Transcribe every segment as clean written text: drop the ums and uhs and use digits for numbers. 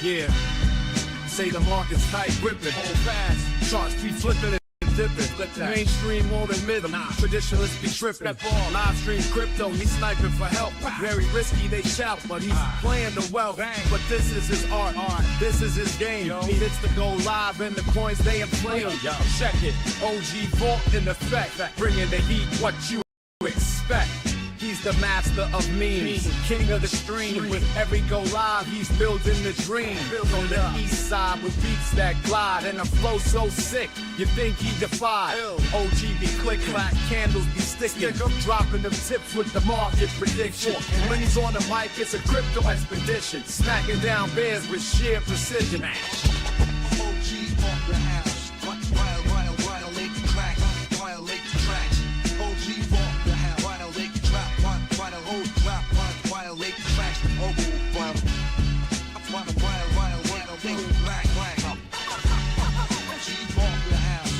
Yeah. Say the market's tight, gripping, hold fast. Charts be flipping and dipping. Mainstream won't admit them. Traditionalists be tripping. Live stream crypto, he's sniping for help. Very risky, they shout, but he's playing the wealth. But this is his art. This is his game. He hits to go live and the coins they inflate. Check it. OG vault in effect. Bringing the heat, what you expect. He's the master of memes, king of the stream. With every go live, he's building the dream. On the east side with beats that glide and a flow so sick, you think he defied. OG be click-clack, candles be sticking, dropping them tips with the market prediction. When he's on the mic, it's a crypto expedition, smacking down bears with sheer precision. OG off the house, violate the track, violate the tracks. OG off the house, violate the trap, violate the trap, violate the tracks. Violate the black. OG off the house.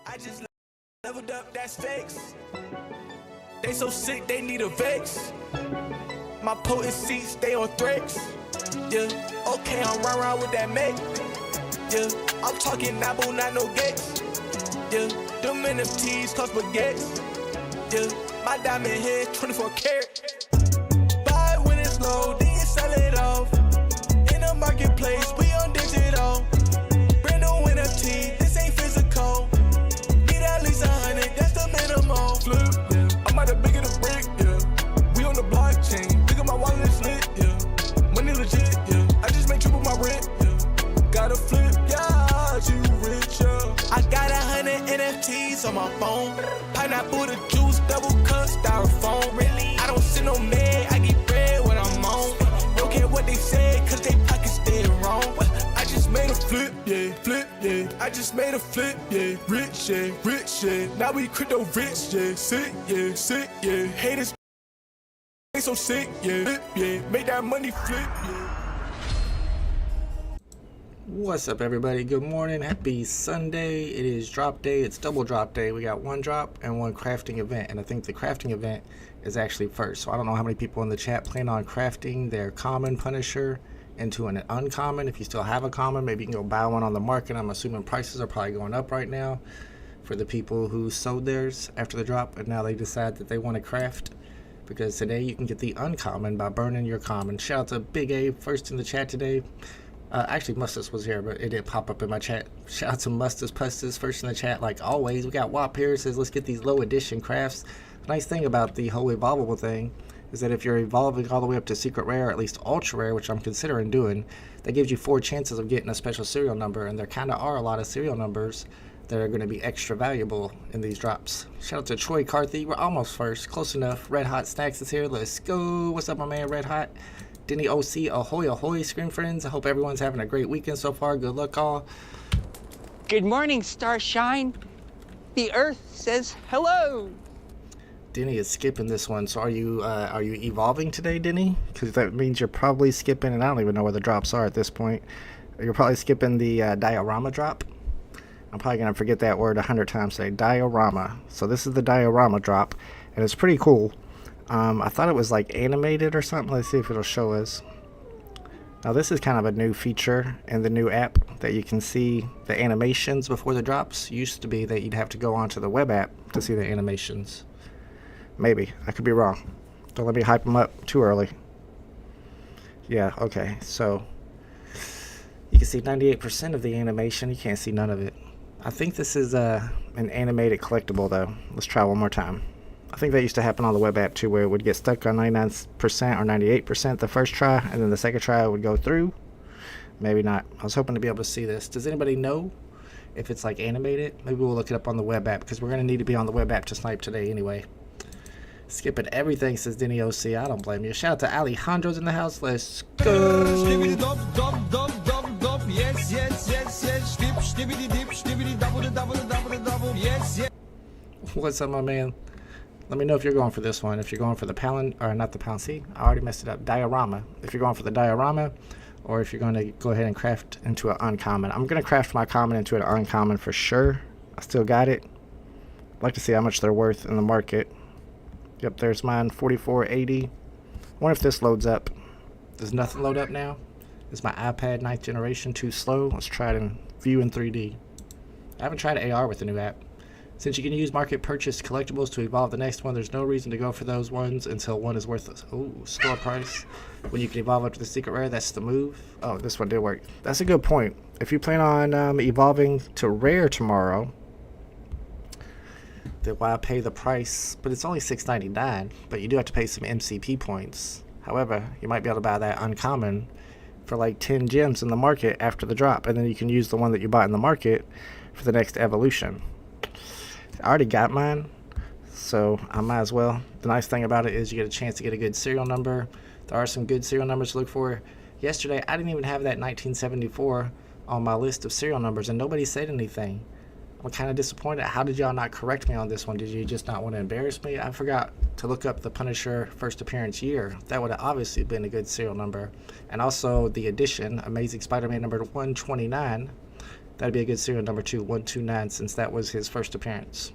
I just leveled up that stakes. They so sick, they need a Vex. My potency stay on threats. Yeah, okay, I'm round with that mate. Yeah, I'm talking Nabu, not no gates. Yeah, them NFTs cost baguettes. Yeah, my diamond head 24 karat. Buy it when it's low, then you sell it off. In the marketplace, we on digital. Brand new NFT, this ain't physical. Need at least 100, that's the minimum. Flip, yeah, I'm out of bigger the brick, yeah. We on the blockchain, look at my wallet is lit, yeah. Money legit, yeah. I just made triple my rent, yeah. Gotta flip, yeah, you rich, yeah. I got 100 NFTs on my phone. Pineapple the juice, double cup, styrofoam. Really, I don't see no man, I get bread when I'm on. Don't care what they say, cause they pockets dead wrong. I just made a flip, yeah, flip, yeah. I just made a flip, yeah, rich, yeah, rich, yeah. Now we crypto rich, yeah, sick, yeah. Haters, they so sick, yeah, flip, yeah. Make that money flip, yeah. What's up, everybody? Good morning. Happy Sunday. It is drop day. It's double drop day. We got one drop and one crafting event, and I think the crafting event is actually first. So I don't know how many people in the chat plan on crafting their common Punisher into an uncommon. If you still have a common, maybe you can go buy one on the market. I'm assuming prices are probably going up right now for the people who sold theirs after the drop and now they decide that they want to craft, because today you can get the uncommon by burning your common. Shout out to Big A, first in the chat today. Actually, Mustus was here, but it didn't pop up in my chat. Shout out to Mustus Pustus, first in the chat, like always. We got WAP here, says let's get these low edition crafts. The nice thing about the whole evolvable thing is that if you're evolving all the way up to secret rare, or at least ultra rare, which I'm considering doing, that gives you 4 chances of getting a special serial number, and there kind of are a lot of serial numbers that are going to be extra valuable in these drops. Shout out to Troy Carthy. We're almost first, close enough. Red Hot Snacks is here. Let's go. What's up, my man, Red Hot? Denny OC, ahoy, ahoy, Scream Friends. I hope everyone's having a great weekend so far. Good luck, all. Good morning, Starshine. The Earth says hello. Denny is skipping this one. So are you evolving today, Denny? Because that means you're probably skipping, and I don't even know where the drops are at this point. You're probably skipping the diorama drop. I'm probably going to forget that word 100 times today. Diorama. So this is the diorama drop, and it's pretty cool. I thought it was like animated or something. Let's see if it'll show us. Now this is kind of a new feature in the new app, that you can see the animations before the drops. Used to be that you'd have to go onto the web app to see the animations. Maybe. I could be wrong. Don't let me hype them up too early. Yeah, okay. So you can see 98% of the animation. You can't see none of it. I think this is an animated collectible though. Let's try one more time. I think that used to happen on the web app too, where it would get stuck on 99% or 98% the first try, and then the second try it would go through. Maybe not. I was hoping to be able to see this. Does anybody know if it's like animated? Maybe we'll look it up on the web app, because we're going to need to be on the web app to snipe today anyway. Skipping everything, says Denny OC. I don't blame you. Shout out to Alejandro's in the house. Let's go. What's up, my man? Let me know if you're going for this one. If you're going for the or not the Palin. See, I already messed it up. Diorama. If you're going for the Diorama, or if you're going to go ahead and craft into an uncommon. I'm going to craft my common into an uncommon for sure. I still got it. I'd like to see how much they're worth in the market. Yep, there's mine, 44.80. Wonder if this loads up. Does nothing load up now? Is my iPad 9th generation too slow? Let's try it in view in 3D. I haven't tried AR with the new app. Since you can use market purchased collectibles to evolve the next one, there's no reason to go for those ones until one is worthless. Oh, store price. When you can evolve up to the secret rare, that's the move. Oh, this one did work. That's a good point. If you plan on evolving to rare tomorrow, then why pay the price? But it's only $6.99, but you do have to pay some MCP points. However, you might be able to buy that uncommon for like 10 gems in the market after the drop, and then you can use the one that you bought in the market for the next evolution. I already got mine, so I might as well. The nice thing about it is you get a chance to get a good serial number. There are some good serial numbers to look for. Yesterday, I didn't even have that 1974 on my list of serial numbers, and nobody said anything. I'm kind of disappointed. How did y'all not correct me on this one? Did you just not want to embarrass me? I forgot to look up the Punisher first appearance year. That would have obviously been a good serial number. And also the edition, Amazing Spider-Man number 129. That'd be a good serial number too, 129, since that was his first appearance.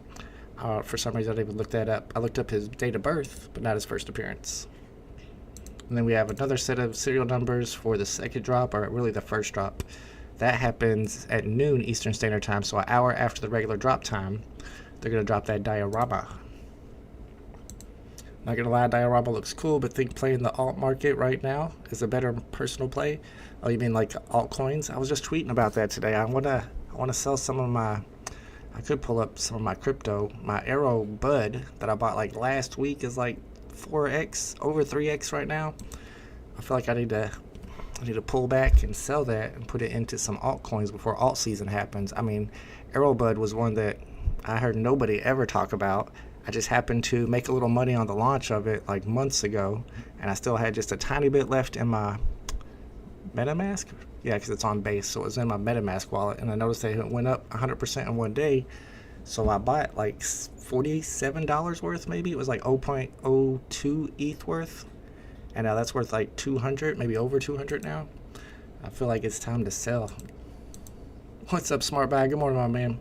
For some reason, I didn't even look that up. I looked up his date of birth, but not his first appearance. And then we have another set of serial numbers for the second drop, or really the first drop. That happens at noon Eastern Standard Time, so an hour after the regular drop time, they're going to drop that Diorama. Not going to lie, Diorama looks cool, but think playing the alt market right now is a better personal play. Oh, you mean like altcoins? I was just tweeting about that today. I want to sell some of my, I could pull up some of my crypto. My Arrow Bud that I bought like last week is like 4x, over 3x right now. I feel like I need to pull back and sell that and put it into some altcoins before alt season happens. I mean, Arrow Bud was one that I heard nobody ever talk about. I just happened to make a little money on the launch of it like months ago, and I still had just a tiny bit left in my MetaMask. Yeah, because it's on base, so it was in my MetaMask wallet, and I noticed that it went up 100% in one day. So I bought like $47 worth, maybe. It was like 0.02 ETH worth. And now that's worth like 200, maybe over 200 now. I feel like it's time to sell. What's up, Smart Buy? Good morning, my man.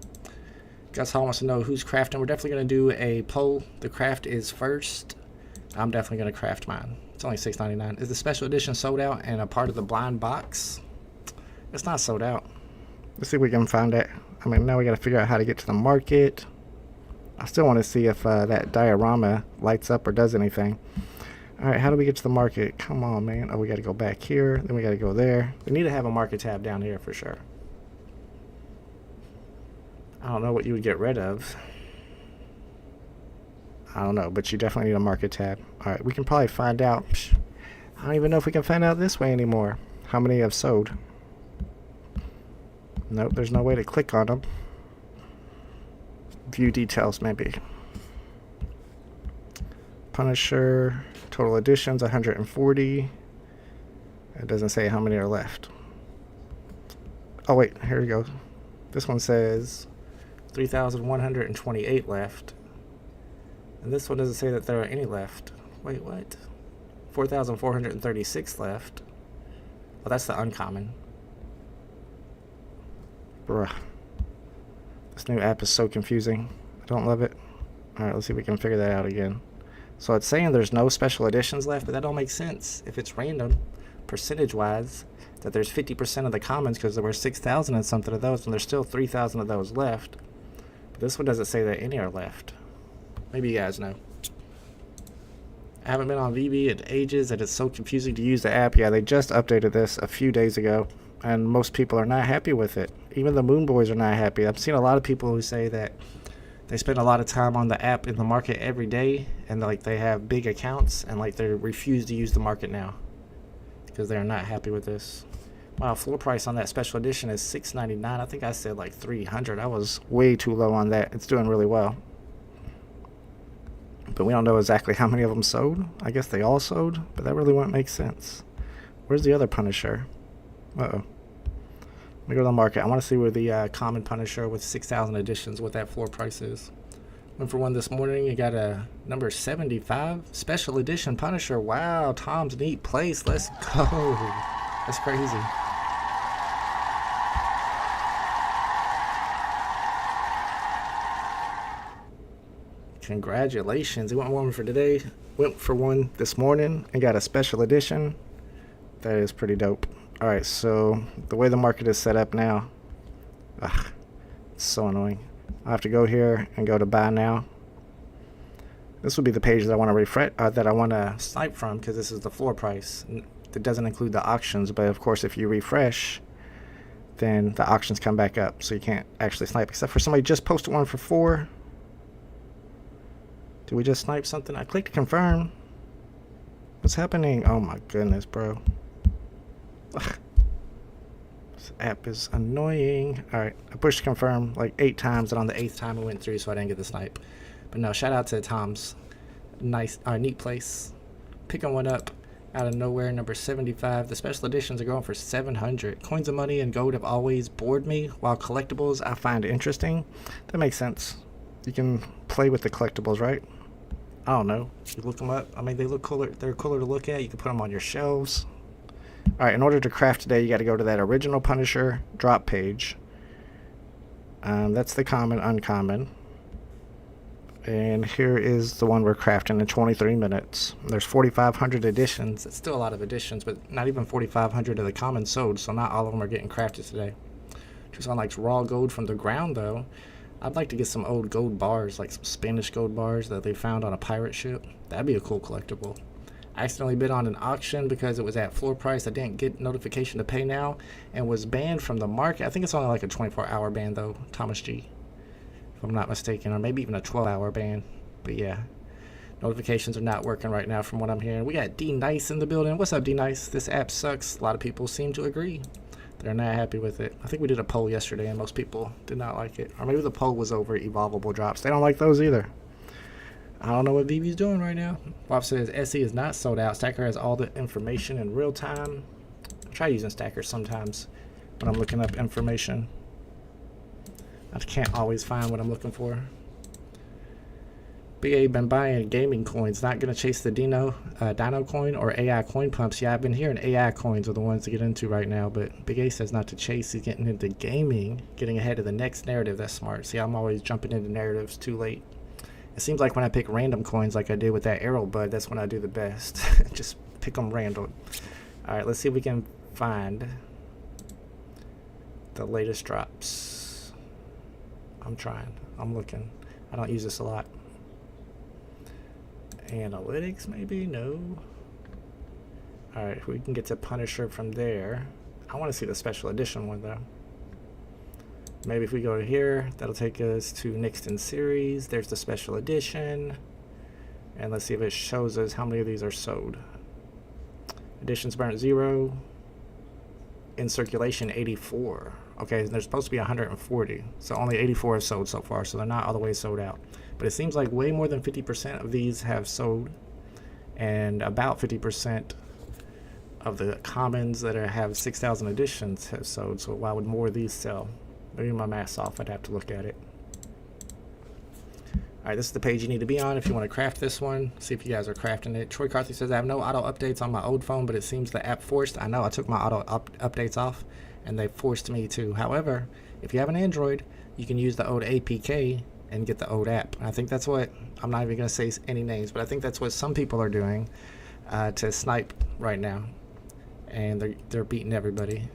Gus Hall wants to know who's crafting. We're definitely going to do a poll. The craft is first. I'm definitely going to craft mine. It's only $6.99. Is the special edition sold out and a part of the blind box? It's not sold out. Let's see if we can find it. I mean, now we got to figure out how to get to the market. I still want to see if that diorama lights up or does anything. Alright, how do we get to the market? Come on, man. Oh, we got to go back here. Then we got to go there. We need to have a market tab down here for sure. I don't know what you would get rid of. I don't know, but you definitely need a market tab. Alright, we can probably find out. I don't even know if we can find out this way anymore. How many have sold? Nope, there's no way to click on them. View details, maybe. Punisher. Total editions 140. It doesn't say how many are left. Oh wait, here we go. This one says 3,128 left. And this one doesn't say that there are any left. Wait, what? 4,436 left. Well, that's the uncommon. Bruh. This new app is so confusing. I don't love it. Alright, let's see if we can figure that out again. So it's saying there's no special editions left, but that don't make sense. If it's random, percentage-wise, that there's 50% of the commons because there were 6,000 and something of those, and there's still 3,000 of those left. But this one doesn't say that any are left. Maybe you guys know. I haven't been on VeVe in ages, and it's so confusing to use the app. Yeah, they just updated this a few days ago, and most people are not happy with it. Even the Moon Boys are not happy. I've seen a lot of people who say that they spend a lot of time on the app in the market every day, and like they have big accounts, and like they refuse to use the market now because they're not happy with this. Wow, floor price on that special edition is $6.99. I think I said like $300. I was way too low on that. It's doing really well, but we don't know exactly how many of them sold. I guess they all sold, but that really wouldn't make sense. Where's the other Punisher? Uh-oh. Let me go to the market. I want to see where the common Punisher with 6,000 editions, what that floor price is. Went for one this morning. You got a number 75 special edition Punisher. Wow, Tom's neat place. Let's go. That's crazy. Congratulations. He went one for today. Went for one this morning and got a special edition. That is pretty dope. Alright, so the way the market is set up now. It's so annoying. I have to go here and go to buy now. This would be the page that I want to refresh, that I want to snipe from, because this is the floor price. It doesn't include the auctions, but of course if you refresh, then the auctions come back up, so you can't actually snipe, except for somebody just posted one for 4. Did we just snipe something? I clicked confirm. What's happening? Oh my goodness, bro. Ugh. This app is annoying. Alright, I pushed confirm like 8 times, and on the 8th time it went through, so I didn't get the snipe. But no, shout out to Tom's neat place. Picking one up out of nowhere, number 75. The special editions are going for 700. Coins of money and gold have always bored me, while collectibles I find interesting. That makes sense. You can play with the collectibles, right? I don't know. You look them up. I mean, they look cooler. They're cooler to look at. You can put them on your shelves. Alright, in order to craft today, you got to go to that original Punisher drop page. That's the common, uncommon. And here is the one we're crafting in 23 minutes. There's 4,500 editions. It's still a lot of editions, but not even 4,500 of the common sold, so not all of them are getting crafted today. Just on like raw gold from the ground, though. I'd like to get some old gold bars, like some Spanish gold bars that they found on a pirate ship. That'd be a cool collectible. I accidentally bid on an auction because it was at floor price. I didn't get notification to pay now and was banned from the market. I think it's only like a 24-hour ban though, Thomas G, if I'm not mistaken, or maybe even a 12-hour ban. But yeah, notifications are not working right now from what I'm hearing. We got D Nice in the building. What's up, D Nice? This app sucks. A lot of people seem to agree. They're not happy with it. I think we did a poll yesterday and most people did not like it. Or maybe the poll was over evolvable drops. They don't like those either. I don't know what VeVe's doing right now. Bob says SE is not sold out. Stacker has all the information in real time. I try using Stacker sometimes when I'm looking up information. I can't always find what I'm looking for. Big A been buying gaming coins. Not gonna chase the Dino coin or AI coin pumps. Yeah, I've been hearing AI coins are the ones to get into right now, but Big A says not to chase. He's getting into gaming, getting ahead of the next narrative. That's smart. See, I'm always jumping into narratives too late. It seems like when I pick random coins like I did with that arrow bud, that's when I do the best. Just pick them random. Alright, let's see if we can find the latest drops. I'm trying. I'm looking. I don't use this a lot. Analytics, maybe? No. Alright, if we can get to Punisher from there. I want to see the special edition one, though. Maybe if we go to here, that'll take us to next in series. There's the special edition. And let's see if it shows us how many of these are sold. Editions burnt 0. In circulation 84. Okay, there's supposed to be 140. So only 84 have sold so far, so they're not all the way sold out. But it seems like way more than 50% of these have sold. And about 50% of the commons that have 6,000 editions have sold. So why would more of these sell? Maybe my math's off, I'd have to look at it. Alright, this is the page you need to be on if you want to craft this one. See if you guys are crafting it. Troy Carthy says, I have no auto updates on my old phone, but it seems the app forced. I know, I took my auto updates off, and they forced me to. However, if you have an Android, you can use the old APK and get the old app. And I think that's what, I'm not even going to say any names, but I think that's what some people are doing to snipe right now. And they're beating everybody.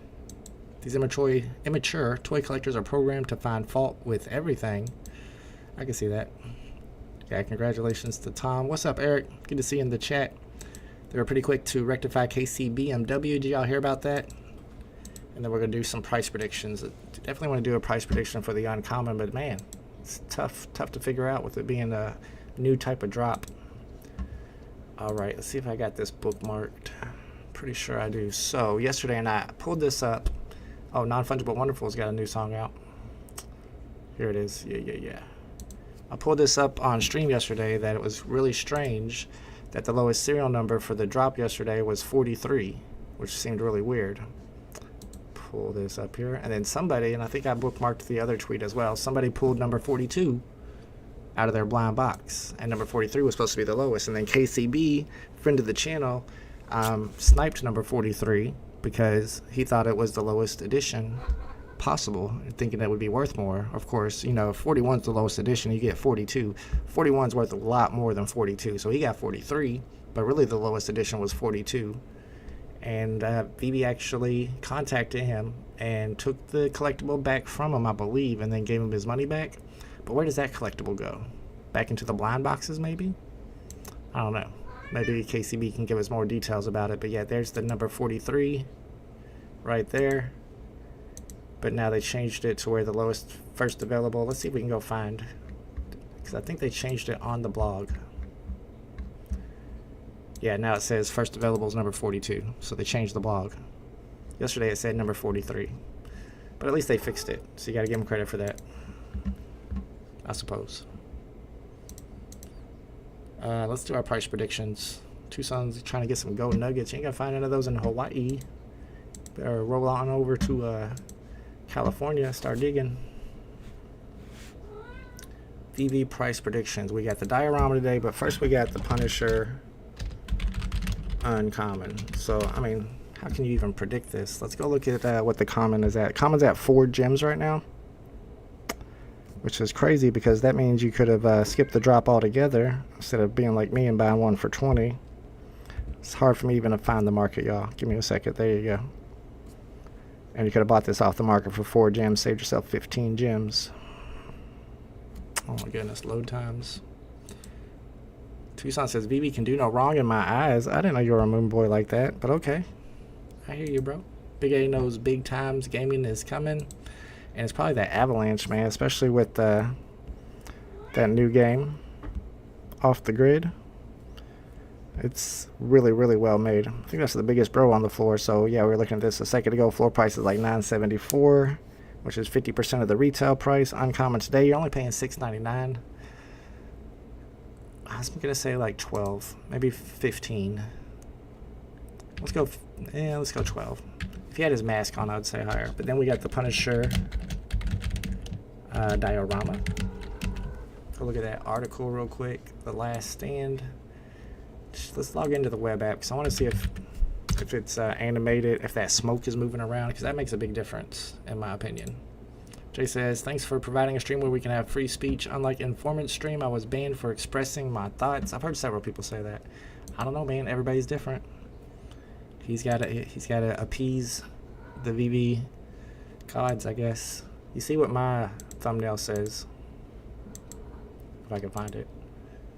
These immature toy collectors are programmed to find fault with everything. I can see that. Yeah, congratulations to Tom. What's up, Eric? Good to see you in the chat. They were pretty quick to rectify KC BMW. Did y'all hear about that? And then we're going to do some price predictions. Definitely want to do a price prediction for the uncommon, but man, it's tough to figure out with it being a new type of drop. Alright, let's see if I got this bookmarked. Pretty sure I do. So, yesterday and I pulled this up. Oh, Non-Fungible Wonderfull's got a new song out. Here it is. Yeah. I pulled this up on stream yesterday that it was really strange that the lowest serial number for the drop yesterday was 43, which seemed really weird. Pull this up here. And then somebody, and I think I bookmarked the other tweet as well, somebody pulled number 42 out of their blind box, and number 43 was supposed to be the lowest. And then KCB, friend of the channel, sniped number 43 because he thought it was the lowest edition possible, thinking that would be worth more. Of course, you know, if 41's the lowest edition, you get 42. 41's worth a lot more than 42, so he got 43, but really the lowest edition was 42. And VeVe actually contacted him and took the collectible back from him, I believe, and then gave him his money back. But where does that collectible go? Back into the blind boxes, maybe? I don't know. Maybe KCB can give us more details about it. But yeah, there's the number 43 right there. But now they changed it to where the lowest first available. Let's see if we can go find, because I think they changed it on the blog. Yeah, now it says first available is number 42. So they changed the blog. Yesterday it said number 43. But at least they fixed it. So you got to give them credit for that, I suppose. Let's do our price predictions. Tucson's trying to get some gold nuggets. You ain't got to find none of those in Hawaii. Better roll on over to California, start digging. VeVe price predictions. We got the Diorama today, but first we got the Punisher uncommon. So, I mean, how can you even predict this? Let's go look at what the common is at. Common's at 4 gems right now, which is crazy because that means you could have skipped the drop altogether instead of being like me and buying one for 20. It's hard for me even to find the market, y'all. Give me a second. There you go. And you could have bought this off the market for 4 gems, saved yourself 15 gems. Oh my goodness, load times. Tucson says, VeVe can do no wrong in my eyes. I didn't know you were a moon boy like that, but okay. I hear you, bro. Big A knows big times gaming is coming. And it's probably that Avalanche, man, especially with that new game, Off the Grid. It's really, really well made. I think that's the biggest bro on the floor. So, yeah, we were looking at this a second ago. Floor price is like $9.74, which is 50% of the retail price. Uncommon today, you're only paying $6.99. I was going to say like 12, maybe 15. Let's go 12. If he had his mask on, I would say higher. But then we got the Punisher Diorama. Go look at that article real quick. The Last Stand. Let's log into the web app because I want to see if it's animated, if that smoke is moving around, because that makes a big difference in my opinion. Jay says, thanks for providing a stream where we can have free speech. Unlike Informant stream, I was banned for expressing my thoughts. I've heard several people say that. I don't know, man. Everybody's different. He's got to appease the VeVe gods, I guess. You see what my thumbnail says? If I can find it.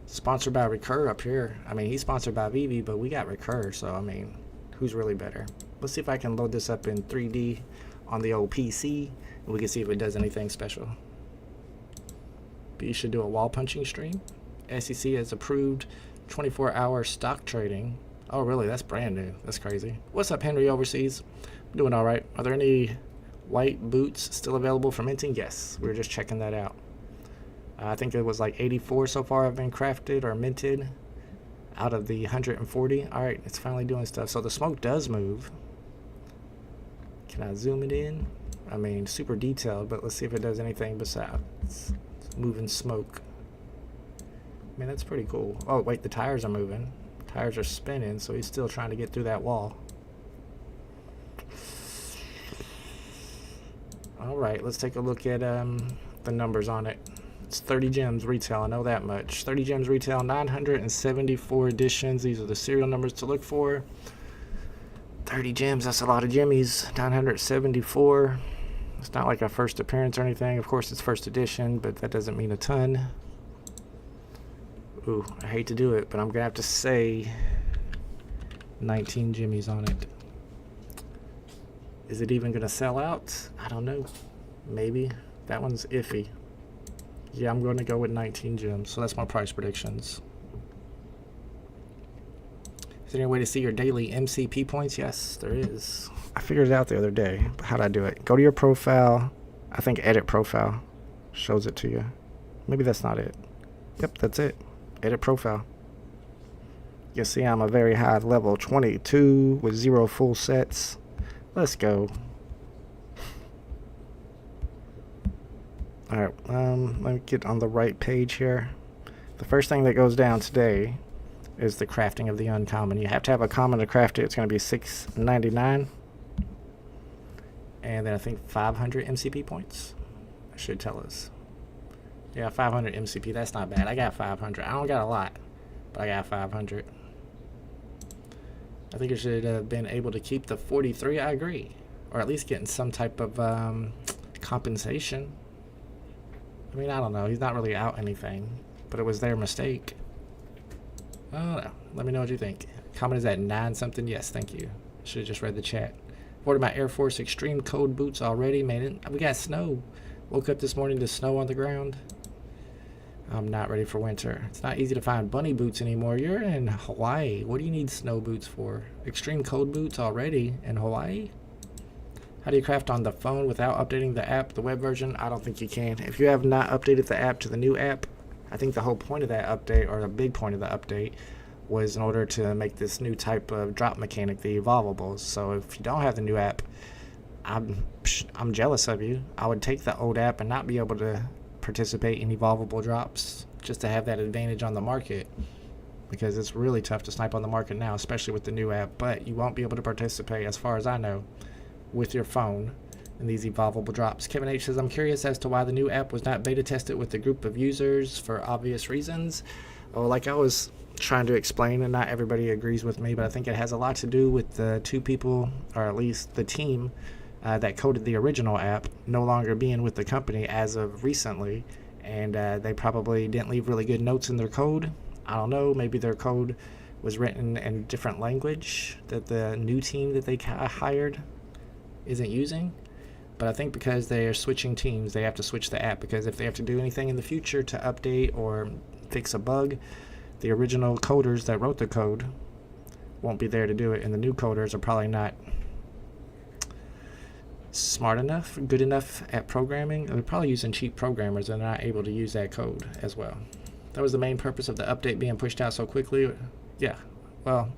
Sponsored by Recur up here. I mean, he's sponsored by VeVe, but we got Recur, so I mean, who's really better? Let's see if I can load this up in 3D on the old PC, and we can see if it does anything special. But you should do a wall punching stream. SEC has approved 24-hour stock trading. Oh, really? That's brand new. That's crazy. What's up, Henry Overseas? I'm doing all right. Are there any white boots still available for minting? Yes, we were just checking that out. I think it was like 84 so far have been crafted or minted out of the 140. All right, it's finally doing stuff. So the smoke does move. Can I zoom it in? I mean, super detailed, but let's see if it does anything besides moving smoke. I mean, that's pretty cool. Oh, wait, the tires are moving. Tires are spinning, so he's still trying to get through that wall. All right, let's take a look at the numbers on it. It's 30 gems retail, I know that much. 30 gems retail, 974 editions. These are the serial numbers to look for. 30 gems, that's a lot of jimmies. 974. It's not like a first appearance or anything. Of course, it's first edition, but that doesn't mean a ton. Ooh, I hate to do it, but I'm going to have to say 19 jimmies on it. Is it even going to sell out? I don't know. Maybe. That one's iffy. Yeah, I'm going to go with 19 gems. So that's my price predictions. Is there any way to see your daily MCP points? Yes, there is. I figured it out the other day. How'd I do it? Go to your profile. I think edit profile shows it to you. Maybe that's not it. Yep, that's it. Edit profile. You see I'm a very high level 22 with 0 full sets. Let's go. Alright, let me get on the right page here. The first thing that goes down today is the crafting of the uncommon. You have to have a common to craft it. It's going to be $6.99. And then I think 500 MCP points. That should tell us. Yeah, 500 MCP. That's not bad. I got 500. I don't got a lot, but I got 500. I think it should have been able to keep the 43. I agree. Or at least getting some type of compensation. I mean, I don't know. He's not really out anything, but it was their mistake. Oh, no. Let me know what you think. Comment is at 9 something. Yes, thank you. Should have just read the chat. Ordered my Air Force Extreme Code boots already. Man, we got snow. Woke up this morning to snow on the ground. I'm not ready for winter. It's not easy to find bunny boots anymore. You're in Hawaii. What do you need snow boots for? Extreme Code boots already in Hawaii? How do you craft on the phone without updating the app, the web version? I don't think you can. If you have not updated the app to the new app, I think the whole point of that update, or the big point of the update, was in order to make this new type of drop mechanic, the evolvables. So if you don't have the new app, I'm jealous of you. I would take the old app and not be able to participate in evolvable drops just to have that advantage on the market, because it's really tough to snipe on the market now, especially with the new app. But you won't be able to participate, as far as I know, with your phone in these evolvable drops. Kevin H says, I'm curious as to why the new app was not beta tested with a group of users for obvious reasons. Well, like I was trying to explain, and not everybody agrees with me, but I think it has a lot to do with the two people, or at least the team, that coded the original app no longer being with the company as of recently, and they probably didn't leave really good notes in their code. I don't know, maybe their code was written in a different language that the new team that they hired isn't using. But I think because they are switching teams, they have to switch the app, because if they have to do anything in the future to update or fix a bug, the original coders that wrote the code won't be there to do it, and the new coders are probably not smart enough, good enough at programming. They're probably using cheap programmers and not able to use that code as well. That was the main purpose of the update being pushed out so quickly. Yeah, well,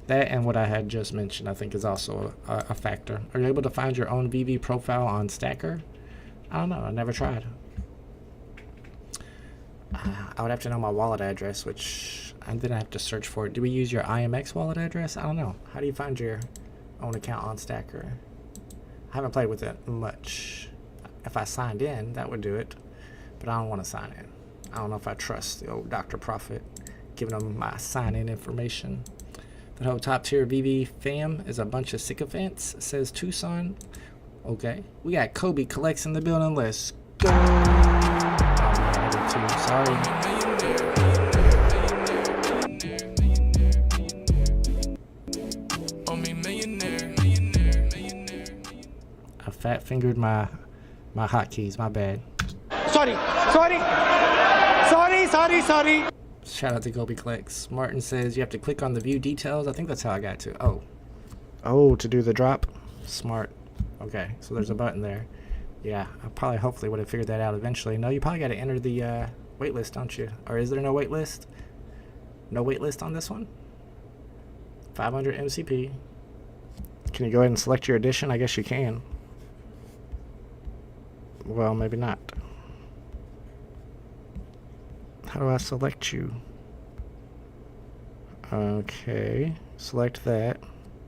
that and what I had just mentioned I think is also a factor. Are you able to find your own VeVe profile on Stacker? I don't know, I never tried. I would have to know my wallet address, which I'm gonna have to search for it. Do we use your IMX wallet address? I don't know. How do you find your own account on Stacker? I haven't played with it much. If I signed in, that would do it, but I don't want to sign in. I don't know if I trust the old Dr. Prophet giving them my sign-in information. The whole top tier VeVe fam is a bunch of sycophants, says Tucson. Okay, we got Kobe Collects in the building. Let's go. Sorry. I fat fingered my hotkeys, my bad. Sorry. Shout out to Kobe Collects. Martin says you have to click on the view details. I think that's how I got to. Oh, to do the drop? Smart. Okay, so there's a button there. Yeah, I hopefully would have figured that out eventually. No, you probably got to enter the waitlist, don't you? Or is there no waitlist? No waitlist on this one? 500 MCP. Can you go ahead and select your edition? I guess you can. Well, maybe not. How do I select you? Okay, select that,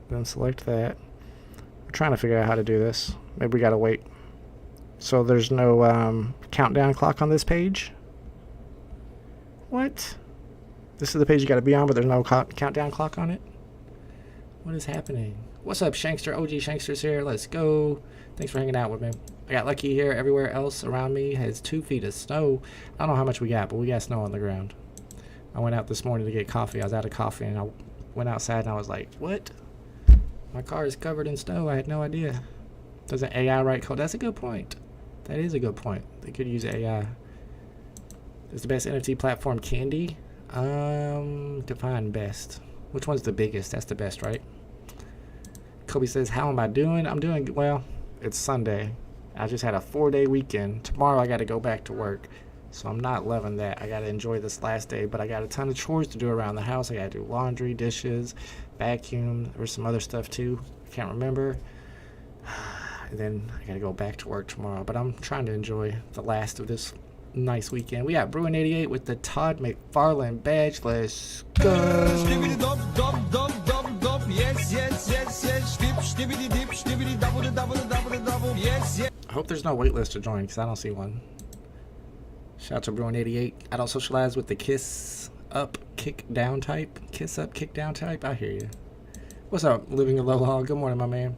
then select that. We're trying to figure out how to do this. Maybe we gotta wait. So there's no countdown clock on this page? What? This is the page you gotta be on, but there's no countdown clock on it? What is happening? What's up, Shankster? OG Shankster's here. Let's go. Thanks for hanging out with me. I got lucky here. Everywhere else around me has 2 feet of snow. I don't know how much we got, but we got snow on the ground. I went out this morning to get coffee. I was out of coffee, and I went outside, and I was like, what? My car is covered in snow. I had no idea. Doesn't AI write code? That's a good point. That is a good point. They could use AI. Is the best NFT platform Candy? Define best. Which one's the biggest? That's the best, right? Kobe says, how am I doing? I'm doing well. It's Sunday. I just had a 4-day weekend. Tomorrow I got to go back to work. So I'm not loving that. I got to enjoy this last day, but I got a ton of chores to do around the house. I got to do laundry, dishes, vacuum. There's some other stuff too. I can't remember. And then I gotta go back to work tomorrow. But I'm trying to enjoy the last of this nice weekend. We got Bruin88 with the Todd McFarlane badge. Let's go. I hope there's no waitlist to join because I don't see one. Shout out to Bruin88. I don't socialize with the kiss up, kick down type. Kiss up, kick down type. I hear you. What's up, Living Aloha? Good morning, my man.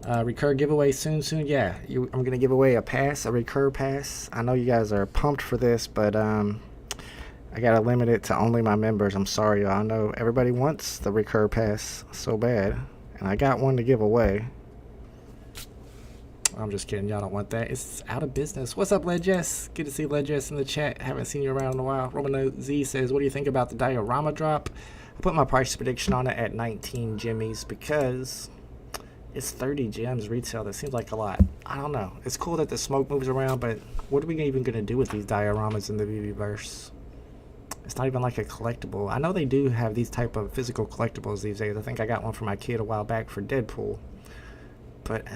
Recur giveaway soon. Yeah, I'm going to give away a pass, a recur pass. I know you guys are pumped for this, but I got to limit it to only my members. I'm sorry, y'all. I know everybody wants the recur pass so bad, and I got one to give away. I'm just kidding. Y'all don't want that. It's out of business. What's up, Legess? Good to see Legess in the chat. Haven't seen you around in a while. Romano Z says, what do you think about the Diorama drop? I put my price prediction on it at 19 jimmies because it's 30 gems retail. That seems like a lot. I don't know. It's cool that the smoke moves around, but what are we even going to do with these dioramas in the VeVe-verse? It's not even like a collectible. I know they do have these type of physical collectibles these days. I think I got one for my kid a while back for Deadpool. But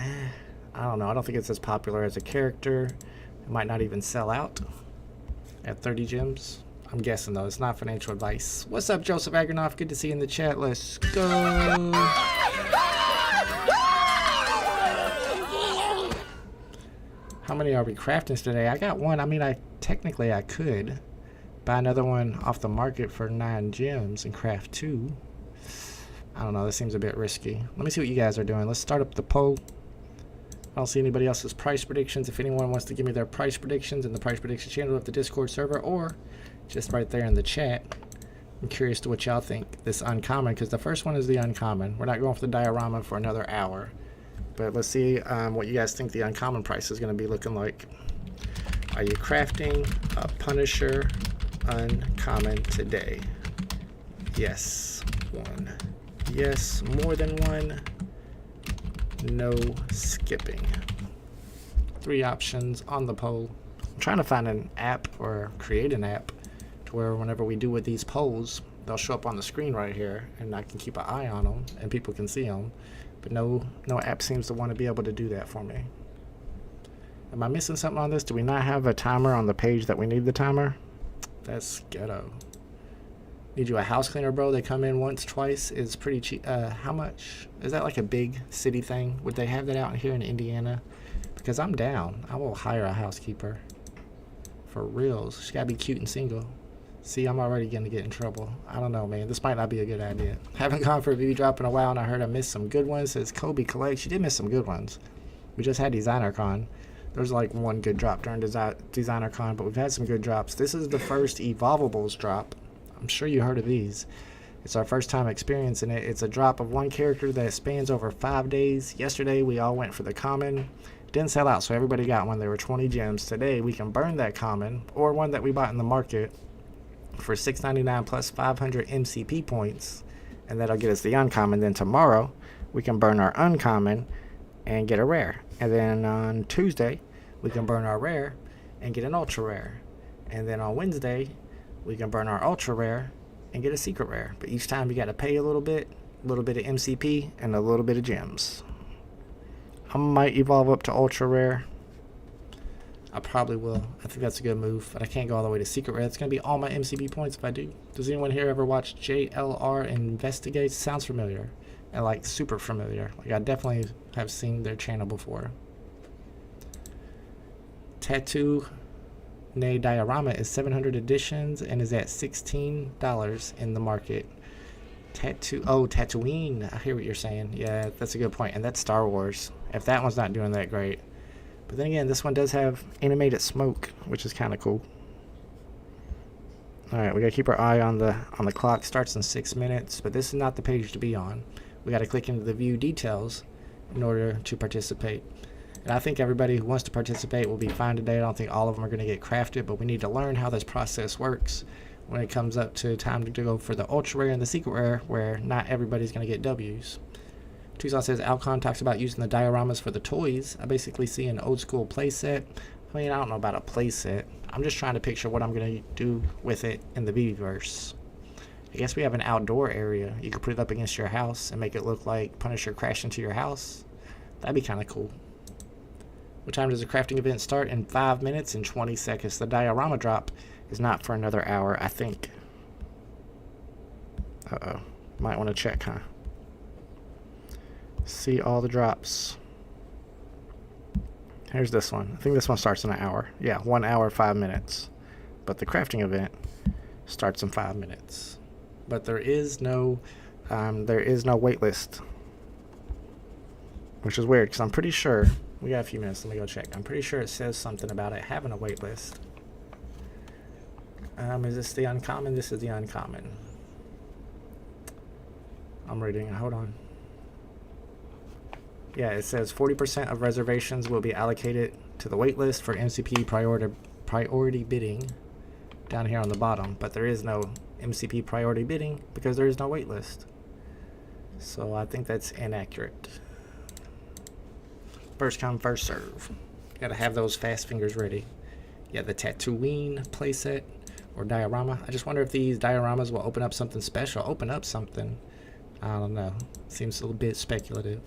I don't know. I don't think it's as popular as a character. It might not even sell out at 30 gems. I'm guessing, though. It's not financial advice. What's up, Joseph Agronoff? Good to see you in the chat. Let's go. How many are we crafting today? I got one. I mean, technically I could buy another one off the market for 9 gems and craft 2. I don't know. This seems a bit risky. Let me see what you guys are doing. Let's start up the poll. I don't see anybody else's price predictions. If anyone wants to give me their price predictions in the price prediction channel of the Discord server or just right there in the chat, I'm curious to what y'all think. This uncommon, because the first one is the uncommon. We're not going for the diorama for another hour. But let's see what you guys think the uncommon price is going to be looking like. Are you crafting a Punisher uncommon today? Yes, 1. Yes, more than 1. No skipping. 3 options on the poll. I'm trying to find an app or create an app to where whenever we do with these polls, they'll show up on the screen right here and I can keep an eye on them and people can see them. But no app seems to want to be able to do that for me. Am I missing something on this? Do we not have a timer on the page that we need the timer? That's ghetto. Need you a house cleaner, bro. They come in once, twice. Is pretty cheap. How much? Is that like a big city thing? Would they have that out here in Indiana? Because I'm down. I will hire a housekeeper. For reals. She gotta be cute and single. See, I'm already gonna get in trouble. I don't know, man. This might not be a good idea. Haven't gone for a VeVe drop in a while, and I heard I missed some good ones. Says Kobe Collect. She did miss some good ones. We just had DesignerCon. There was like one good drop during DesignerCon, but we've had some good drops. This is the first EVOLVABLES drop. I'm sure you heard of these. It's our first time experiencing it. It's a drop of one character that spans over 5 days. Yesterday, we all went for the common. Didn't sell out, so everybody got one. There were 20 gems. Today, we can burn that common, or one that we bought in the market, for $6.99 plus 500 MCP points, and that'll get us the uncommon. Then tomorrow, we can burn our uncommon and get a rare. And then on Tuesday, we can burn our rare and get an ultra rare. And then on Wednesday, we can burn our ultra rare and get a secret rare. But each time you got to pay a little bit of MCP and a little bit of gems. I might evolve up to ultra rare. I probably will. I think that's a good move, but I can't go all the way to secret rare. It's going to be all my MCP points if I do. Does anyone here ever watch JLR Investigates? Sounds familiar. And like super familiar. Like I definitely have seen their channel before. Tattoo Nay Diorama is 700 editions and is at $16 in the market. Tatooine. I hear what you're saying. Yeah, that's a good point. And that's Star Wars. If that one's not doing that great. But then again, this one does have animated smoke, which is kind of cool. Alright, we gotta keep our eye on the clock. Starts in 6 minutes, but this is not the page to be on. We gotta click into the view details in order to participate. And I think everybody who wants to participate will be fine today. I don't think all of them are going to get crafted, but we need to learn how this process works when it comes up to time to go for the ultra rare and the secret rare, where not everybody's going to get W's. Tucson says Alcon talks about using the dioramas for the toys. I basically see an old school playset. I mean, I don't know about a playset. I'm just trying to picture what I'm going to do with it in the VeVe-verse. I guess we have an outdoor area. You could put it up against your house and make it look like Punisher crashed into your house. That'd be kind of cool. What time does the crafting event start? In 5 minutes and 20 seconds. The diorama drop is not for another hour, I think. Uh-oh. Might want to check, huh? See all the drops. Here's this one. I think this one starts in an hour. Yeah, 1 hour, 5 minutes. But the crafting event starts in 5 minutes. But there is no wait list. Which is weird, because I'm pretty sure... We got a few minutes. Let me go check. I'm pretty sure it says something about it having a wait list. Is this the uncommon? This is the uncommon. I'm reading. Hold on. Yeah, it says 40% of reservations will be allocated to the wait list for MCP priority bidding down here on the bottom. But there is no MCP priority bidding because there is no wait list. So I think that's inaccurate. First come, first serve. Gotta have those fast fingers ready. Yeah, the Tatooine playset or diorama. I just wonder if these dioramas will open up something special. Open up something. I don't know. Seems a little bit speculative.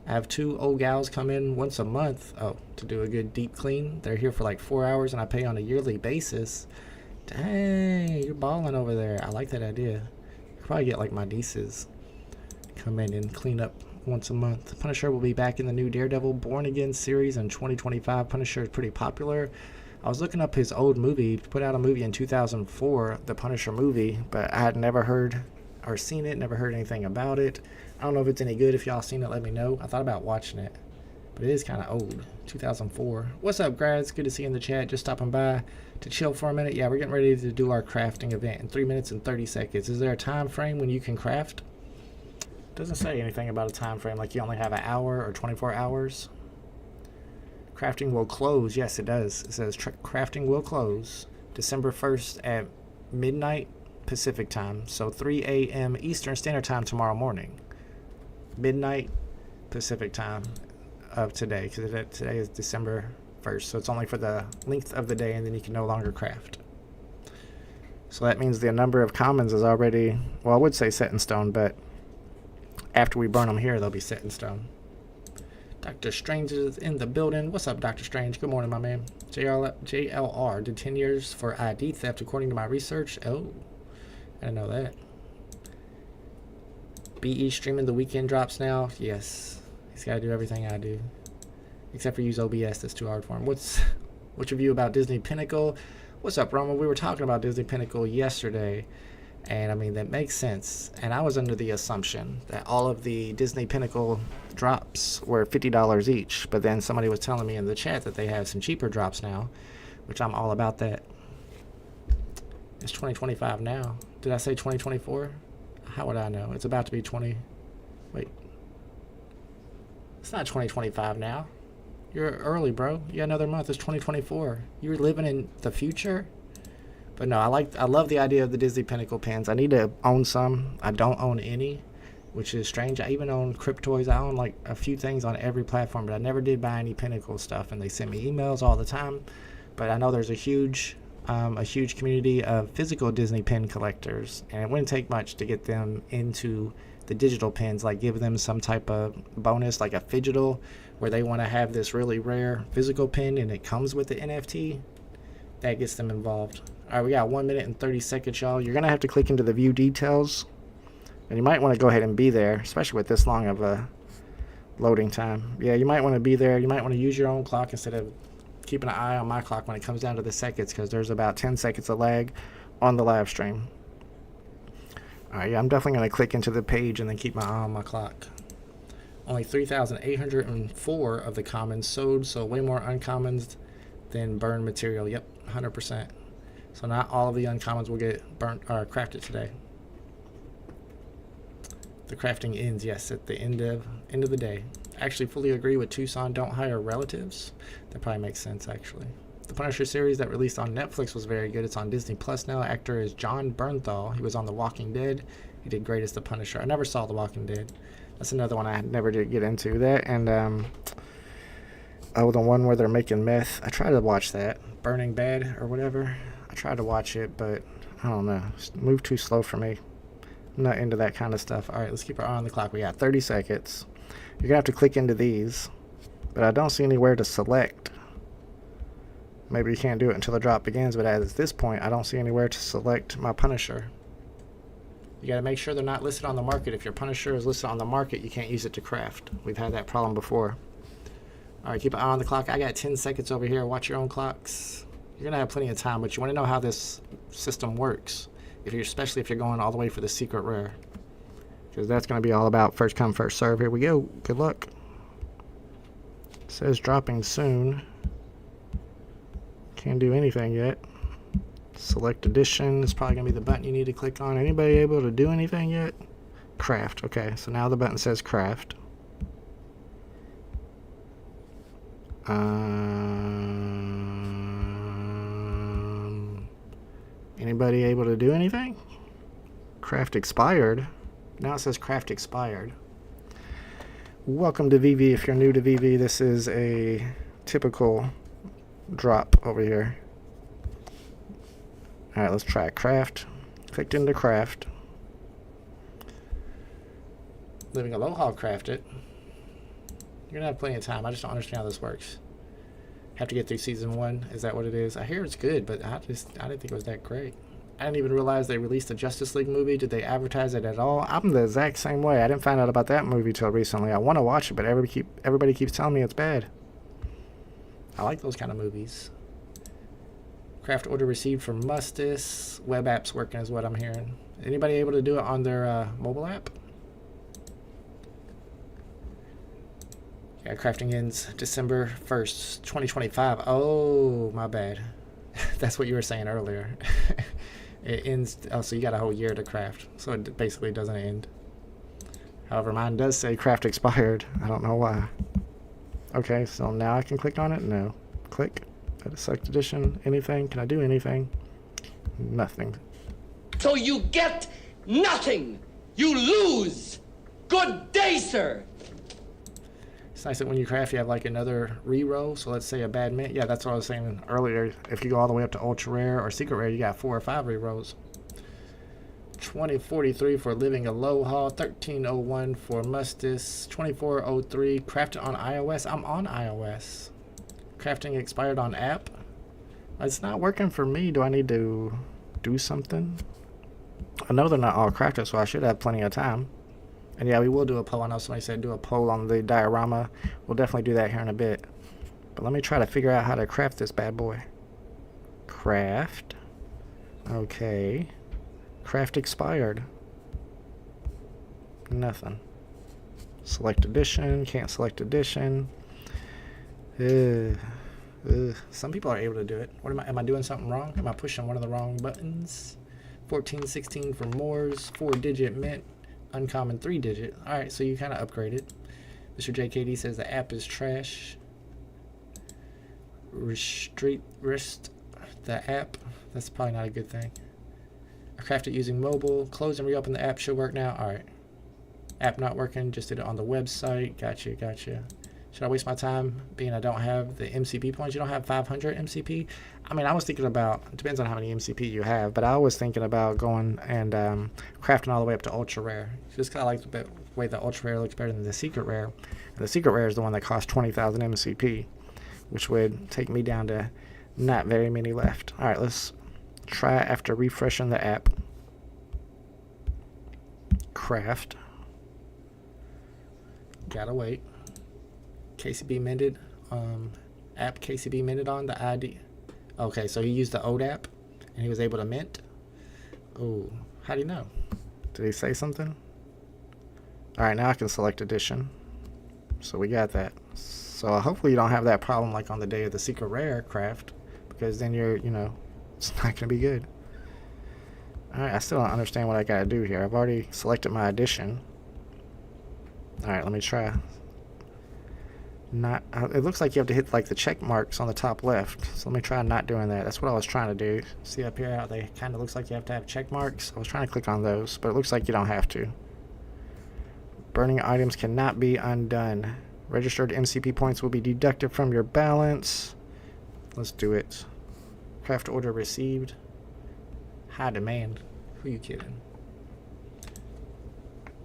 I have 2 old gals come in once a month. Oh, to do a good deep clean. They're here for like 4 hours and I pay on a yearly basis. Dang, you're balling over there. I like that idea. I'll probably get like my nieces come in and clean up once a month. Punisher will be back in the new Daredevil Born Again series in 2025. Punisher is pretty popular. I was looking up his old movie. He put out a movie in 2004, the Punisher movie, but I had never heard or seen it, never heard anything about it. I don't know if it's any good. If y'all seen it, let me know. I thought about watching it, but it is kind of old. 2004. What's up, grads? Good to see you in the chat. Just stopping by to chill for a minute. Yeah, we're getting ready to do our crafting event in 3 minutes and 30 seconds. Is there a time frame when you can craft? Doesn't say anything about a time frame, like you only have an hour or 24 hours. Crafting will close. Yes, it does. It says crafting will close December 1st at midnight Pacific time. So 3 a.m. Eastern Standard Time tomorrow morning. Midnight Pacific time of today, because today is December 1st. So it's only for the length of the day, and then you can no longer craft. So that means the number of commons is already, well, I would say set in stone, but after we burn them here, they'll be set in stone. DoktaStrange is in the building. What's up, DoktaStrange? Good morning, my man. JLR did 10 years for ID theft, according to my research. Oh, I didn't know that. BE streaming the weekend drops now. Yes, he's got to do everything I do, except for use OBS. That's too hard for him. What's your view about Disney Pinnacle? What's up, Roman? We were talking about Disney Pinnacle yesterday. And I mean, that makes sense. And I was under the assumption that all of the Disney Pinnacle drops were $50 each. But then somebody was telling me in the chat that they have some cheaper drops now, which I'm all about that. It's 2025 now. Did I say 2024? How would I know? It's about to be 20. Wait. It's not 2025 now. You're early, bro. You got another month. It's 2024. You're living in the future? But no, I love the idea of the Disney Pinnacle pins. I need to own some. I don't own any, which is strange. I even own Cryptoys. I own like a few things on every platform, but I never did buy any Pinnacle stuff. And they send me emails all the time. But I know there's a huge community of physical Disney pin collectors, and it wouldn't take much to get them into the digital pins. Like give them some type of bonus, like a Fidgetal, where they want to have this really rare physical pin, and it comes with the NFT. That gets them involved. All right, we got 1 minute and 30 seconds, y'all. You're going to have to click into the view details. And you might want to go ahead and be there, especially with this long of a loading time. Yeah, you might want to be there. You might want to use your own clock instead of keeping an eye on my clock when it comes down to the seconds, because there's about 10 seconds of lag on the live stream. All right, yeah, I'm definitely going to click into the page and then keep my eye on my clock. Only 3,804 of the commons sold, so way more uncommons than burned material. Yep, 100%. So not all of the uncommons will get burnt or crafted today. The crafting ends, yes, at the end of the day. I actually fully agree with Tucson. Don't hire relatives. That probably makes sense, actually. The Punisher series that released on Netflix was very good. It's on Disney Plus now. Actor is John Bernthal. He was on The Walking Dead. He did great as the Punisher. I never saw The Walking Dead. That's another one I never did get into. That and oh, the one where they're making meth. I tried to watch that. Burning Bad or whatever. I tried to watch it, but I don't know. It moved too slow for me. I'm not into that kind of stuff. All right, let's keep our eye on the clock. We got 30 seconds. You're going to have to click into these. but I don't see anywhere to select. Maybe you can't do it until the drop begins, but at this point, I don't see anywhere to select my Punisher. You got to make sure they're not listed on the market. If your Punisher is listed on the market, you can't use it to craft. We've had that problem before. Alright, keep an eye on the clock. I got 10 seconds over here. Watch your own clocks. You're going to have plenty of time, but you want to know how this system works. Especially if you're going all the way for the secret rare. Because that's going to be all about first come, first serve. Here we go. Good luck. It says dropping soon. Can't do anything yet. Select edition is probably going to be the button you need to click on. Anybody able to do anything yet? Craft. Okay, so now the button says craft. Anybody able to do anything? Craft expired. Now it says craft expired. Welcome to VeVe. If you're new to VeVe, this is a typical drop over here. Alright, let's try craft. Clicked into craft. Living Aloha crafted. You're gonna have plenty of time. I just don't understand how this works. Have to get through season 1. Is that what it is? I hear it's good, but I didn't think it was that great. I didn't even realize they released a Justice League movie. Did they advertise it at all? I'm the exact same way. I didn't find out about that movie till recently. I want to watch it, but everybody keeps telling me it's bad. I like those kind of movies. Craft order received from Mustis. Web app's working is what I'm hearing. Anybody able to do it on their mobile app? Yeah, crafting ends December 1st, 2025. Oh, my bad. That's what you were saying earlier. It ends, oh, so you got a whole year to craft. So it basically doesn't end. However, mine does say craft expired. I don't know why. Okay, so now I can click on it? No. Click. Select edition. Anything? Can I do anything? Nothing. So you get nothing. You lose. Good day, sir. It's nice that when you craft, you have like another reroll. So let's say a bad mint. Yeah, that's what I was saying earlier. If you go all the way up to ultra rare or secret rare, you got 4 or 5 rerolls. 2043 for Living Aloha. 1301 for Mustis. 2403 crafted on iOS. I'm on iOS. Crafting expired on app. It's not working for me. Do I need to do something? I know they're not all crafted, so I should have plenty of time. And yeah, we will do a poll. I know somebody said do a poll on the diorama. We'll definitely do that here in a bit. But let me try to figure out how to craft this bad boy. Craft. Okay. Craft expired. Nothing. Select edition. Can't select edition. Some people are able to do it. What am I doing something wrong? Am I pushing one of the wrong buttons? 1416 for Moore's, 4-digit mint, uncommon 3-digit. Alright, so you kind of upgraded. Mr. JKD says the app is trash. Rest the app. That's probably not a good thing. I crafted using mobile. Close and reopen the app. Should work now. Alright. App not working. Just did it on the website. Gotcha. Should I waste my time being I don't have the MCP points? You don't have 500 MCP? I mean, I was thinking about, it depends on how many MCP you have, but I was thinking about going and crafting all the way up to ultra rare. Just kind of like the way the ultra rare looks better than the secret rare. And the secret rare is the one that costs 20,000 MCP, which would take me down to not very many left. All right, let's try after refreshing the app. Craft. Gotta wait. KCB minted, app KCB minted on the ID. Okay, so he used the old app and he was able to mint. Oh, how do you know? Did he say something? All right, now I can select edition. So we got that. So hopefully you don't have that problem like on the day of the secret rare craft, because then you're, it's not gonna be good. All right, I still don't understand what I gotta do here. I've already selected my edition. All right, let me try. It looks like you have to hit like the check marks on the top left, so let me try not doing that. That's what I was trying to do. See up here how they kind of looks like you have to have check marks? I was trying to click on those, but it looks like you don't have to. Burning items cannot be undone. Registered MCP points will be deducted from your balance. Let's do it. Craft order received. High demand. Who you kidding?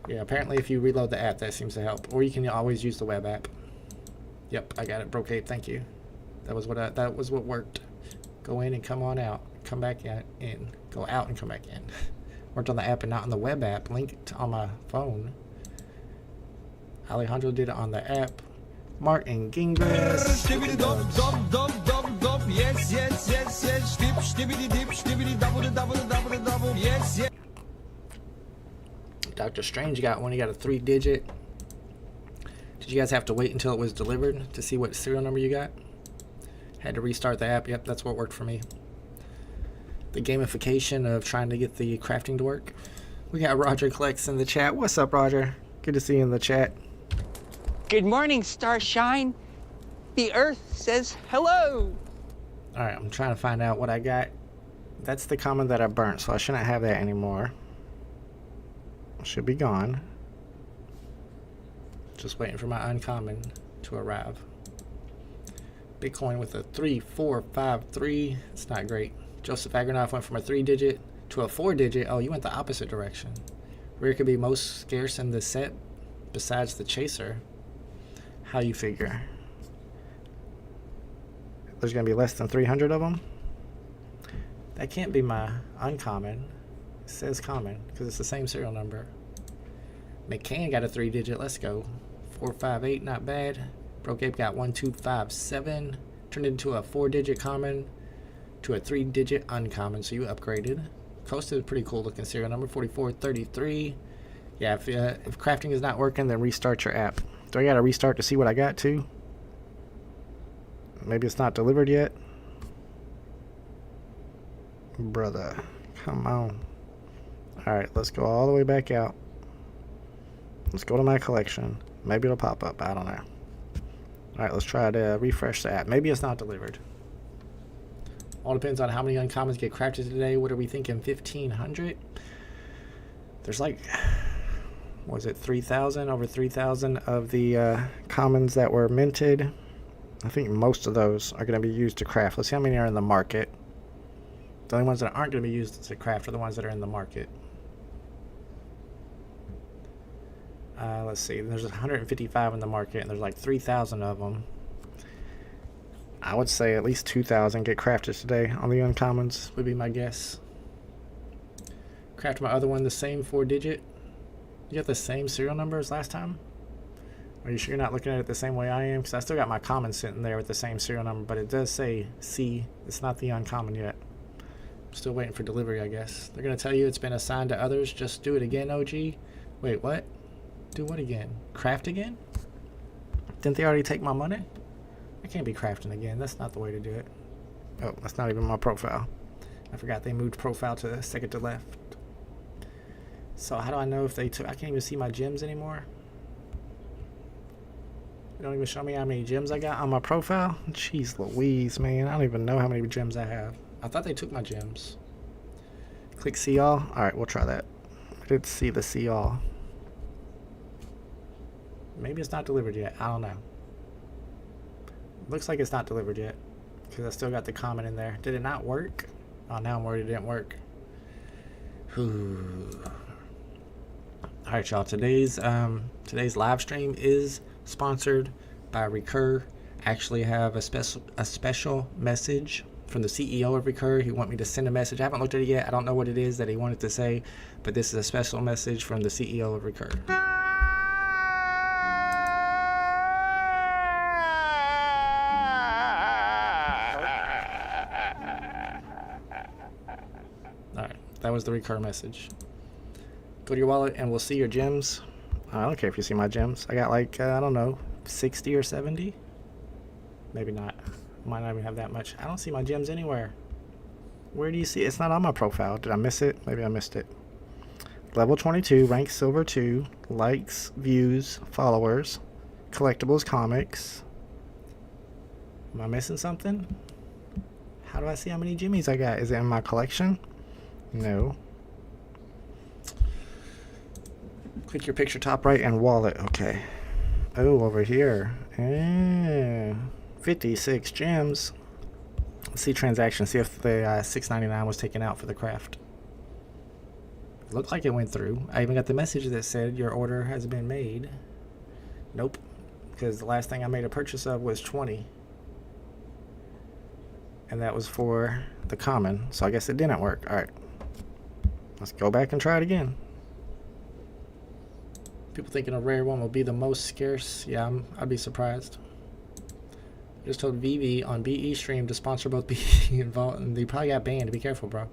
Yeah, apparently if you reload the app, that seems to help. Or you can always use the web app. Yep, I got it. Brocade, thank you. That was what worked. Go in and come on out. Come back in. Go out and come back in. Worked on the app and not on the web app. Linked on my phone. Alejandro did it on the app. Martin Gingras. Yes, yes, yes, yes. Stibbity dip, stibbity double, double, double. Yes, yes. DoktaStrange got one. He got a 3-digit. Did you guys have to wait until it was delivered to see what serial number you got? Had to restart the app. Yep, that's what worked for me. The gamification of trying to get the crafting to work. We got Roger Collects in the chat. What's up, Roger? Good to see you in the chat. Good morning, Starshine. The Earth says hello. Alright, I'm trying to find out what I got. That's the common that I burnt, so I shouldn't have that anymore. Should be gone. Just waiting for my uncommon to arrive. Bitcoin with a 3453. It's not great. Joseph Agronoff went from a 3-digit to a 4-digit. Oh, you went the opposite direction. Rare could be most scarce in the set besides the chaser. How you figure? There's gonna be less than 300 of them? That can't be my uncommon. It says common because it's the same serial number. McCann got a 3-digit. Let's go. 458, not bad. Brocape got 1257. Turned into a 4-digit common to a 3-digit uncommon, so you upgraded. Costa is pretty cool looking serial number. 4433. Yeah, if crafting is not working, then restart your app. Do I gotta restart to see what I got too? Maybe it's not delivered yet. Brother, come on. Alright, let's go all the way back out. Let's go to my collection. Maybe it'll pop up. I don't know. Alright, let's try to refresh the app. Maybe it's not delivered. All depends on how many uncommons get crafted today. What are we thinking? 1,500? There's like, what was it, 3,000? Over 3,000 of the commons that were minted. I think most of those are going to be used to craft. Let's see how many are in the market. The only ones that aren't going to be used to craft are the ones that are in the market. Let's see. There's 155 in the market, and there's like 3,000 of them. I would say at least 2,000 get crafted today on the uncommons, would be my guess. Craft my other one, the same 4-digit. You got the same serial number as last time? Are you sure you're not looking at it the same way I am? Because I still got my common sitting there with the same serial number, but it does say C. It's not the uncommon yet. I'm still waiting for delivery, I guess. They're going to tell you it's been assigned to others. Just do it again, OG. Wait, what? Do what again? Craft again? Didn't they already take my money? I can't be crafting again. That's not the way to do it. Oh, that's not even my profile. I forgot they moved profile to the second to left. So how do I know if they took... I can't even see my gems anymore. They don't even show me how many gems I got on my profile. Jeez Louise, man. I don't even know how many gems I have. I thought they took my gems. Click see all. Alright, we'll try that. I did see the see all. Maybe it's not delivered yet. I don't know. Looks like it's not delivered yet. Because I still got the comment in there. Did it not work? Oh, now I'm worried it didn't work. Alright, y'all. Today's live stream is sponsored by Recur. I actually have a special message from the CEO of Recur. He wanted me to send a message. I haven't looked at it yet. I don't know what it is that he wanted to say, but this is a special message from the CEO of Recur. Alright, that was the Recur message. Go to your wallet and we'll see your gems. I don't care if you see my gems. I got like, I don't know, 60 or 70? Maybe not. Might not even have that much. I don't see my gems anywhere. Where do you see it? It's not on my profile. Did I miss it? Maybe I missed it. Level 22, rank silver 2, likes, views, followers, collectibles, comics. Am I missing something? How do I see how many jimmies I got? Is it in my collection? No. Click your picture top right and wallet. Okay. Oh, over here. 56 gems. Let's see transactions. See if the $6.99 was taken out for the craft. Looked like it went through. I even got the message that said your order has been made. Nope. because the last thing I made a purchase of was 20. And that was for the common, so I guess it didn't work. Alright. Let's go back and try it again. People thinking a rare one will be the most scarce. Yeah, I'd be surprised. I just told VeVe on BE stream to sponsor both BE and Vault, and they probably got banned. Be careful, bro.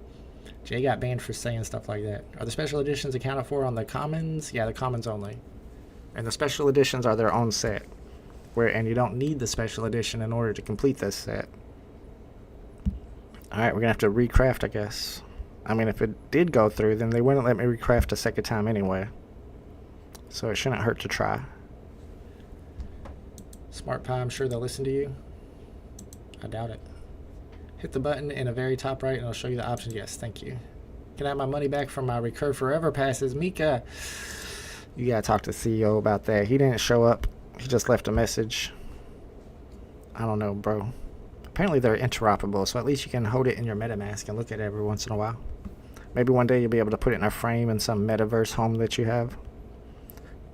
Jay got banned for saying stuff like that. Are the special editions accounted for on the commons? Yeah, the commons only. And the special editions are their own set. And you don't need the special edition in order to complete this set. Alright, we're going to have to recraft, I guess. I mean, if it did go through, then they wouldn't let me recraft a second time anyway. So it shouldn't hurt to try. Smart Pie, I'm sure they'll listen to you. I doubt it. Hit the button in the very top right and it'll show you the options. Yes, thank you. Can I have my money back from my Recur Forever passes? Mika, you gotta talk to the CEO about that. He didn't show up. He just left a message. I don't know, bro. Apparently they're interoperable, so at least you can hold it in your MetaMask and look at it every once in a while. Maybe one day you'll be able to put it in a frame in some metaverse home that you have.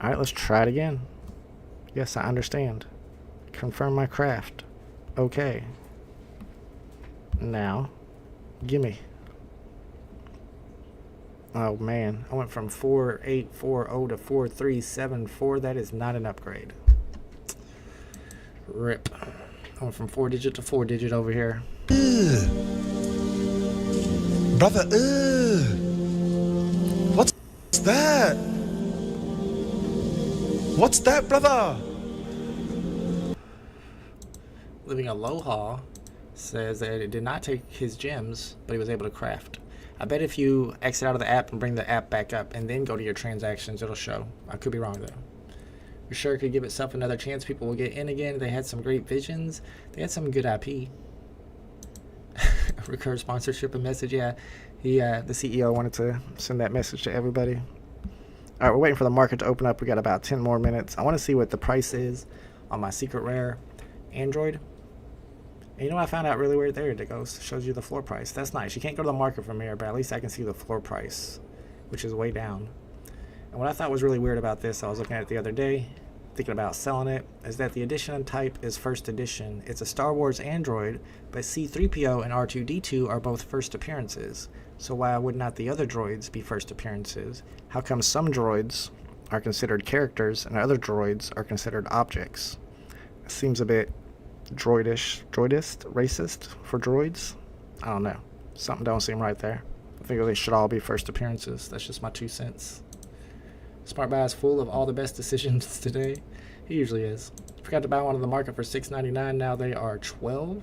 Alright, let's try it again. Yes, I understand. Confirm my craft. Okay. Now, gimme. Oh man, I went from 4840 to 4374. That is not an upgrade. Rip. I went from 4-digit to 4-digit over here. Brother, what's that? What's that, brother? Living Aloha says that it did not take his gems, but he was able to craft. I bet if you exit out of the app and bring the app back up and then go to your transactions, it'll show. I could be wrong though. You sure could give itself another chance. People will get in again. They had some great visions. They had some good IP. Recur sponsorship and message. Yeah, the CEO wanted to send that message to everybody. All right, we're waiting for the market to open up. We got about 10 more minutes. I want to see what the price is on my secret rare Android. And you know what I found out really weird? There it goes. Shows you the floor price. That's nice. You can't go to the market from here, but at least I can see the floor price, which is way down. And what I thought was really weird about this, I was looking at it the other day, thinking about selling it, is that the edition type is first edition. It's a Star Wars Android, but C-3PO and R2-D2 are both first appearances. So why would not the other droids be first appearances? How come some droids are considered characters and other droids are considered objects? It seems a bit droidist, racist for droids. I don't know. Something don't seem right there. I think they should all be first appearances. That's just my 2 cents. Smart Buy is full of all the best decisions today. He usually is. Forgot to buy one on the market for $6.99. Now they are $12.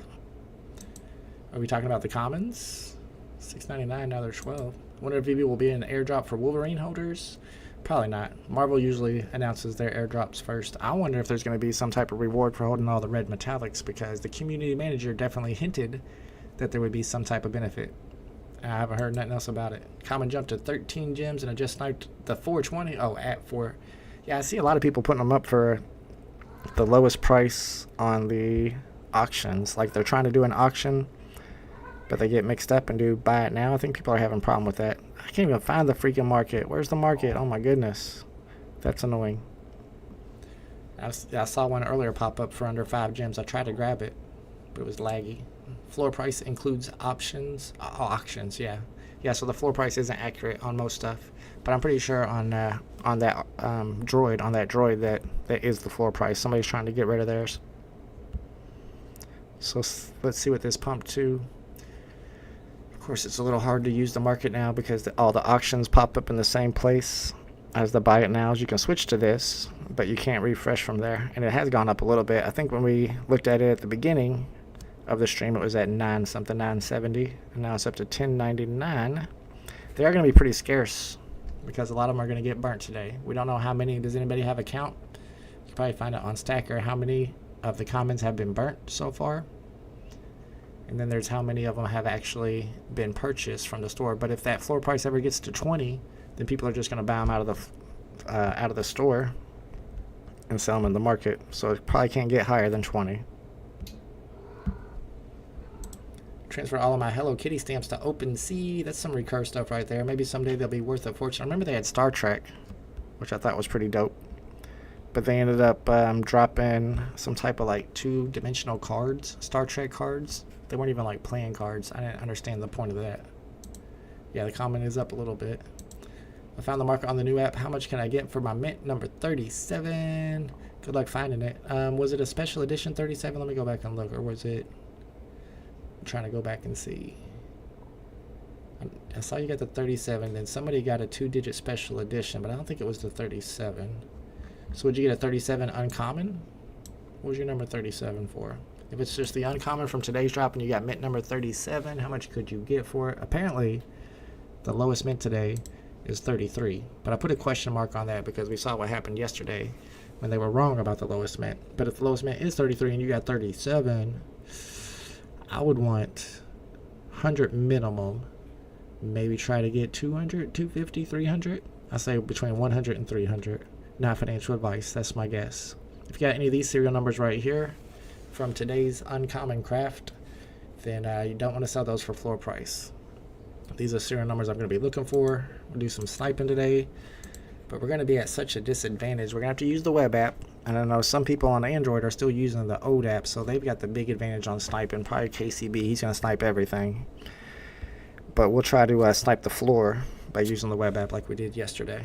Are we talking about the commons? $6.99. Now they're $12. I wonder if VeVe will be an airdrop for Wolverine holders. Probably not. Marvel usually announces their airdrops first. I wonder if there's going to be some type of reward for holding all the red metallics, because the community manager definitely hinted that there would be some type of benefit. I haven't heard nothing else about it. Common jumped to 13 gems and I just sniped the 420. Oh, at 4. Yeah, I see a lot of people putting them up for the lowest price on the auctions. Like they're trying to do an auction, but they get mixed up and do buy it now. I think people are having a problem with that. I can't even find the freaking market. Where's the market? Oh my goodness. That's annoying. I saw one earlier pop up for under 5 gems. I tried to grab it, but it was laggy. Floor price includes options. Auctions, yeah. Yeah, so the floor price isn't accurate on most stuff. But I'm pretty sure on that droid, that is the floor price. Somebody's trying to get rid of theirs. So let's see what this pump to. Of course, it's a little hard to use the market now because all the auctions pop up in the same place as the buy it nows. You can switch to this, but you can't refresh from there. And it has gone up a little bit. I think when we looked at it at the beginning of the stream, it was at 970, and now it's up to 1099. They are going to be pretty scarce because a lot of them are going to get burnt today. We don't know how many. Does anybody have a count? You can probably find it on Stacker how many of the commons have been burnt so far. And then there's how many of them have actually been purchased from the store. But if that floor price ever gets to 20, then people are just going to buy them out of the store and sell them in the market. So it probably can't get higher than 20. Transfer all of my Hello Kitty stamps to OpenSea. That's some Recur stuff right there. Maybe someday they'll be worth a fortune. I remember they had Star Trek, which I thought was pretty dope. but they ended up dropping some type of like two-dimensional cards, Star Trek cards. They weren't even like playing cards. I didn't understand the point of that. Yeah, the comment is up a little bit. I found the market on the new app. How much can I get for my mint number 37? Good luck finding it. Was it a special edition 37? Let me go back and look. Or was it... I'm trying to go back and see. I saw you got the 37. Then somebody got a 2-digit special edition, but I don't think it was the 37. So would you get a 37 uncommon? What was your number 37 for? If it's just the uncommon from today's drop and you got mint number 37, how much could you get for it? Apparently, the lowest mint today is 33. But I put a question mark on that because we saw what happened yesterday when they were wrong about the lowest mint. But if the lowest mint is 33 and you got 37, I would want 100 minimum. Maybe try to get 200, 250, 300. I say between 100 and 300. Not financial advice, that's my guess. If you got any of these serial numbers right here from today's uncommon craft, then you don't want to sell those for floor price. These are serial numbers I'm going to be looking for. We'll do some sniping today, but we're going to be at such a disadvantage. We're going to have to use the web app, and I know some people on Android are still using the old app, so they've got the big advantage on sniping. Probably KCB, he's going to snipe everything. But we'll try to snipe the floor by using the web app like we did yesterday.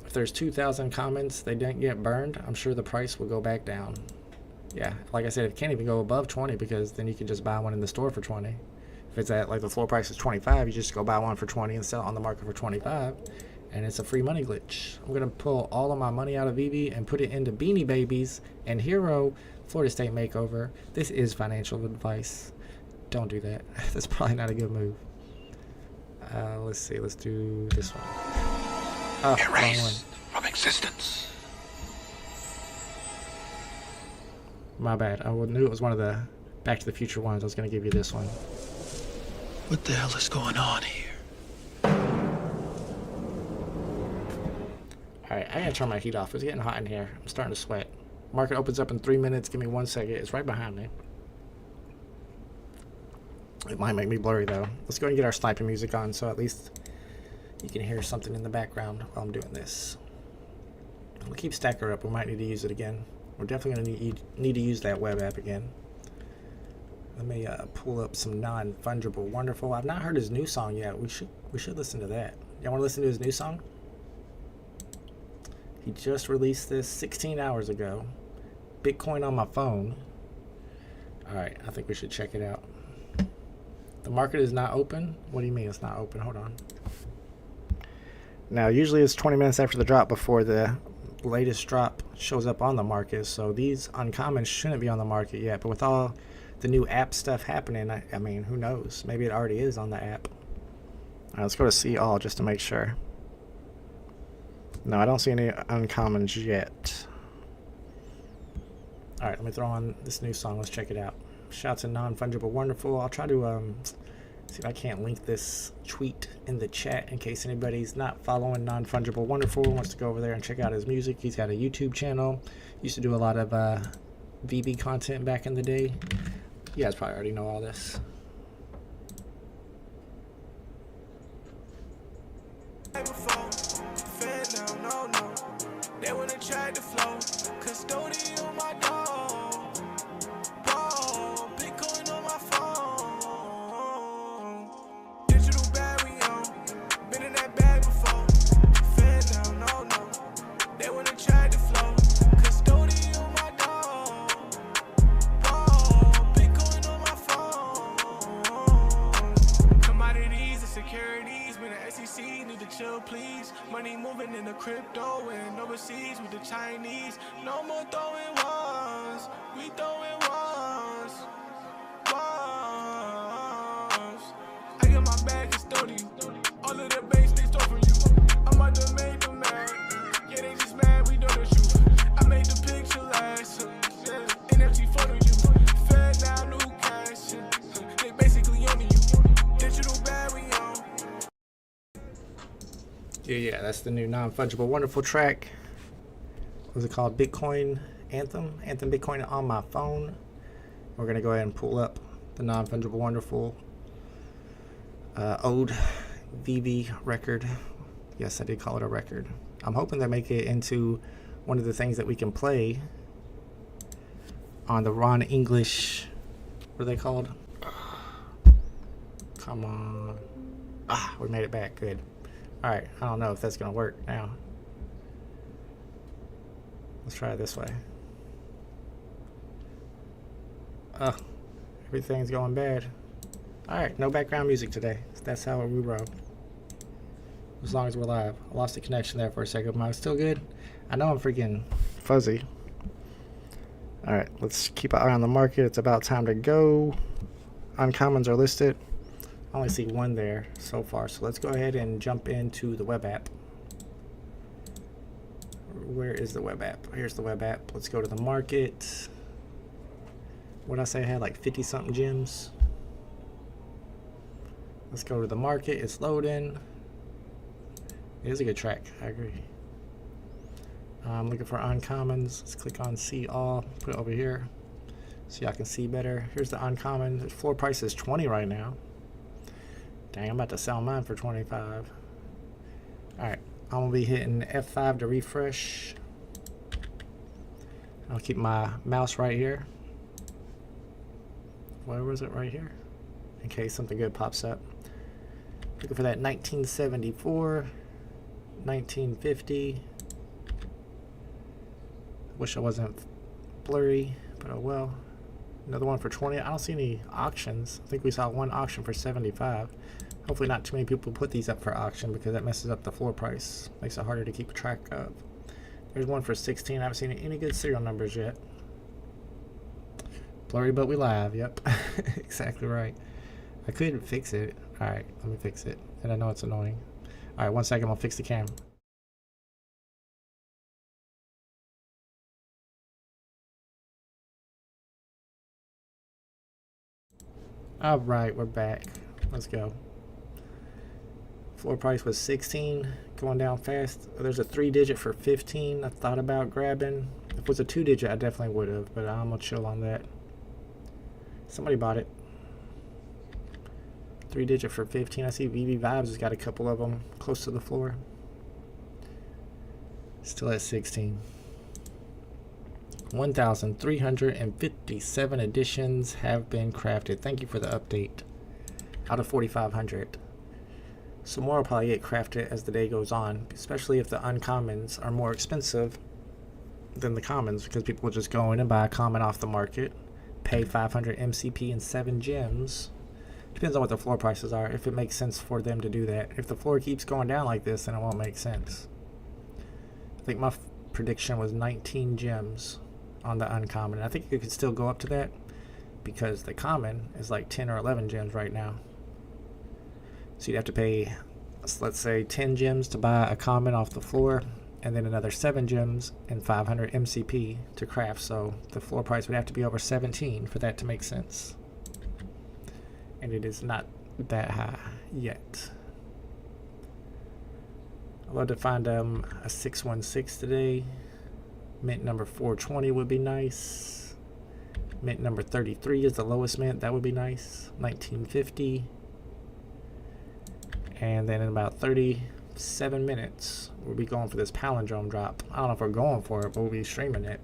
If there's 2,000 comments, they didn't get burned, I'm sure the price will go back down. Yeah, like I said, it can't even go above 20 because then you can just buy one in the store for 20. If it's at like the floor price is 25, you just go buy one for 20 and sell it on the market for 25, and it's a free money glitch. I'm gonna pull all of my money out of VeVe and put it into Beanie Babies and Hero Florida State Makeover. This is financial advice. Don't do that. That's probably not a good move. Let's see. Let's do this one. Oh, wrong one. From existence. My bad. I knew it was one of the Back to the Future ones. I was gonna give you this one. What the hell is going on here? Alright, I gotta turn my heat off. It's getting hot in here. I'm starting to sweat. Market opens up in 3 minutes. Give me 1 second. It's right behind me. It might make me blurry though. Let's go and get our sniping music on so at least you can hear something in the background while I'm doing this. We'll keep Stacker up. We might need to use it again. We're definitely going to need to use that web app again. Let me pull up some non-fungible Wonderfull. I've not heard his new song yet. We should listen to that. Y'all want to listen to his new song? He just released this 16 hours ago. Bitcoin on my phone. Alright, I think we should check it out. The market is not open? What do you mean it's not open? Hold on. Now, usually it's 20 minutes after the drop before the latest drop shows up on the market, so these uncommons shouldn't be on the market yet, but with all the new app stuff happening, I mean, who knows? Maybe it already is on the app. Alright, let's go to see all just to make sure. No, I don't see any uncommons yet. Alright, let me throw on this new song. Let's check it out. Shouts to non-fungible Wonderfull. I'll try to see if I can't link this tweet in the chat in case anybody's not following non-fungible Wonderfull, wants to go over there and check out his music. He's got a YouTube channel. Used to do a lot of VeVe content back in the day. You guys probably already know all this. They wanna try to flow, custodian on my dog. Ball, Bitcoin on my phone. Digital bag we on, been in that bag before. Fed down, no. They wanna try to flow, custodian on my dog. Ball, Bitcoin on my phone. Commodities and securities, when the SEC need to chill, please. Money moving in the crypto and overseas with the Chinese. No more throwing ones, we throwing ones. I get my bag custodian. All of the banks they stole from you. I'm about to make them mad. Yeah, they just mad, we know the truth. I made the picture last. NFT photo you. Fed now, new cash. They basically on you. Digital bag we on. Yeah, that's the new non-fungible Wonderfull track. What was it called? Bitcoin Anthem? Anthem Bitcoin on my phone. We're going to go ahead and pull up the non-fungible Wonderfull old VeVe record. Yes, I did call it a record. I'm hoping they make it into one of the things that we can play on the Ron English, what are they called? Come on. Ah, we made it back. Good. Alright, I don't know if that's going to work now. Let's try it this way. Everything's going bad. Alright, no background music today. That's how we roll. As long as we're live. I lost the connection there for a second. Am I still good? I know I'm freaking fuzzy. Alright, let's keep an eye on the market. It's about time to go. Uncommons are listed. I only see one there so far. So let's go ahead and jump into the web app. Where is the web app? Here's the web app. Let's go to the market. What did I say? I had like 50 something gems. Let's go to the market. It's loading. It is a good track. I agree. I'm looking for uncommons. Let's click on see all. Put it over here so y'all can see better. Here's the uncommon. The floor price is 20 right now. Dang, I'm about to sell mine for 25. Alright, I'm going to be hitting F5 to refresh. I'll keep my mouse right here. Where was it? Right here? In case something good pops up. Looking for that 1974, 1950. Wish I wasn't blurry, but oh well. Another one for 20. I don't see any auctions. I think we saw one auction for 75. Hopefully not too many people put these up for auction because that messes up the floor price. Makes it harder to keep track of. There's one for 16. I haven't seen any good serial numbers yet. Blurry, but we live. Yep. Exactly right. I couldn't fix it. Alright, let me fix it. And I know it's annoying. Alright, 1 second. I'll fix the camera. Alright, we're back. Let's go. Floor price was 16, going down fast. There's a 3-digit for 15 I thought about grabbing. If it was a 2-digit, I definitely would have, but I'm gonna chill on that. Somebody bought it. 3-digit for 15. I see VeVe Vibes has got a couple of them close to the floor. Still at 16. 1,357 editions have been crafted. Thank you for the update. Out of 4,500. Some more will probably get crafted as the day goes on, especially if the uncommons are more expensive than the commons, because people will just go in and buy a common off the market, pay 500 MCP and 7 gems. Depends on what the floor prices are, if it makes sense for them to do that. If the floor keeps going down like this, then it won't make sense. I think my prediction was 19 gems on the uncommon. I think it could still go up to that because the common is like 10 or 11 gems right now. So you'd have to pay, let's say, 10 gems to buy a common off the floor, and then another 7 gems and 500 MCP to craft. So the floor price would have to be over 17 for that to make sense. And it is not that high yet. I'd love to find a 616 today. Mint number 420 would be nice. Mint number 33 is the lowest mint. That would be nice. 1950. And then in about 37 minutes, we'll be going for this palindrome drop. I don't know if we're going for it, but we'll be streaming it.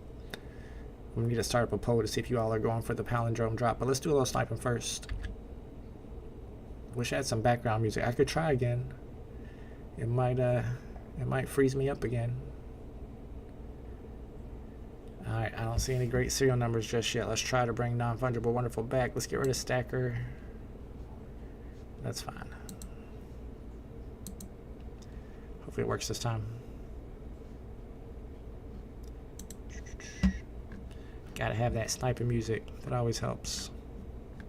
We need to start up a poll to see if you all are going for the palindrome drop. But let's do a little sniping first. Wish I had some background music. I could try again. It might freeze me up again. Alright, I don't see any great serial numbers just yet. Let's try to bring non-fungible wonderful back. Let's get rid of stacker. That's fine. Hopefully it works this time. Gotta have that sniping music. That always helps.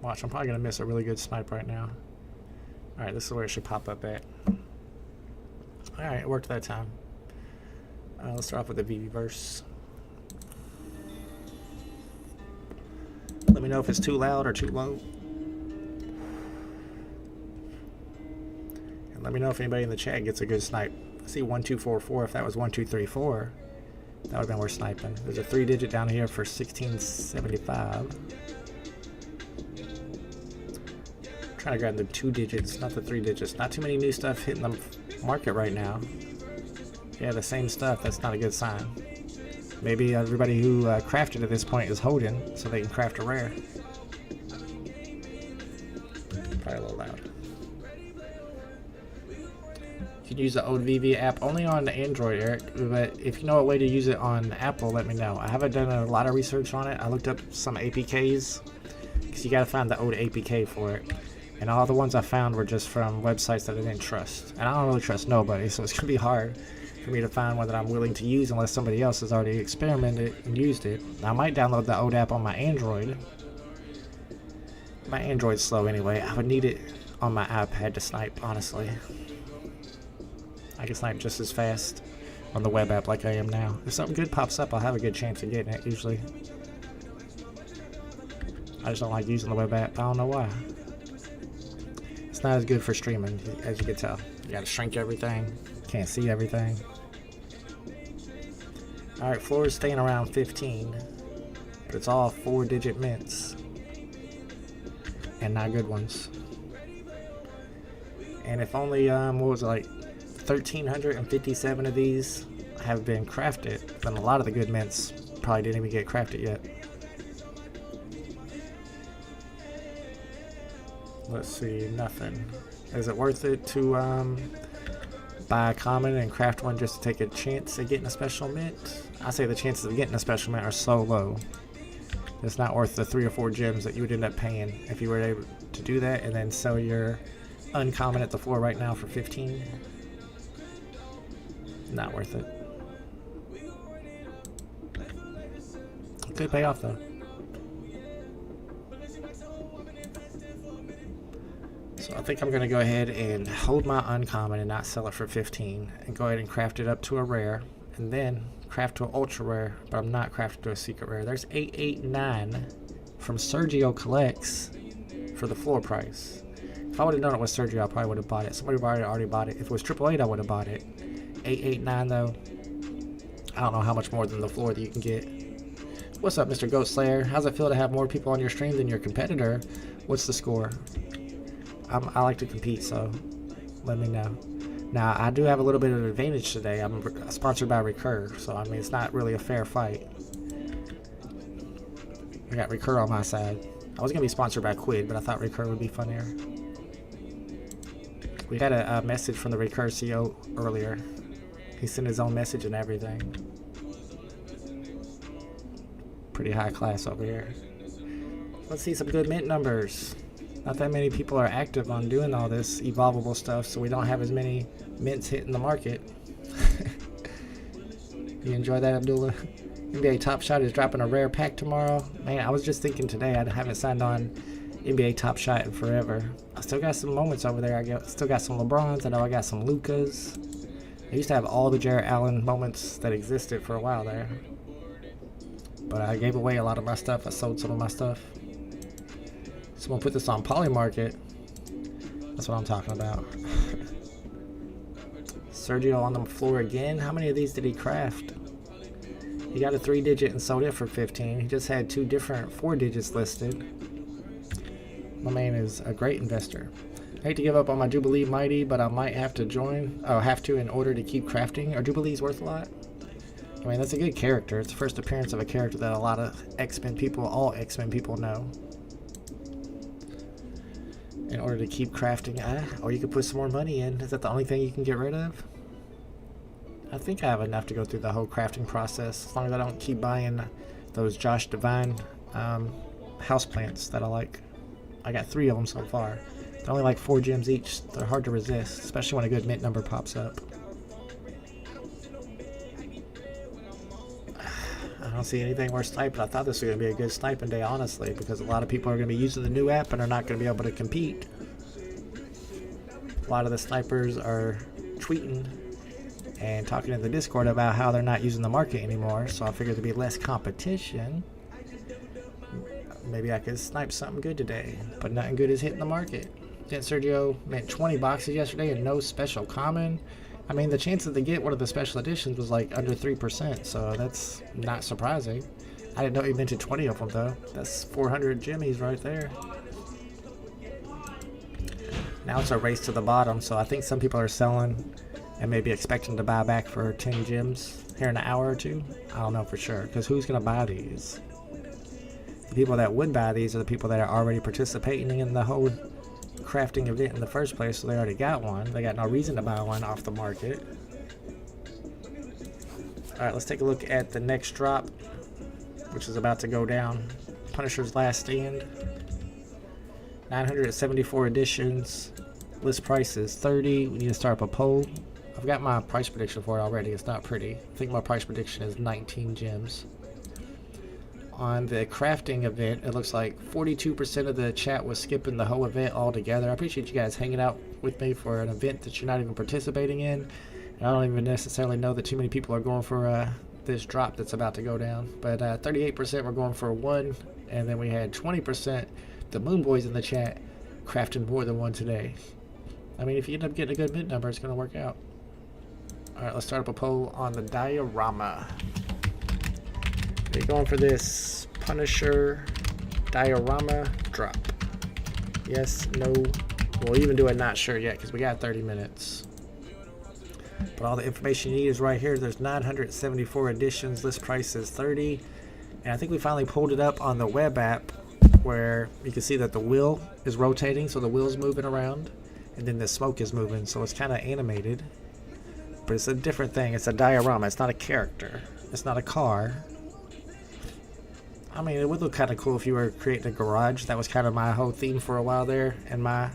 Watch, I'm probably gonna miss a really good snipe right now. Alright, this is where it should pop up at. Alright, it worked that time. Let's start off with the VeVe verse. Let me know if it's too loud or too low. And let me know if anybody in the chat gets a good snipe. I see 1244. If that was 1234, that would have been worth sniping. There's a 3-digit down here for 1675. Trying to grab the 2 digits, not the 3 digits. Not too many new stuff hitting the market right now. Yeah, the same stuff. That's not a good sign. Maybe everybody who crafted at this point is holding, so they can craft a rare. Probably a little loud. You can use the old VeVe app only on Android, Eric, but if you know a way to use it on Apple, let me know. I haven't done a lot of research on it. I looked up some APKs, because you gotta find the old APK for it. And all the ones I found were just from websites that I didn't trust. And I don't really trust nobody, so it's gonna be hard for me to find one that I'm willing to use unless somebody else has already experimented and used it. I might download the old app on my Android. My Android's slow anyway. I would need it on my iPad to snipe, honestly. I can snipe just as fast on the web app like I am now. If something good pops up, I'll have a good chance of getting it, usually. I just don't like using the web app. I don't know why. It's not as good for streaming, as you can tell. You gotta shrink everything. Can't see everything. Alright, floor is staying around 15. But it's all 4-digit mints. And not good ones. And if only, what was it, like 1,357 of these have been crafted, then a lot of the good mints probably didn't even get crafted yet. Let's see, nothing. Is it worth it to buy a common and craft one just to take a chance at getting a special mint? I say the chances of getting a special mint are so low. It's not worth the 3 or 4 gems that you would end up paying if you were able to do that and then sell your uncommon at the floor right now for 15. Not worth it. It could pay off though. So I think I'm going to go ahead and hold my uncommon and not sell it for 15 and go ahead and craft it up to a rare and then craft to an ultra rare, but I'm not crafting to a secret rare. There's 889 from Sergio Collects for the floor price. If I would have known it was Sergio, I probably would have bought it. Somebody already bought it. If it was 888, I would have bought it. 889 though, I don't know how much more than the floor that you can get. What's up, Mr. Ghost Slayer? How's it feel to have more people on your stream than your competitor? What's the score? I like to compete, so let me know. Now, I do have a little bit of an advantage today. I'm sponsored by Recur, so I mean, it's not really a fair fight. I got Recur on my side. I was going to be sponsored by Quid, but I thought Recur would be funnier. We had a message from the Recur CEO earlier. He sent his own message and everything. Pretty high class over here. Let's see some good mint numbers. Not that many people are active on doing all this evolvable stuff, so we don't have as many mints hitting the market. You enjoy that, Abdullah? NBA Top Shot is dropping a rare pack tomorrow. Man, I was just thinking today I haven't signed on NBA Top Shot in forever. I still got some moments over there. Still got some LeBrons. I know I got some Lucas. I used to have all the Jarrett Allen moments that existed for a while there. But I gave away a lot of my stuff. I sold some of my stuff. Someone put this on Polymarket. That's what I'm talking about. Sergio on the floor again. How many of these did he craft? He got a 3-digit and sold it for 15. He just had 2 different 4 digits listed. My man is a great investor. I hate to give up on my Jubilee Mighty, but I might have to join. Oh, have to in order to keep crafting. Are Jubilees worth a lot? I mean, that's a good character. It's the first appearance of a character that a lot of X-Men people, all X-Men people know. In order to keep crafting, or you could put some more money in. Is that the only thing you can get rid of? I think I have enough to go through the whole crafting process, as long as I don't keep buying those Josh Divine houseplants that I like. I got 3 of them so far. They're only like 4 gems each. They're hard to resist, especially when a good mint number pops up. I don't see anything worth sniping. I thought this was going to be a good sniping day, honestly, because a lot of people are going to be using the new app and are not going to be able to compete. A lot of the snipers are tweeting and talking in the Discord about how they're not using the market anymore, so I figured there'd be less competition. Maybe I could snipe something good today, but nothing good is hitting the market. Didn't Sergio mint 20 boxes yesterday and no special common? I mean, the chances to get one of the special editions was like under 3%, so that's not surprising. I didn't know he minted 20 of them though. That's 400 jimmies right there. Now it's a race to the bottom, so I think some people are selling and maybe expecting to buy back for 10 gems here in an hour or two. I don't know for sure, because who's going to buy these? The people that would buy these are the people that are already participating in the whole crafting event in the first place, so they already got one. They got no reason to buy one off the market. Alright, let's take a look at the next drop, which is about to go down. Punisher's Last Stand. 974 editions. List price is 30. We need to start up a poll. I've got my price prediction for it already. It's not pretty. I think my price prediction is 19 gems. On the crafting event, it looks like 42% of the chat was skipping the whole event altogether. I appreciate you guys hanging out with me for an event that you're not even participating in. And I don't even necessarily know that too many people are going for this drop that's about to go down. But 38% were going for one, and then we had 20%, the Moon Boys in the chat, crafting more than one today. I mean, if you end up getting a good bid number, it's going to work out. Alright, let's start up a poll on the Diorama. Are you going for this Punisher Diorama drop? Yes, no. We'll even do a not sure yet because we got 30 minutes. But all the information you need is right here. There's 974 editions. List price is 30. And I think we finally pulled it up on the web app where you can see that the wheel is rotating. So the wheel's moving around. And then the smoke is moving. So it's kind of animated. But it's a different thing. It's a diorama. It's not a character. It's not a car. I mean, it would look kind of cool if you were creating a garage. That was kind of my whole theme for a while there. And my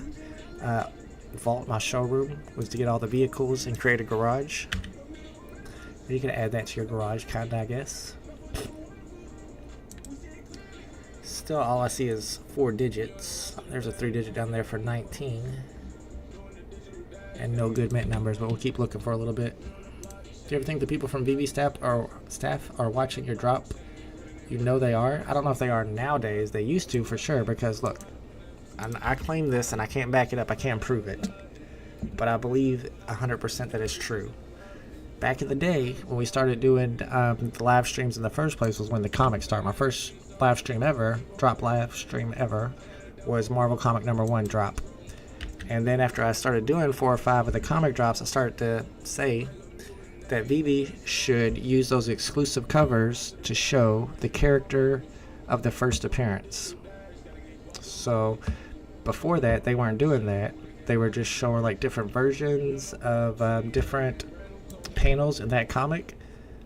vault, my showroom, was to get all the vehicles and create a garage. You can add that to your garage, kinda, I guess. Still, all I see is 4 digits. There's a 3-digit down there for 19. And no good mint numbers, but we'll keep looking for a little bit. Do you ever think the people from VeVe staff are watching your drop? You know they are. I don't know if they are nowadays. They used to for sure, because look, I claim this and I can't back it up. I can't prove it. But I believe 100% that it's true. Back in the day, when we started doing the live streams in the first place, was when the comics started. My first live stream ever, drop live stream ever, was Marvel Comic #1 drop. And then after I started doing 4 or 5 of the comic drops, I started to say that VeVe should use those exclusive covers to show the character of the first appearance. So before that, they weren't doing that. They were just showing like different versions of different panels in that comic.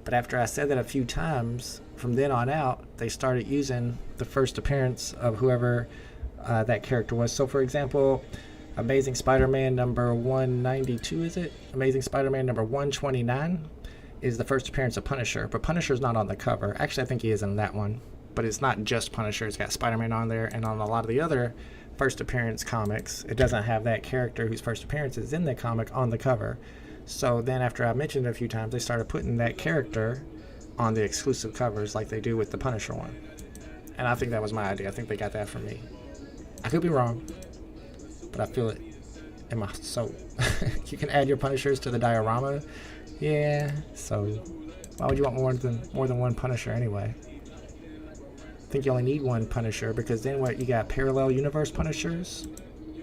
But after I said that a few times, from then on out, they started using the first appearance of whoever that character was. So for example, Amazing Spider-Man number 192, is it? Amazing Spider-Man number 129 is the first appearance of Punisher, but Punisher's not on the cover. Actually, I think he is in that one, but it's not just Punisher. It's got Spider-Man on there, and on a lot of the other first appearance comics, it doesn't have that character whose first appearance is in the comic on the cover. So then after I mentioned it a few times, they started putting that character on the exclusive covers like they do with the Punisher one. And I think that was my idea. I think they got that from me. I could be wrong, but I feel it in my soul. You can add your Punishers to the diorama. Yeah, so why would you want more than one Punisher anyway? I think you only need one Punisher, because then what, you got parallel universe Punishers?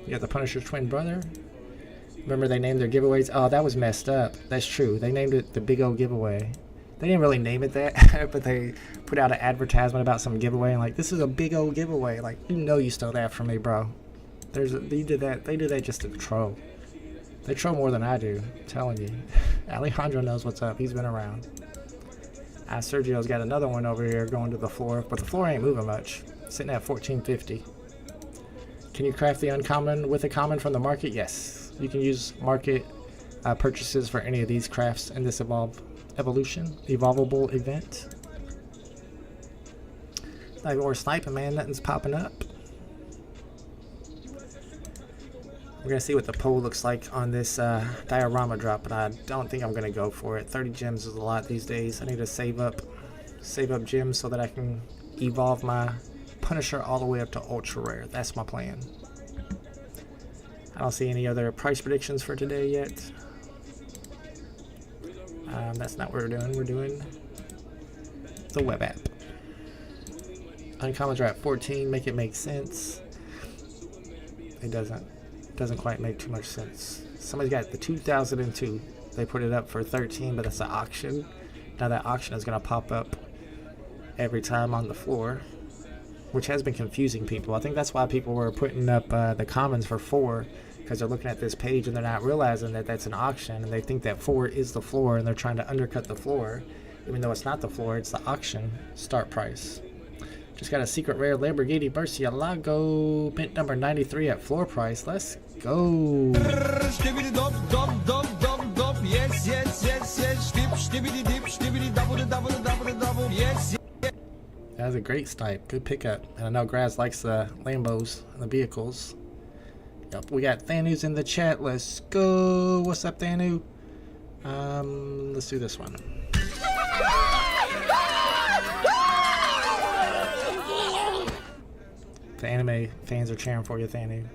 You got the Punisher's twin brother? Remember they named their giveaways? Oh, that was messed up. That's true. They named it the Big O Giveaway. They didn't really name it that, but they put out an advertisement about some giveaway and like, this is a Big O Giveaway. Like, you know you stole that from me, bro. They did that just to troll. They troll more than I do, I'm telling you. Alejandro knows what's up. He's been around. Sergio's got another one over here going to the floor, but the floor ain't moving much. Sitting at 1450. Can you craft the uncommon with a common from the market? Yes. You can use market purchases for any of these crafts in this evolvable event. Not even worth sniping, man. Nothing's popping up. We're going to see what the poll looks like on this diorama drop, but I don't think I'm going to go for it. 30 gems is a lot these days. I need to save up gems so that I can evolve my Punisher all the way up to ultra rare. That's my plan. I don't see any other price predictions for today yet. That's not what we're doing. We're doing the web app. Uncommons are at 14. Make it make sense. It doesn't quite make too much sense. Somebody's got the 2002. They put it up for 13, but that's an auction. Now that auction is going to pop up every time on the floor, which has been confusing people. I think that's why people were putting up the commons for 4, because they're looking at this page and they're not realizing that that's an auction, and they think that 4 is the floor, and they're trying to undercut the floor, even though it's not the floor, it's the auction start price. Just got a secret rare Lamborghini Murcielago, mint number 93 at floor price. Let's go. That was a great snipe. Good pickup. And I know Graz likes the Lambos and the vehicles. Yep, we got Thanu's in the chat. Let's go. What's up, Thanu? Let's do this one. The anime fans are cheering for you, Thanu.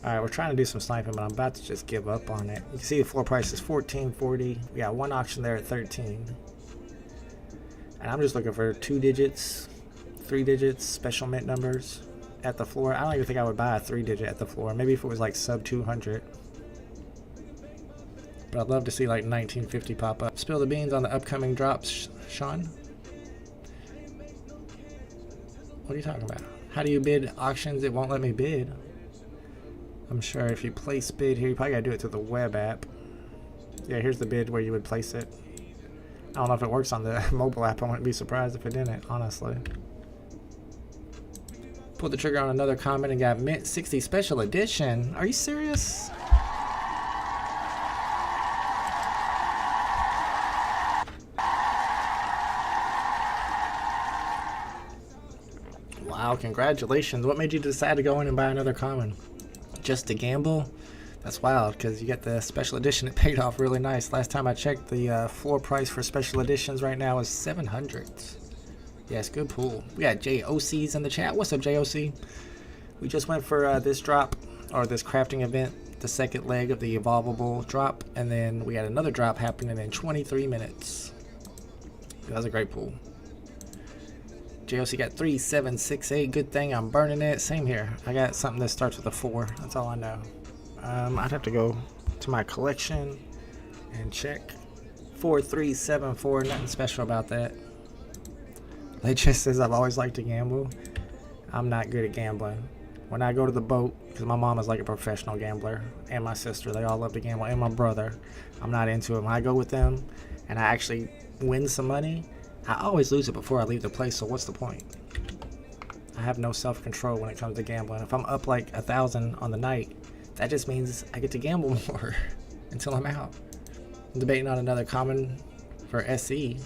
Alright, we're trying to do some sniping, but I'm about to just give up on it. You can see the floor price is $14.40. We got one auction there at 13. And I'm just looking for 2 digits, 3 digits, special mint numbers at the floor. I don't even think I would buy a 3-digit at the floor. Maybe if it was like sub 200. But I'd love to see like 1950 pop up. Spill the beans on the upcoming drops, Sean. What are you talking about? How do you bid auctions? It won't let me bid. I'm sure if you place bid here, you probably gotta do it through the web app. Yeah, here's the bid where you would place it. I don't know if it works on the mobile app. I wouldn't be surprised if it didn't, honestly. Pulled the trigger on another comment and got mint 60 special edition. Are you serious? Wow, congratulations. What made you decide to go in and buy another common? Just to gamble? That's wild, because you get the special edition. It paid off really nice. Last time I checked, the floor price for special editions right now is $700. Yes, good pool. We got JOC's in the chat. What's up, JOC? We just went for this drop, or this crafting event, the second leg of the evolvable drop, and then we had another drop happening in 23 minutes. That was a great pool. JOC got 3768. Good thing I'm burning it. Same here. I got something that starts with a 4. That's all I know. I'd have to go to my collection and check. 4374. Nothing special about that. They just says I've always liked to gamble. I'm not good at gambling. When I go to the boat, because my mom is like a professional gambler, and my sister, they all love to gamble, and my brother, I'm not into it. When I go with them and I actually win some money, I always lose it before I leave the place, so what's the point? I have no self-control when it comes to gambling. If I'm up like 1,000 on the night, that just means I get to gamble more until I'm out. I'm debating on another common for SE.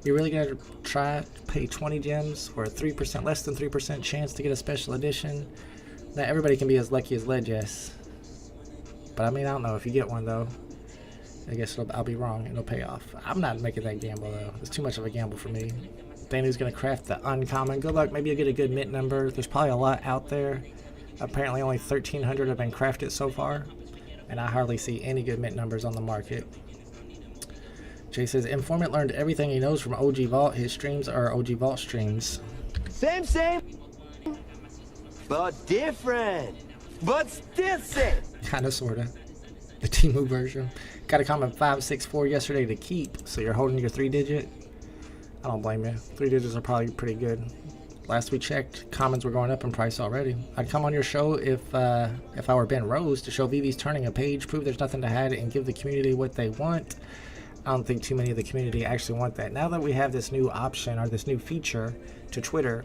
You're really gonna try to pay 20 gems for a 3%, less than 3% chance to get a special edition? Not everybody can be as lucky as Ledges. But I mean, I don't know if you get one though. I guess I'll be wrong and it'll pay off. I'm not making that gamble though. It's too much of a gamble for me. Danu's gonna craft the uncommon. Good luck. Maybe you'll get a good mint number. There's probably a lot out there. Apparently only 1,300 have been crafted so far, and I hardly see any good mint numbers on the market. Jay says, Informant learned everything he knows from OG Vault. His streams are OG Vault streams. Same, but different. But still same. Kinda, sorta. The Temu version. Got a comment 564 yesterday to keep, so you're holding your 3-digit? I don't blame you. 3 digits are probably pretty good. Last we checked, commons were going up in price already. I'd come on your show if I were Ben Rose to show VeVe's turning a page, prove there's nothing to hide, and give the community what they want. I don't think too many of the community actually want that. Now that we have this new option, or this new feature to Twitter,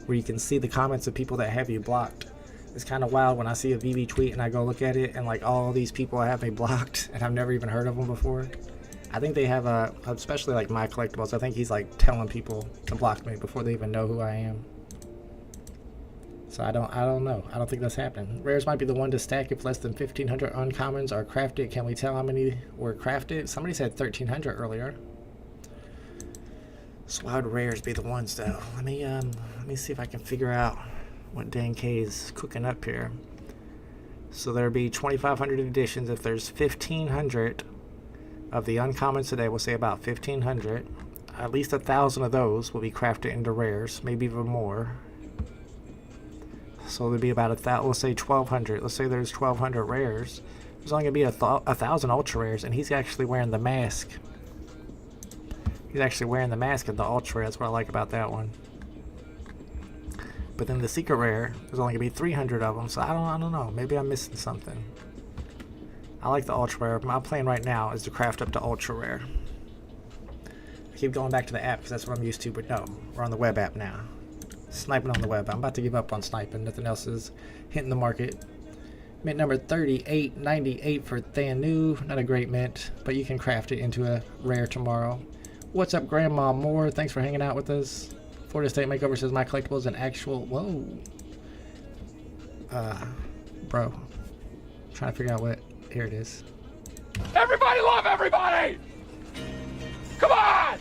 where you can see the comments of people that have you blocked, it's kind of wild when I see a VeVe tweet and I go look at it and like all these people have me blocked and I've never even heard of them before. I think they have especially like my collectibles, I think he's like telling people to block me before they even know who I am. So I don't know. I don't think that's happening. Rares might be the one to stack if less than 1,500 uncommons are crafted. Can we tell how many were crafted? Somebody said 1,300 earlier. So why would rares be the ones though? Let me see if I can figure out what Dan K is cooking up here. So there'll be 2,500 editions. If there's 1,500 of the uncommons today, we'll say about 1,500. At least 1,000 of those will be crafted into rares, maybe even more. So there'll be about we'll say 1,200. Let's say there's 1,200 rares. There's only going to be 1,000 ultra rares, and he's actually wearing the mask. He's actually wearing the mask of the ultra rare. That's what I like about that one. But then the secret rare, there's only going to be 300 of them, so I don't know. Maybe I'm missing something. I like the ultra rare. My plan right now is to craft up the ultra rare. I keep going back to the app because that's what I'm used to, but no, we're on the web app now. Sniping on the web. I'm about to give up on sniping. Nothing else is hitting the market. Mint number 3898 for Thanu. Not a great mint, but you can craft it into a rare tomorrow. What's up, Grandma Moore? Thanks for hanging out with us. Florida State Makeover says my collectibles an actual. Whoa. Bro. I'm trying to figure out what. Here it is. Everybody love everybody! Come on!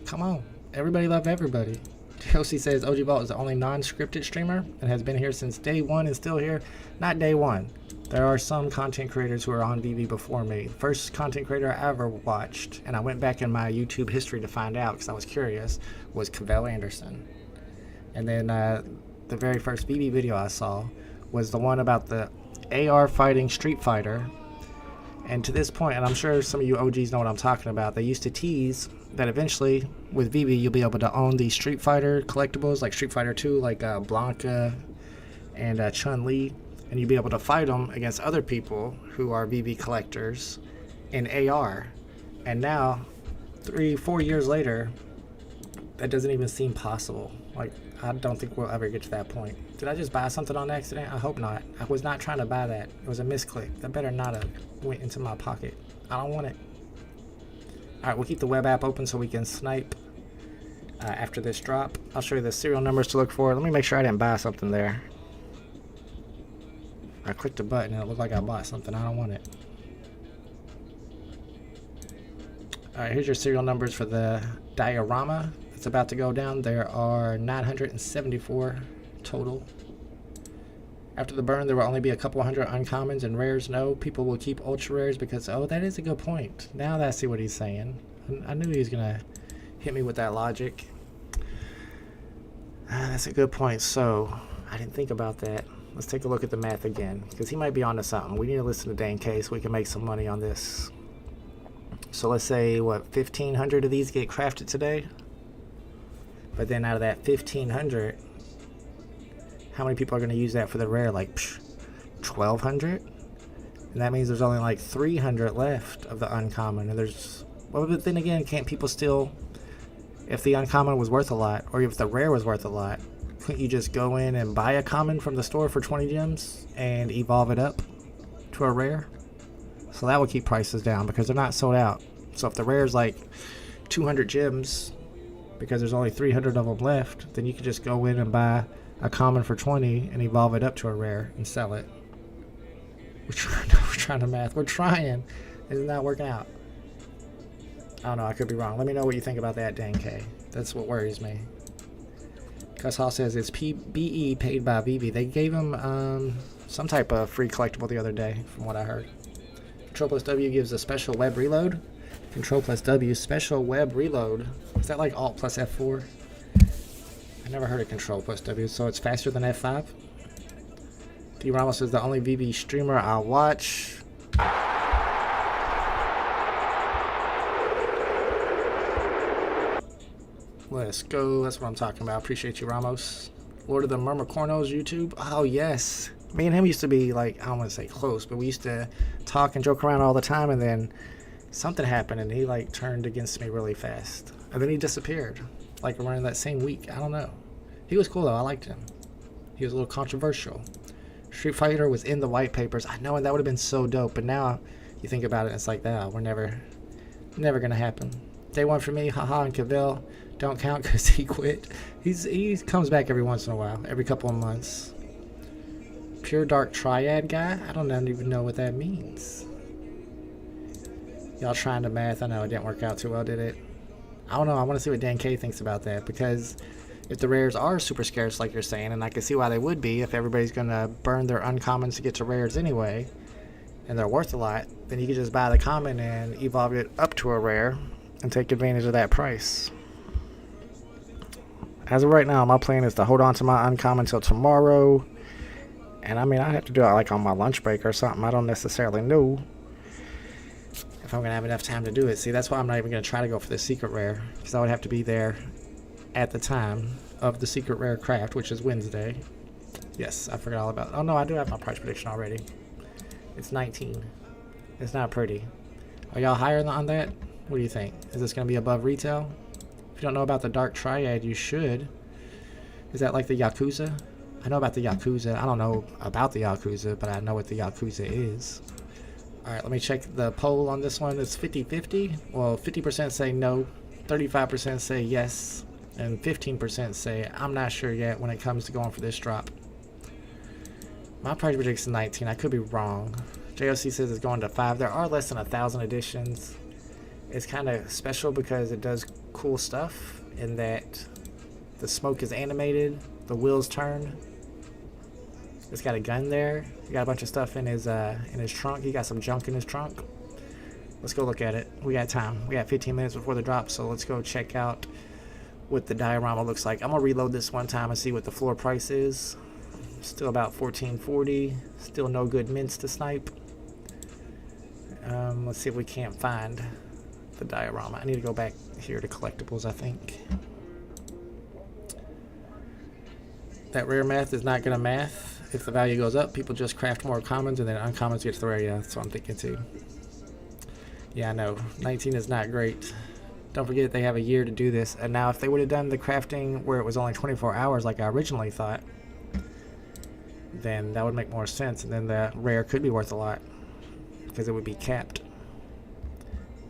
Come on. Everybody love everybody. Chelsea says OG Vault is the only non-scripted streamer and has been here since day one and still here. Not day one. There are some content creators who are on VeVe before me. First content creator I ever watched, and I went back in my YouTube history to find out because I was curious, was Cavell Anderson. And then the very first VeVe video I saw was the one about the AR fighting Street Fighter. And to this point, and I'm sure some of you OGs know what I'm talking about, they used to tease that eventually with VeVe you'll be able to own the Street Fighter collectibles like Street Fighter 2, like Blanca and Chun-Li, and you'll be able to fight them against other people who are VeVe collectors in AR. And now, 3-4 years later, that doesn't even seem possible. Like, I don't think we'll ever get to that point. Did I just buy something on accident? I hope not. I was not trying to buy that. It was a misclick. That better not have went into my pocket. I don't want it. Alright, we'll keep the web app open so we can snipe after this drop. I'll show you the serial numbers to look for. Let me make sure I didn't buy something there. I clicked a button and it looked like I bought something. I don't want it. Alright, here's your serial numbers for the Diorama. It's about to go down. There are 974 total. After the burn, there will only be a couple hundred uncommons and rares. No, people will keep ultra rares because, oh, that is a good point. Now that I see what he's saying. I knew he was going to hit me with that logic. That's a good point. So, I didn't think about that. Let's take a look at the math again because he might be onto something. We need to listen to Dan K so we can make some money on this. So, let's say, what, 1,500 of these get crafted today? But then out of that 1,500, how many people are going to use that for the rare? Like 1,200? And that means there's only like 300 left of the uncommon. And there's, well, but then again, can't people still, if the uncommon was worth a lot, or if the rare was worth a lot, couldn't you just go in and buy a common from the store for 20 gems and evolve it up to a rare? So that would keep prices down because they're not sold out. So if the rare is like 200 gems, because there's only 300 of them left, then you could just go in and buy a common for 20 and evolve it up to a rare and sell it. We're trying to math. We're trying. It's not working out. I don't know. I could be wrong. Let me know what you think about that, Dan K. That's what worries me. Cuss Hall says it's PBE paid by VeVe. They gave him some type of free collectible the other day, from what I heard. Control plus W gives a special web reload. Control plus W, special web reload. Is that like Alt plus F4? I never heard of Control plus W, so it's faster than F5. Diorama says the only VeVe streamer I'll watch. Let's go. That's what I'm talking about. Appreciate you, Ramos. Lord of the Murmurcornos YouTube. Oh, yes. Me and him used to be like, I don't want to say close, but we used to talk and joke around all the time, and then something happened and he like turned against me really fast. And then he disappeared. Like around that same week. I don't know. He was cool though. I liked him. He was a little controversial. Street Fighter was in the white papers. I know, and that would have been so dope. But now you think about it, it's like, that we're never gonna happen. Day one for me, haha, and Cavell don't count because he quit. He comes back every once in a while, every couple of months. Pure Dark Triad guy? I don't even know what that means. Y'all trying to math? I know it didn't work out too well, did it? I don't know. I want to see what Dan K thinks about that, because if the rares are super scarce like you're saying, and I can see why they would be if everybody's going to burn their uncommons to get to rares anyway, and they're worth a lot, then you can just buy the common and evolve it up to a rare and take advantage of that price. As of right now, my plan is to hold on to my uncommon until tomorrow, And I mean, I have to do it like on my lunch break or something. I don't necessarily know if I'm gonna have enough time to do it. See, that's why I'm not even gonna try to go for the secret rare, because I would have to be there at the time of the secret rare craft, which is Wednesday. Yes, I forgot all about it. Oh no, I do have my price prediction already. It's 19. It's not pretty. Are y'all higher on that? What do you think? Is this gonna be above retail? If you don't know about the Dark Triad, you should. Is that like the Yakuza? I know about the Yakuza. I don't know about the Yakuza, but I know what the Yakuza is. Alright, let me check the poll on this one. It's 50-50. Well, 50% say no, 35% say yes, and 15% say I'm not sure yet when it comes to going for this drop. My price prediction is 19. I could be wrong. JOC says it's going to 5. There are less than 1,000 editions. It's kind of special because it does cool stuff in that the smoke is animated, the wheels turn. It's got a gun there. He got a bunch of stuff in his trunk. He got some junk in his trunk. Let's go look at it. We got time. We got 15 minutes before the drop, so let's go check out what the diorama looks like. I'm gonna reload this one time and see what the floor price is. Still about $14.40. Still no good mints to snipe. Let's see if we can't find the diorama. I need to go back here to collectibles, I think. That rare math is not gonna math. If the value goes up, people just craft more commons and then uncommons get to the rare. Yeah, that's what I'm thinking too. Yeah, I know. 19 is not great. Don't forget they have a year to do this. And now if they would have done the crafting where it was only 24 hours like I originally thought, then that would make more sense. And then the rare could be worth a lot because it would be capped.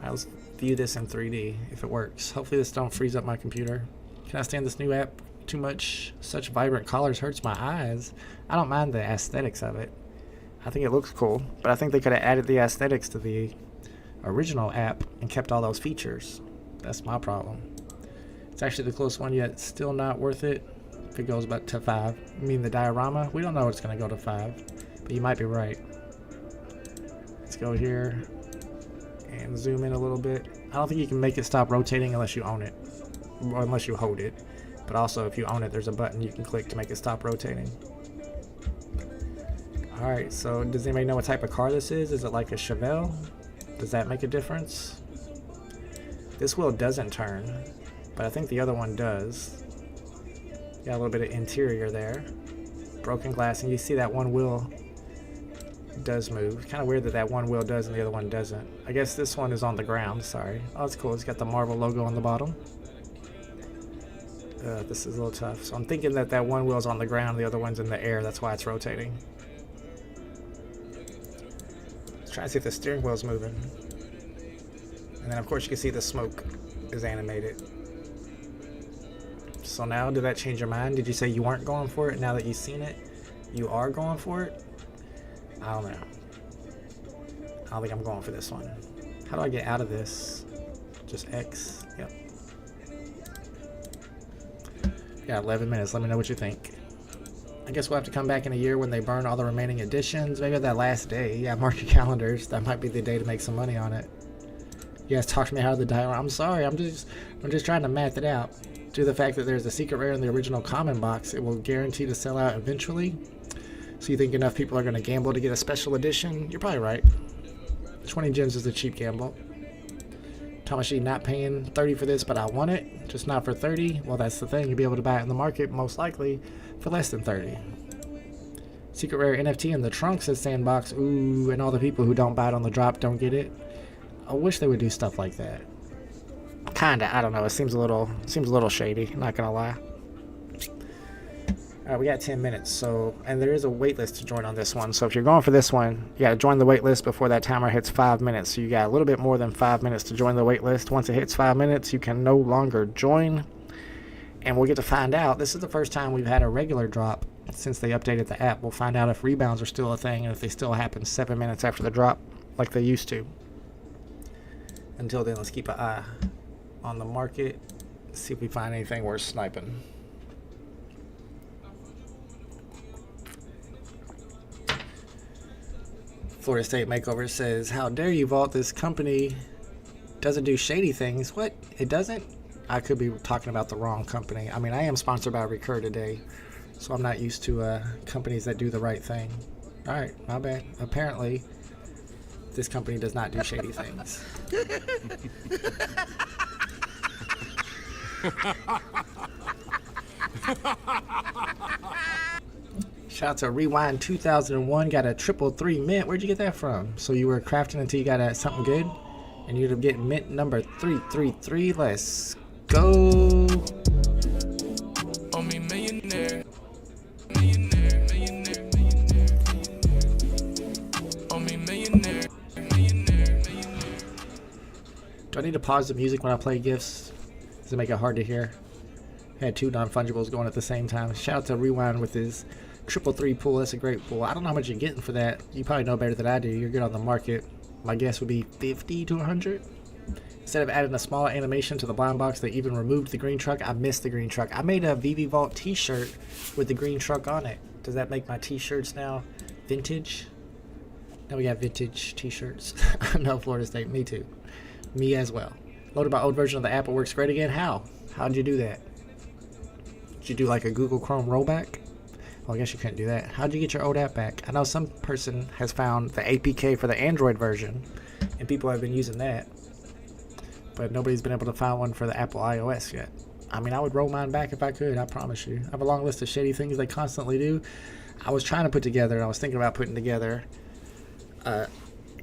Let's view this in 3D if it works. Hopefully this don't freeze up my computer. Can I stand this new app too much? Such vibrant colors hurts my eyes. I don't mind the aesthetics of it. I think it looks cool, but I think they could have added the aesthetics to the original app and kept all those features. That's my problem. It's actually the closest one yet. Still not worth it if it goes back to 5. I mean the diorama, we don't know it's going to go to 5, but you might be right. Let's go here and zoom in a little bit. I don't think you can make it stop rotating unless you own it, or unless you hold it. But also if you own it, there's a button you can click to make it stop rotating. Alright, so does anybody know what type of car this is? Is it like a Chevelle? Does that make a difference? This wheel doesn't turn, but I think the other one does. Got a little bit of interior there. Broken glass, and you see that one wheel does move. Kind of weird that that one wheel does and the other one doesn't. I guess this one is on the ground, sorry. Oh, it's cool. It's got the Marvel logo on the bottom. This is a little tough. So I'm thinking that that one wheel's on the ground, the other one's in the air. That's why it's rotating. Let's try to see if the steering wheel's moving. And then of course you can see the smoke is animated. So now, did that change your mind? Did you say you weren't going for it? Now that you've seen it, you are going for it? I don't know. I don't think I'm going for this one. How do I get out of this? Just X? Yep. Got 11 minutes. Let me know what you think. I guess we'll have to come back in a year when they burn all the remaining editions. Maybe that last day. Yeah, mark your calendars. That might be the day to make some money on it. You guys talk to me out of the diorama. I'm sorry. I'm just trying to math it out. Due to the fact that there's a secret rare in the original common box, it will guarantee to sell out eventually. So you think enough people are going to gamble to get a special edition? You're probably right. 20 gems is a cheap gamble. Tamashi not paying 30 for this, but I want it, just not for 30. Well, that's the thing. You'll be able to buy it in the market, most likely, for less than 30. Secret rare NFT in the trunk, says Sandbox. Ooh, and all the people who don't buy it on the drop don't get it. I wish they would do stuff like that. Kinda, I don't know. It seems a little shady, not gonna lie. Alright, we got 10 minutes, so, and there is a waitlist to join on this one. So if you're going for this one, you gotta join the waitlist before that timer hits 5 minutes. So you got a little bit more than 5 minutes to join the waitlist. Once it hits 5 minutes, you can no longer join. And we'll get to find out. This is the first time we've had a regular drop since they updated the app. We'll find out if rebounds are still a thing and if they still happen 7 minutes after the drop like they used to. Until then, let's keep an eye on the market, see if we find anything worth sniping. Florida State Makeover says, how dare you, Vault? This company doesn't do shady things. What? It doesn't? I could be talking about the wrong company. I mean, I am sponsored by Recur today, So I'm not used to companies that do the right thing. Alright, my bad. Apparently, this company does not do shady things. Shout out to Rewind 2001, got a 333 mint. Where'd you get that from? So you were crafting until you got something good? And you ended up getting mint number 333. Let's go. On me, millionaire. On me, millionaire. Do I need to pause the music when I play gifts? Does it make it hard to hear? I had two non-fungibles going at the same time. Shout out to Rewind with his 333 pull. That's a great pull. I don't know how much you're getting for that. You probably know better than I do. You're good on the market. My guess would be 50 to 100. Instead of adding a small animation to the blind box, they even removed the green truck. I missed the green truck. I made a VeVe Vault t-shirt with the green truck on it. Does that make my t-shirts now vintage? Now we got vintage t-shirts. No, Florida State. Me too. Me as well. Loaded my old version of the app. It works great again. How? How'd you do that? Did you do like a Google Chrome rollback? Well, I guess you couldn't do that. How'd you get your old app back? I know some person has found the APK for the Android version, and people have been using that. But nobody's been able to find one for the Apple iOS yet. I mean, I would roll mine back if I could, I promise you. I have a long list of shady things they constantly do. I was trying to put together, I was thinking about putting together a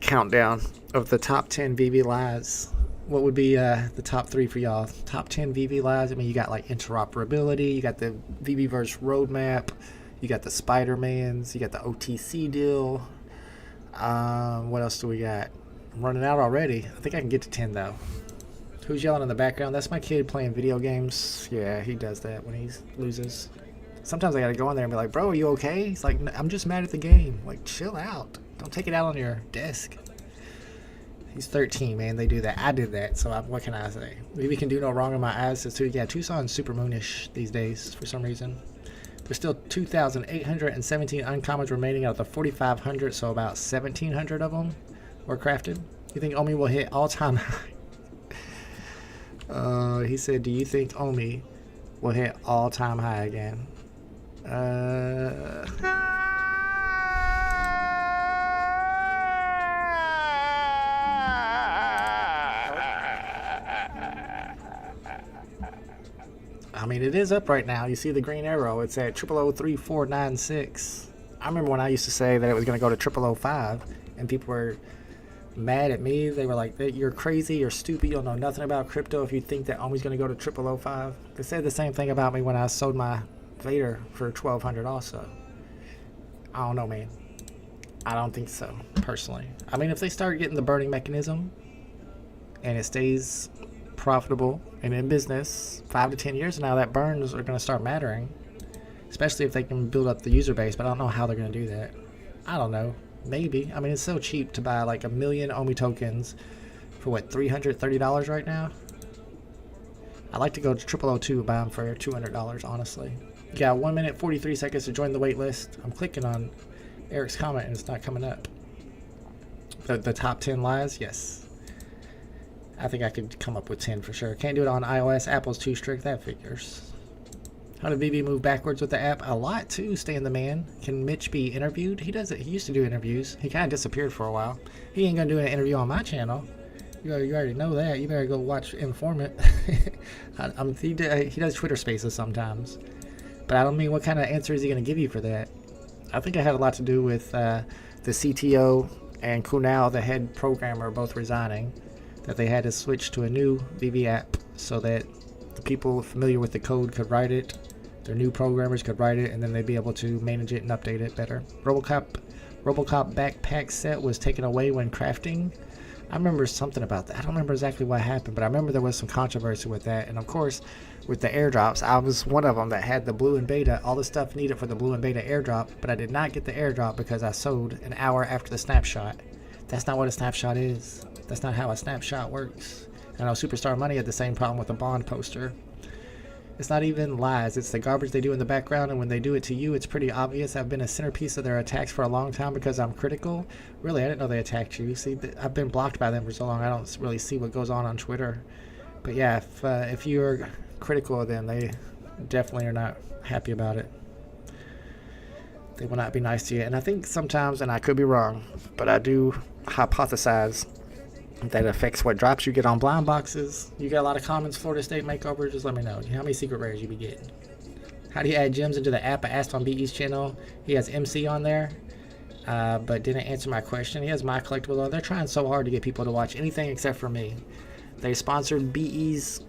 countdown of the top 10 VeVe lies. What would be the top 3 for y'all? Top 10 VeVe lies. I mean, you got like interoperability, you got the VeVeverse roadmap, you got the Spider-Mans, you got the OTC deal. What else do we got? I'm running out already. I think I can get to 10 though. Who's yelling in the background? That's my kid playing video games. Yeah, he does that when he loses. Sometimes I gotta go in there and be like, bro, are you okay? He's like, I'm just mad at the game. Like, chill out. Don't take it out on your desk. He's 13, man. They do that. I did that, so what can I say? Maybe can do no wrong in my eyes. So yeah, Tucson's super moonish these days for some reason. There's still 2,817 uncommons remaining out of the 4,500, so about 1,700 of them were crafted. You think Omi will hit all-time high? He said, do you think Omi will hit all-time high again? I mean, it is up right now. You see the green arrow. It's at 0003496. I remember when I used to say that it was going to go to 0005, and people were mad at me. They were like, you're crazy, you're stupid, you don't know nothing about crypto if you think that Omi's going to go to 0005. They said the same thing about me when I sold my Vader for 1,200 also. I don't know, man. I don't think so, personally. I mean, if they start getting the burning mechanism and it stays profitable and in business 5 to 10 years from now, that burns are going to start mattering, especially if they can build up the user base. But I don't know how they're going to do that. I don't know. Maybe. I mean, it's so cheap to buy like 1 million Omi tokens for what, $330 right now? I'd like to go to 0002 and buy them for $200, honestly. You got 1 minute 43 seconds to join the wait list. I'm clicking on Eric's comment and it's not coming up. The top 10 lies? Yes. I think I could come up with 10 for sure. Can't do it on iOS. Apple's too strict. That figures. How did VeVe move backwards with the app? A lot too, Stan the Man. Can Mitch be interviewed? He does it. He used to do interviews. He kind of disappeared for a while. He ain't gonna do an interview on my channel. You already know that. You better go watch Informant. He does Twitter Spaces sometimes. But I don't mean, what kind of answer is he gonna give you for that? I think it had a lot to do with the CTO and Kunal, the head programmer, both resigning. That they had to switch to a new VeVe app so that the people familiar with the code could write it, their new programmers could write it, and then they'd be able to manage it and update it better. RoboCop backpack set was taken away when crafting. I remember something about that. I don't remember exactly what happened, but I remember there was some controversy with that. And of course, with the airdrops, I was one of them that had the blue and beta, all the stuff needed for the blue and beta airdrop, but I did not get the airdrop because I sold an hour after the snapshot. That's not what a snapshot is. That's not how a snapshot works. I know Superstar Money had the same problem with a bond poster. It's not even lies, it's the garbage they do in the background, and when they do it to you, it's pretty obvious. I've been a centerpiece of their attacks for a long time because I'm critical. Really, I didn't know they attacked you. See, I've been blocked by them for so long, I don't really see what goes on Twitter. But yeah, if you're critical of them, they definitely are not happy about it. They will not be nice to you. And I think sometimes, and I could be wrong, but I do hypothesize that affects what drops you get on blind boxes. You get a lot of comments, Florida State makeover, just let me know. How many secret rares you be getting? How do you add gems into the app? I asked on BE's channel. He has MC on there, but didn't answer my question. He has my collectibles on. They're trying so hard to get people to watch anything except for me. They sponsored BE's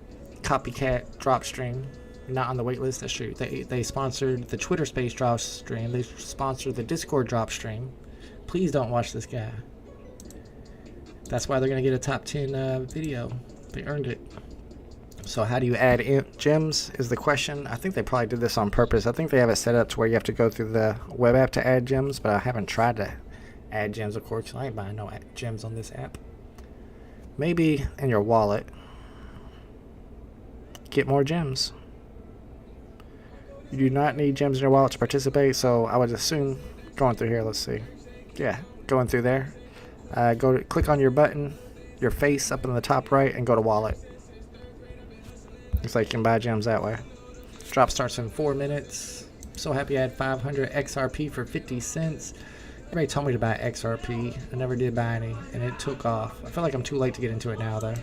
copycat drop stream. Not on the wait list, that's true. They sponsored the Twitter space drop stream. They sponsored the Discord drop stream. Please don't watch this guy. That's why they're going to get a top 10 video. They earned it. So how do you add gems is the question. I think they probably did this on purpose. I think they have it set up to where you have to go through the web app to add gems, but I haven't tried to add gems, of course. I ain't buying no gems on this app. Maybe in your wallet. Get more gems. You do not need gems in your wallet to participate, so I would assume going through here, let's see. Yeah, going through there. Click on your button, your face up in the top right, and go to wallet. Looks like you can buy gems that way. Drop starts in 4 minutes. So happy I had 500 XRP for 50 cents. Everybody told me to buy XRP. I never did buy any, and it took off. I feel like I'm too late to get into it now, though.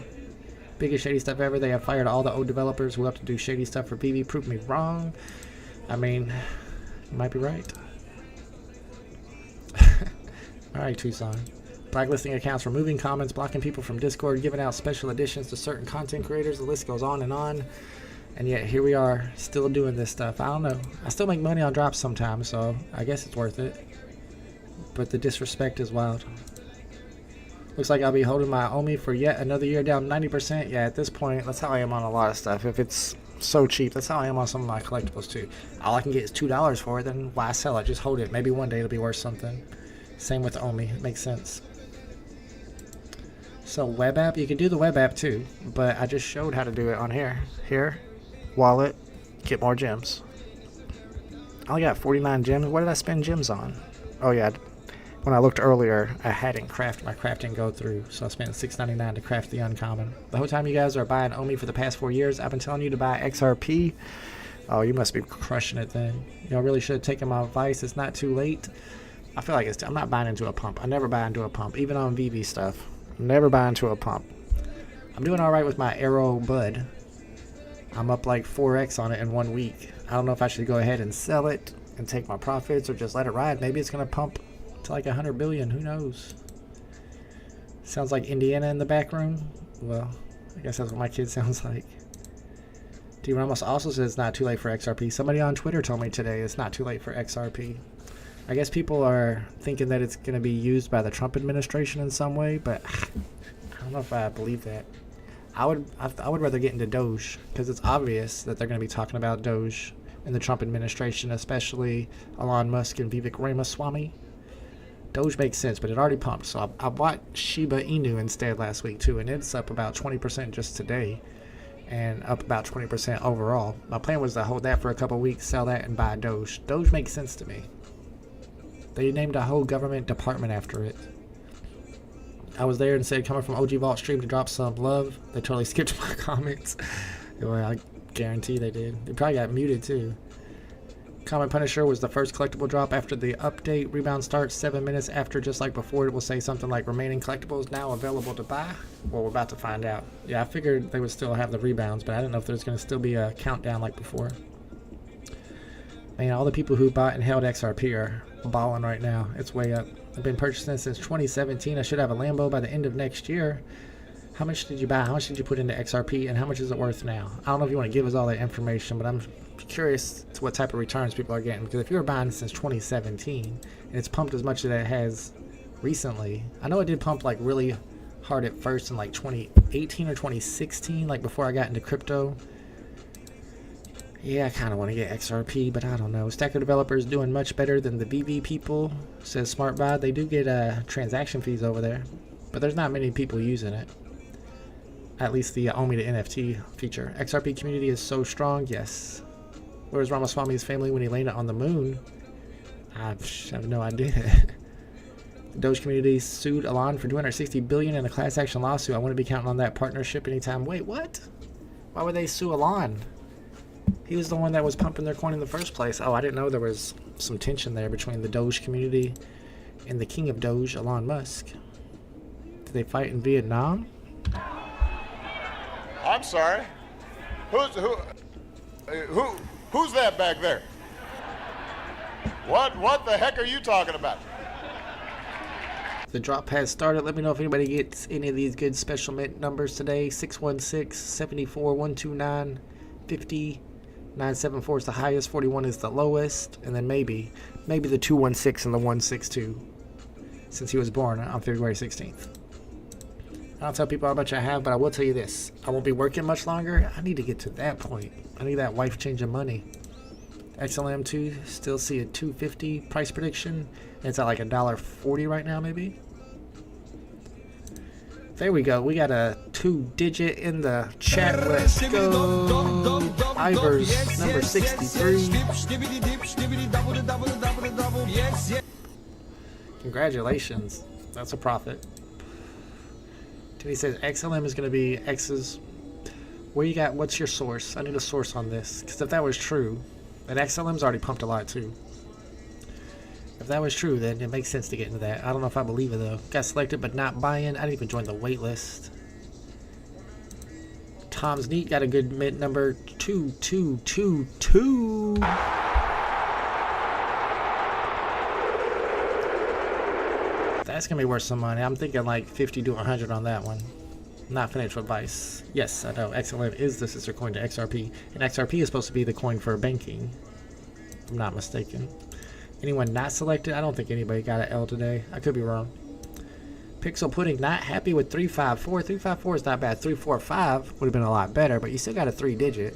Biggest shady stuff ever. They have fired all the old developers who love to do shady stuff for VeVe. Prove me wrong. I mean, you might be right. Alright, Tucson. Blacklisting accounts, removing comments, blocking people from Discord, giving out special editions to certain content creators. The list goes on. And yet, here we are, still doing this stuff. I don't know. I still make money on drops sometimes, so I guess it's worth it. But the disrespect is wild. Looks like I'll be holding my OMI for yet another year, down 90%. Yeah, at this point, that's how I am on a lot of stuff. If it's so cheap, that's how I am on some of my collectibles too. All I can get is $2 for it, then why sell it? Just hold it. Maybe one day it'll be worth something. Same with OMI. It makes sense. So web app, you can do the web app too, but I just showed how to do it on here. Here, wallet, get more gems. I only got 49 gems. What did I spend gems on? Oh yeah, when I looked earlier, I hadn't crafted, my craft didn't go through, so I spent $6.99 to craft the uncommon. The whole time you guys are buying OMI for the past 4 years, I've been telling you to buy XRP. Oh, you must be crushing it then. Y'all really should have taken my advice. It's not too late. I feel like I'm not buying into a pump. I never buy into a pump, even on VeVe stuff. Never buy into a pump. I'm doing alright with my Arrow Bud. I'm up like 4x on it in 1 week. I don't know if I should go ahead and sell it and take my profits or just let it ride. Maybe it's going to pump to like 100 billion. Who knows? Sounds like Indiana in the back room. Well, I guess that's what my kid sounds like. Diorama also says it's not too late for XRP. Somebody on Twitter told me today it's not too late for XRP. I guess people are thinking that it's going to be used by the Trump administration in some way, but I don't know if I believe that. I would rather get into Doge, because it's obvious that they're going to be talking about Doge in the Trump administration, especially Elon Musk and Vivek Ramaswamy. Doge makes sense, but it already pumped, so I bought Shiba Inu instead last week too, and it's up about 20% just today, and up about 20% overall. My plan was to hold that for a couple weeks, sell that, and buy Doge. Doge makes sense to me. They named a whole government department after it. I was there and said, coming from OG Vault stream to drop some love. They totally skipped my comments. Well, I guarantee they did. They probably got muted too. Common Punisher was the first collectible drop after the update. Rebound starts 7 minutes after, just like before. It will say something like remaining collectibles now available to buy. Well, we're about to find out. Yeah, I figured they would still have the rebounds, but I didn't know if there's going to still be a countdown like before. Man, all the people who bought and held XRP are balling right now. It's way up. I've been purchasing since 2017. I should have a Lambo by the end of next year. How much did you buy? How much did you put into XRP? And how much is it worth now? I don't know if you want to give us all that information, but I'm curious to what type of returns people are getting. Because if you were buying since 2017, and it's pumped as much as it has recently. I know it did pump like really hard at first in like 2018 or 2016, like before I got into crypto. Yeah, I kind of want to get XRP, but I don't know. Stacker developers doing much better than the VeVe people, says SmartBuy. They do get transaction fees over there, but there's not many people using it. At least the OMI to NFT feature. XRP community is so strong, yes. Where's Ramaswamy's family when he landed on the moon? I have no idea. The Doge community sued Elon for $260 billion in a class action lawsuit. I want to be counting on that partnership anytime. Wait, what? Why would they sue Elon? He was the one that was pumping their coin in the first place. Oh, I didn't know there was some tension there between the Doge community and the king of Doge, Elon Musk. Did they fight in Vietnam? I'm sorry. Who's that back there? What the heck are you talking about? The drop has started. Let me know if anybody gets any of these good special mint numbers today. 616, 74, 129, 50, 974 is the highest, 41 is the lowest, and then maybe the 216 and the 162, since he was born on February 16th. I don't tell people how much I have, but I will tell you this. I won't be working much longer. I need to get to that point. I need that wife changing money. XLM2 still see a 250 price prediction. It's at like $1.40 right now, maybe. There we go. We got a 2-digit in the chat. Let's go. Ivers, number 63. Congratulations. That's a profit. He says XLM is going to be X's. Where you got? What's your source? I need a source on this, because if that was true, and XLM's already pumped a lot too. If that was true, then it makes sense to get into that. I don't know if I believe it though. Got selected but not buying. I didn't even join the wait list. Tom's Neat got a good mint number 2222. That's gonna be worth some money. I'm thinking like 50 to 100 on that one. Not financial advice. Yes, I know. XLM is the sister coin to XRP, and XRP is supposed to be the coin for banking, if I'm not mistaken. Anyone not selected? I don't think anybody got an L today. I could be wrong. Pixel Pudding not happy with 354. 354 is not bad. 345 would have been a lot better, but you still got a 3-digit.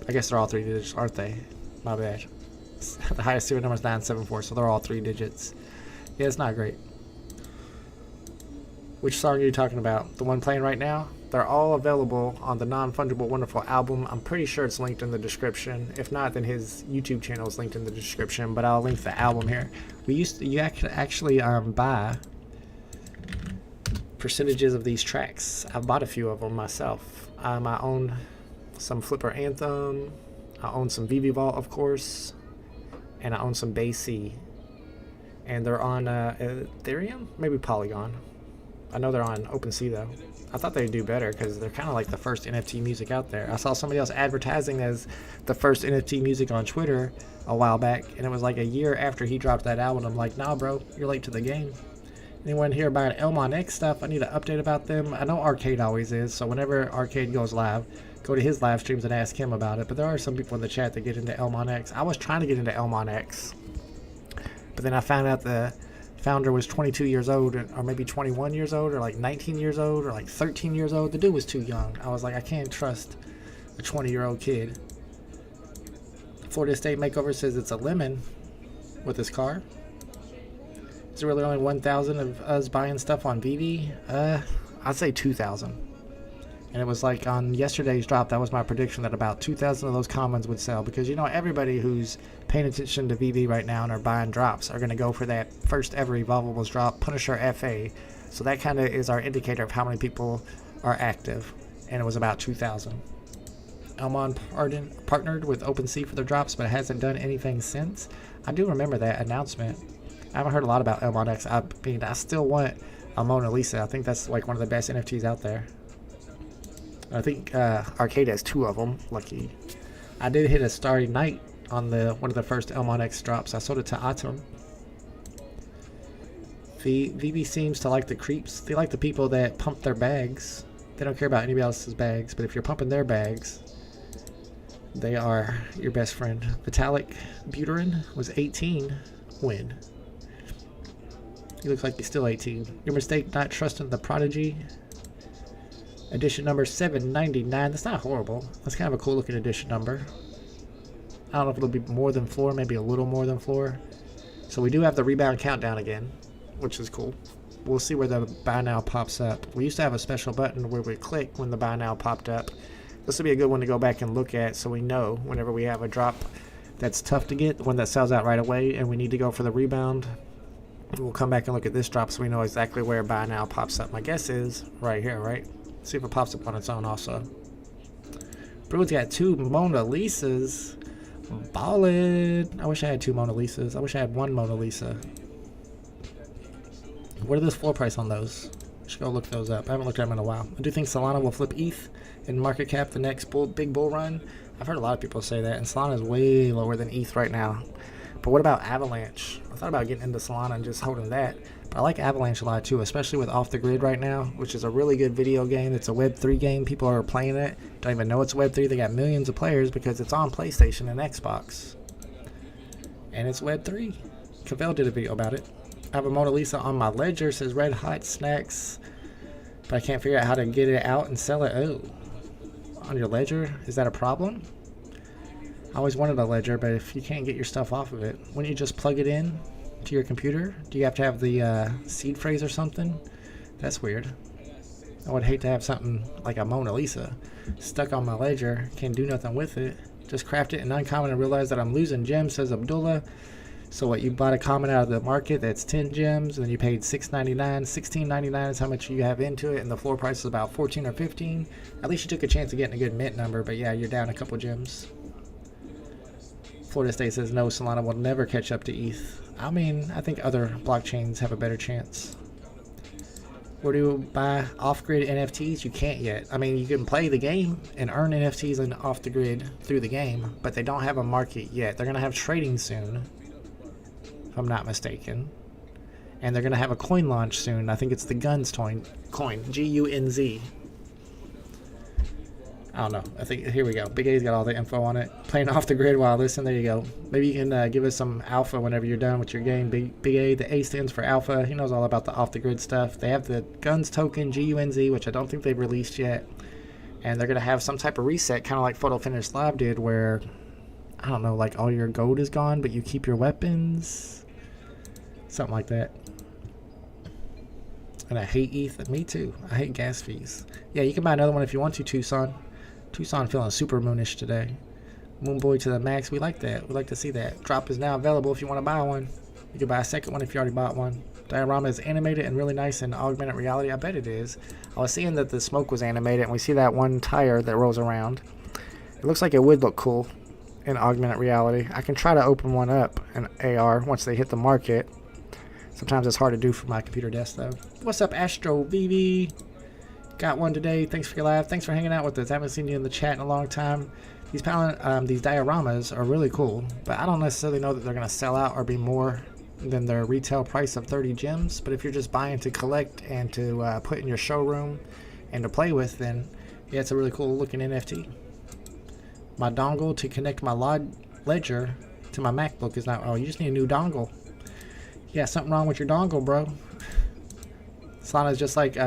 I guess they're all 3 digits, aren't they? My bad. The highest serial number is 974, so they're all 3 digits. Yeah, it's not great. Which song are you talking about? The one playing right now? They're all available on the Non-Fungible Wonderfull album. I'm pretty sure it's linked in the description. If not, then his YouTube channel is linked in the description, but I'll link the album here. You could actually buy percentages of these tracks. I've bought a few of them myself. I own some Flipper Anthem. I own some VeVe Vault, of course. And I own some BayC. And they're on Ethereum? Maybe Polygon. I know they're on OpenSea though. I thought they'd do better because they're kind of like the first NFT music out there. I saw somebody else advertising as the first NFT music on Twitter a while back, and it was like a year after he dropped that album. I'm like, nah, bro, you're late to the game. Anyone here buying Elmon X stuff? I need an update about them. I know Arcade always is, so whenever Arcade goes live, go to his live streams and ask him about it. But there are some people in the chat that get into Elmon X. I was trying to get into Elmon X, but then I found out the founder was 22 years old, or maybe 21 years old, or like 19 years old, or like 13 years old. The dude was too young. I was like, I can't trust a 20-year-old kid. Florida State Makeover says it's a lemon with his car. Is there really only 1,000 of us buying stuff on VeVe? I'd say 2,000. And it was like on yesterday's drop, that was my prediction that about 2,000 of those commons would sell, because you know everybody who's paying attention to VeVe right now and are buying drops are going to go for that first ever EVOLVABLES drop, Punisher FA. So that kind of is our indicator of how many people are active, and it was about 2,000. Elmon partnered with OpenSea for their drops, but it hasn't done anything since. I do remember that announcement. I haven't heard a lot about Elmon X. I mean, I still want a Mona Lisa. I think that's like one of the best NFTs out there. I think Arcade has 2 of them. Lucky. I did hit a Starry Night on one of the first Elmon X drops. I sold it to Anthem. VeVe seems to like the creeps. They like the people that pump their bags. They don't care about anybody else's bags, but if you're pumping their bags, they are your best friend. Vitalik Buterin was 18 when. He looks like he's still 18. Your mistake not trusting the Prodigy. Edition number 799. That's not horrible. That's kind of a cool looking edition number. I don't know if it'll be more than floor, maybe a little more than floor. So we do have the rebound countdown again, which is cool. We'll see where the buy now pops up. We used to have a special button where we click when the buy now popped up. This will be a good one to go back and look at, so we know whenever we have a drop that's tough to get, one that sells out right away, and we need to go for the rebound. We'll come back and look at this drop so we know exactly where buy now pops up. My guess is right here, right? See if it pops up on its own also. Bro's got 2 Mona Lisas. Ballin'. I wish I had 2 Mona Lisas. I wish I had 1 Mona Lisa. What are the floor price on those? Should go look those up. I haven't looked at them in a while. I do think Solana will flip ETH in market cap the next big bull run. I've heard a lot of people say that, and Solana is way lower than ETH right now. But what about Avalanche? I thought about getting into Solana and just holding that. But I like Avalanche a lot too, especially with Off the Grid right now, which is a really good video game. It's a Web3 game. People are playing it. Don't even know it's Web3. They got millions of players because it's on PlayStation and Xbox. And it's Web3. Cavell did a video about it. I have a Mona Lisa on my ledger. It says Red Hot Snacks. But I can't figure out how to get it out and sell it. Oh. On your ledger? Is that a problem? I always wanted a ledger, but if you can't get your stuff off of it, wouldn't you just plug it in to your computer? Do you have to have the seed phrase or something? That's weird. I would hate to have something like a Mona Lisa stuck on my ledger, can't do nothing with it. Just craft it in uncommon and realize that I'm losing gems, says Abdullah. So what, you bought a common out of the market that's 10 gems, and then you paid $6.99. $16.99 is how much you have into it, and the floor price is about 14 or 15. At least you took a chance of getting a good mint number, but yeah, you're down a couple gems. Florida State says no, Solana will never catch up to ETH. I mean, I think other blockchains have a better chance. Where do you buy off-grid NFTs? You can't yet. I mean, you can play the game and earn NFTs and off the grid through the game, but they don't have a market yet. They're going to have trading soon, if I'm not mistaken. And they're going to have a coin launch soon. I think it's the Guns coin, G-U-N-Z. I don't know. I think, here we go. Big A's got all the info on it. Playing off the grid while I listen. There you go. Maybe you can give us some alpha whenever you're done with your game. Big A, the A stands for alpha. He knows all about the off the grid stuff. They have the Guns token, G-U-N-Z, which I don't think they've released yet. And they're going to have some type of reset, kind of like Photo Finish Live did, where, I don't know, like all your gold is gone, but you keep your weapons. Something like that. And I hate ETH. Me too. I hate gas fees. Yeah, you can buy another one if you want to, Tucson. Tucson feeling super moonish today. Moonboy to the max. We like that. We like to see that. Drop is now available if you want to buy one. You can buy a second one if you already bought one. Diorama is animated and really nice in augmented reality. I bet it is. I was seeing that the smoke was animated, and we see that one tire that rolls around. It looks like it would look cool in augmented reality. I can try to open one up in AR once they hit the market. Sometimes it's hard to do from my computer desk though. What's up, Astro VeVe? Got one today. Thanks for your live. Thanks for hanging out with us. I haven't seen you in the chat in a long time. These dioramas are really cool, but I don't necessarily know that they're going to sell out or be more than their retail price of 30 gems. But if you're just buying to collect and to put in your showroom and to play with, then yeah, it's a really cool looking NFT. My dongle to connect my ledger to my MacBook is not. Oh, you just need a new dongle. Yeah, something wrong with your dongle, bro. Solana is just like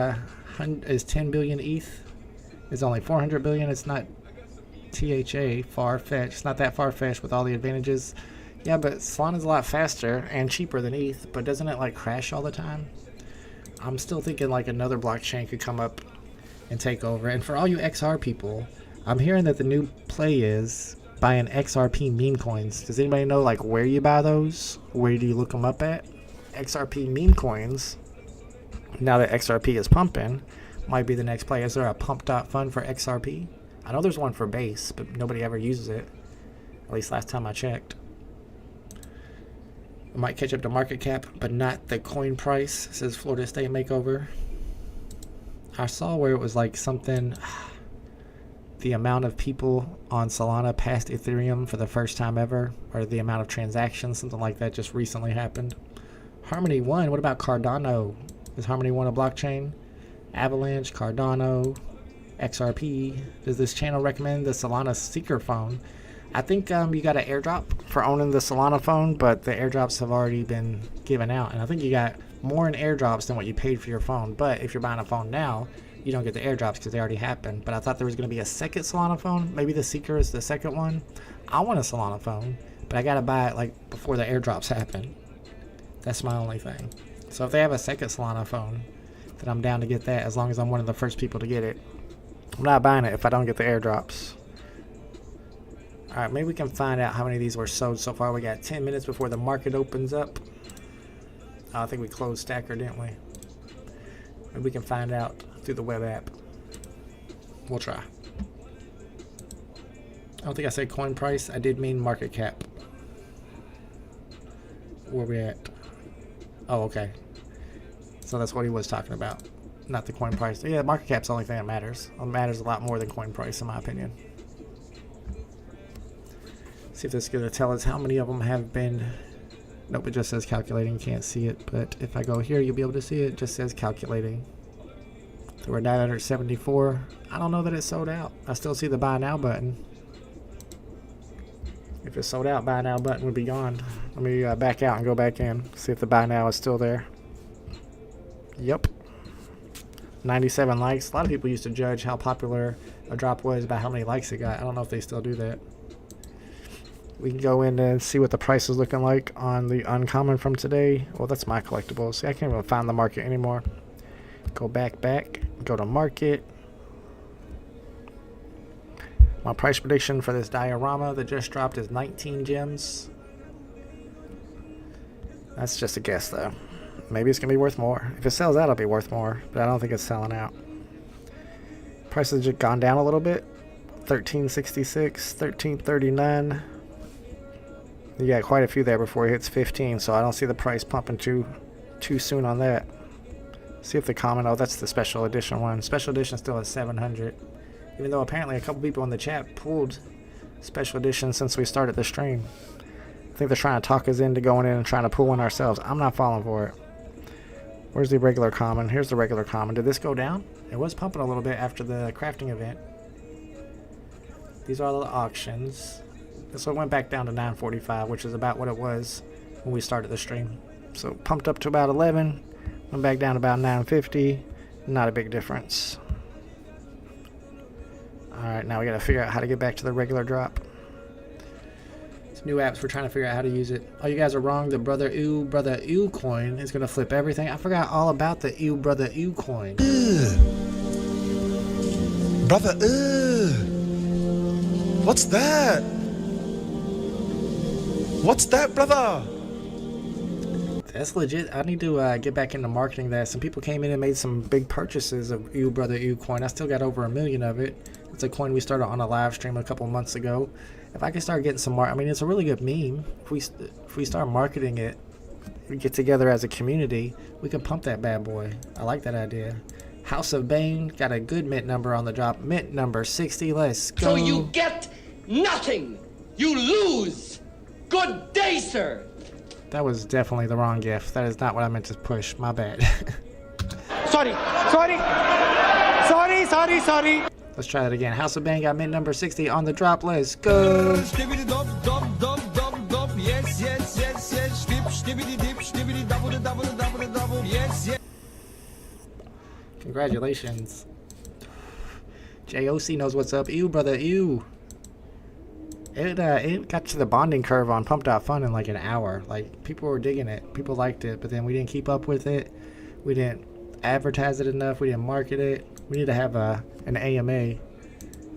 is 10 billion ETH. It's only 400 billion. It's not THA far-fetched. It's not that far-fetched with all the advantages. Yeah, but Solana's a lot faster and cheaper than ETH, but doesn't it like crash all the time? I'm still thinking like another blockchain could come up and take over. And for all you XR people, I'm hearing that the new play is buying XRP meme coins. Does anybody know like where you buy those? Where do you look them up at? XRP meme coins, now that XRP is pumping, might be the next play. Is there a pump.fund for XRP? I know there's one for base, but nobody ever uses it. At least last time I checked. It might catch up to market cap, but not the coin price, says Florida State Makeover. I saw where it was like something, the amount of people on Solana passed Ethereum for the first time ever, or the amount of transactions, something like that just recently happened. Harmony 1, what about Cardano? Is Harmony 1 a blockchain? Avalanche, Cardano, XRP. Does this channel recommend the Solana Seeker phone? I think you got an airdrop for owning the Solana phone, but the airdrops have already been given out. And I think you got more in airdrops than what you paid for your phone. But if you're buying a phone now, you don't get the airdrops because they already happened. But I thought there was going to be a second Solana phone. Maybe the Seeker is the second one. I want a Solana phone, but I got to buy it like before the airdrops happen. That's my only thing. So if they have a second Solana phone, then I'm down to get that as long as I'm one of the first people to get it. I'm not buying it if I don't get the airdrops. Alright, maybe we can find out how many of these were sold so far. We got 10 minutes before the market opens up. I think we closed Stacker, didn't we? Maybe we can find out through the web app. We'll try. I don't think I said coin price. I did mean market cap. Where we at? Oh, okay. So that's what he was talking about, not the coin price. Yeah, market cap's the only thing that matters. It matters a lot more than coin price, in my opinion. See if this is going to tell us how many of them have been. Nope, it just says calculating. Can't see it, but if I go here, you'll be able to see it. It just says calculating. So we're 974. I don't know that it's sold out. I still see the buy now button. If it's sold out, buy now button would be gone. Let me back out and go back in. See if the buy now is still there. Yep. 97 likes. A lot of people used to judge how popular a drop was by how many likes it got. I don't know if they still do that. We can go in and see what the price is looking like on the uncommon from today. Well, that's my collectibles. See, I can't even find the market anymore. Go back, go to market. My price prediction for this diorama that just dropped is 19 gems. That's just a guess, though. Maybe it's going to be worth more. If it sells out, it'll be worth more, but I don't think it's selling out. Price has just gone down a little bit. 1366, 1339. You got quite a few there before it hits 15, so I don't see the price pumping too soon on that. See if the common, oh, that's the special edition one. Special edition still at 700. Even though apparently a couple people in the chat pulled special edition since we started the stream. I think they're trying to talk us into going in and trying to pull one ourselves. I'm not falling for it. Where's the regular common? Here's the regular common. Did this go down? It was pumping a little bit after the crafting event. These are all the auctions. So it went back down to 945, which is about what it was when we started the stream. So pumped up to about 11, went back down to about 950. Not a big difference. Alright, now we gotta figure out how to get back to the regular drop. It's new apps, we're trying to figure out how to use it. Oh, you guys are wrong. The brother ew coin is gonna flip everything. I forgot all about the brother ew coin. Brother, what's that? What's that, brother? That's legit. I need to get back into marketing that. Some people came in and made some big purchases of brother ew coin. I still got over 1 million of it. It's a coin we started on a live stream a couple months ago. If I can start getting some more, I mean, it's a really good meme. If we start marketing it, we get together as a community, we can pump that bad boy. I like that idea. House of Bane got a good mint number on the drop. Mint number 60. Let's go. So you get nothing. You lose. Good day, sir. That was definitely the wrong gift. That is not what I meant to push. My bad. Sorry. Let's try that again. House of Bane got mint number 60 on the drop. Let's go. Congratulations. JOC knows what's up. Ew, brother, ew. It got to the bonding curve on Pump.Fun in like an hour. Like, people were digging it. People liked it, but then we didn't keep up with it. We didn't advertise it enough. We didn't market it. We need to have an AMA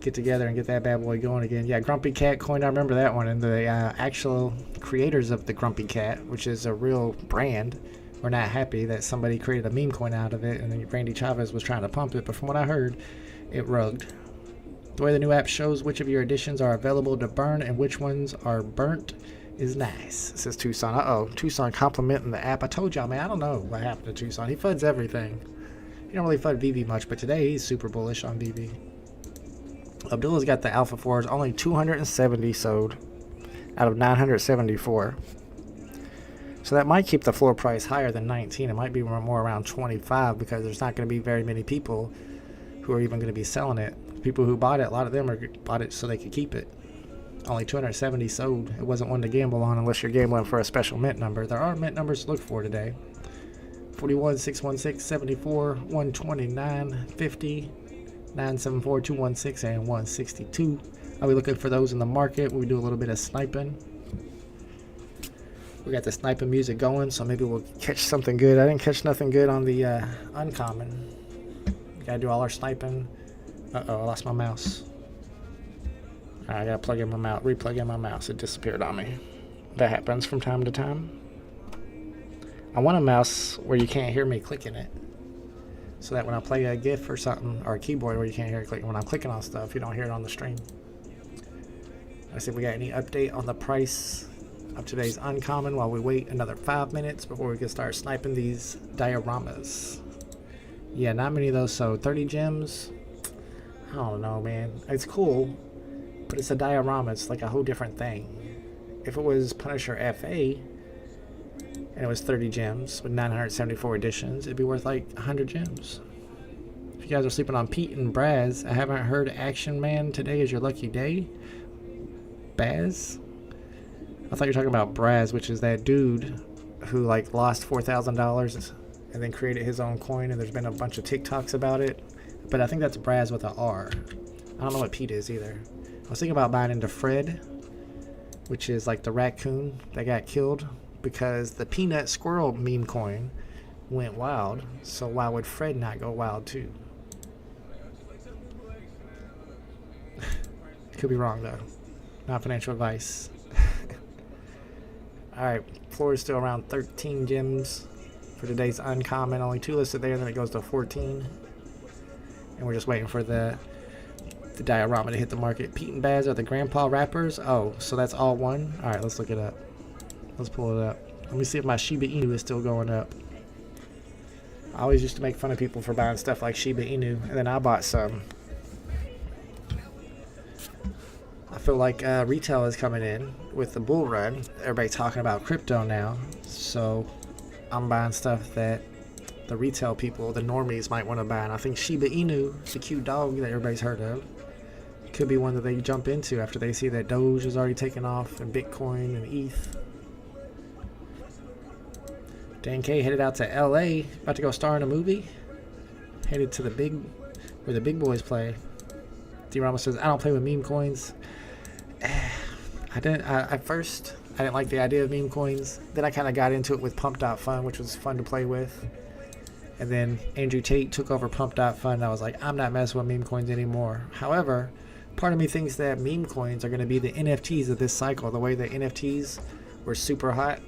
get together and get that bad boy going again. Yeah, Grumpy Cat coin, I remember that one. And the actual creators of the Grumpy Cat, which is a real brand, were not happy that somebody created a meme coin out of it, and then Randy Chavez was trying to pump it. But from what I heard, it rugged. The way the new app shows which of your editions are available to burn and which ones are burnt is nice. It says Tucson. Uh-oh, Tucson complimenting the app. I told y'all, man, I don't know what happened to Tucson. He FUDs everything. He don't really FUD VeVe much, but today he's super bullish on VeVe. Abdullah's got the Alpha 4s. Only 270 sold out of 974. So that might keep the floor price higher than 19. It might be more around 25 because there's not going to be very many people who are even going to be selling it. People who bought it, a lot of them bought it so they could keep it. Only 270 sold. It wasn't one to gamble on unless you're gambling for a special mint number. There are mint numbers to look for today. 41, 616, 74, 129, 50, 974, 216, and 162. I'll be looking for those in the market. We do a little bit of sniping. We got the sniping music going, so maybe we'll catch something good. I didn't catch nothing good on the uncommon. We gotta do all our sniping. Uh-oh, I lost my mouse. I gotta plug in my mouse, replug in my mouse. It disappeared on me. That happens from time to time. I want a mouse where you can't hear me clicking it, so that when I play a GIF or something, or a keyboard where you can't hear it clicking, when I'm clicking on stuff, you don't hear it on the stream. Let's see if we got any update on the price of today's uncommon while we wait another 5 minutes before we can start sniping these dioramas. Yeah, not many of those. So 30 gems. I don't know, man. It's cool, but it's a diorama. It's like a whole different thing. If it was Punisher FA and it was 30 gems with 974 editions, it'd be worth like 100 gems. If you guys are sleeping on Pete and Braz, I haven't heard Action Man. Today is your lucky day. Baz? I thought you were talking about Braz, which is that dude who like lost $4,000 and then created his own coin, and there's been a bunch of TikToks about it. But I think that's Braz with an R. I don't know what Pete is either. I was thinking about buying into Fred, which is like the raccoon that got killed because the peanut squirrel meme coin went wild. So why would Fred not go wild too? Could be wrong though. Not financial advice. Alright, floor is still around 13 gems for today's uncommon. Only 2 listed there, then it goes to 14. And we're just waiting for the diorama to hit the market. Pete and Baz are the grandpa rappers. Oh, so that's all one? Alright, let's look it up. Let's pull it up. Let me see if my Shiba Inu is still going up. I always used to make fun of people for buying stuff like Shiba Inu, and then I bought some. I feel like retail is coming in with the bull run. Everybody's talking about crypto now, so I'm buying stuff that the retail people, the normies, might want to buy. And I think Shiba Inu, the cute dog that everybody's heard of, could be one that they jump into after they see that Doge is already taken off and Bitcoin and ETH. Dan K headed out to LA, about to go star in a movie. Headed to where the big boys play. D-Rama says, I don't play with meme coins. At first, I didn't like the idea of meme coins. Then I kind of got into it with Pump.Fun, which was fun to play with. And then Andrew Tate took over Pump.Fun, and I was like, I'm not messing with meme coins anymore. However, part of me thinks that meme coins are going to be the NFTs of this cycle. The way that NFTs were super hot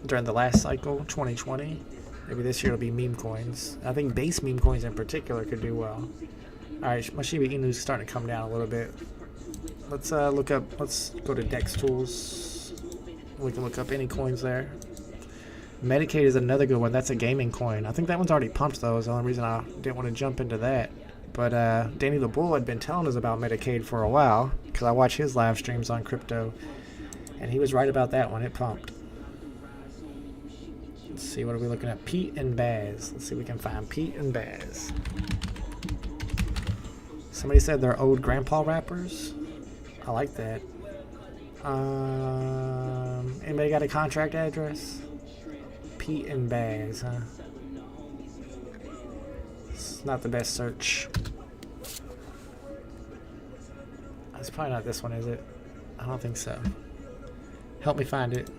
during the last cycle, 2020. Maybe this year it'll be meme coins. I think base meme coins in particular could do well. Alright, my Shiba Inu's starting to come down a little bit. Let's let's go to Dex Tools. We can look up any coins there. Medicaid is another good one. That's a gaming coin. I think that one's already pumped though. Is the only reason I didn't want to jump into that. But Danny the Bull had been telling us about Medicaid for a while because I watch his live streams on crypto, and he was right about that one. It pumped. Let's see, what are we looking at? Pete and Baz. Let's see if we can find Pete and Baz. Somebody said they're old grandpa rappers. I like that. Anybody got a contract address? Pete and Baz, huh? It's not the best search. It's probably not this one, is it? I don't think so. Help me find it.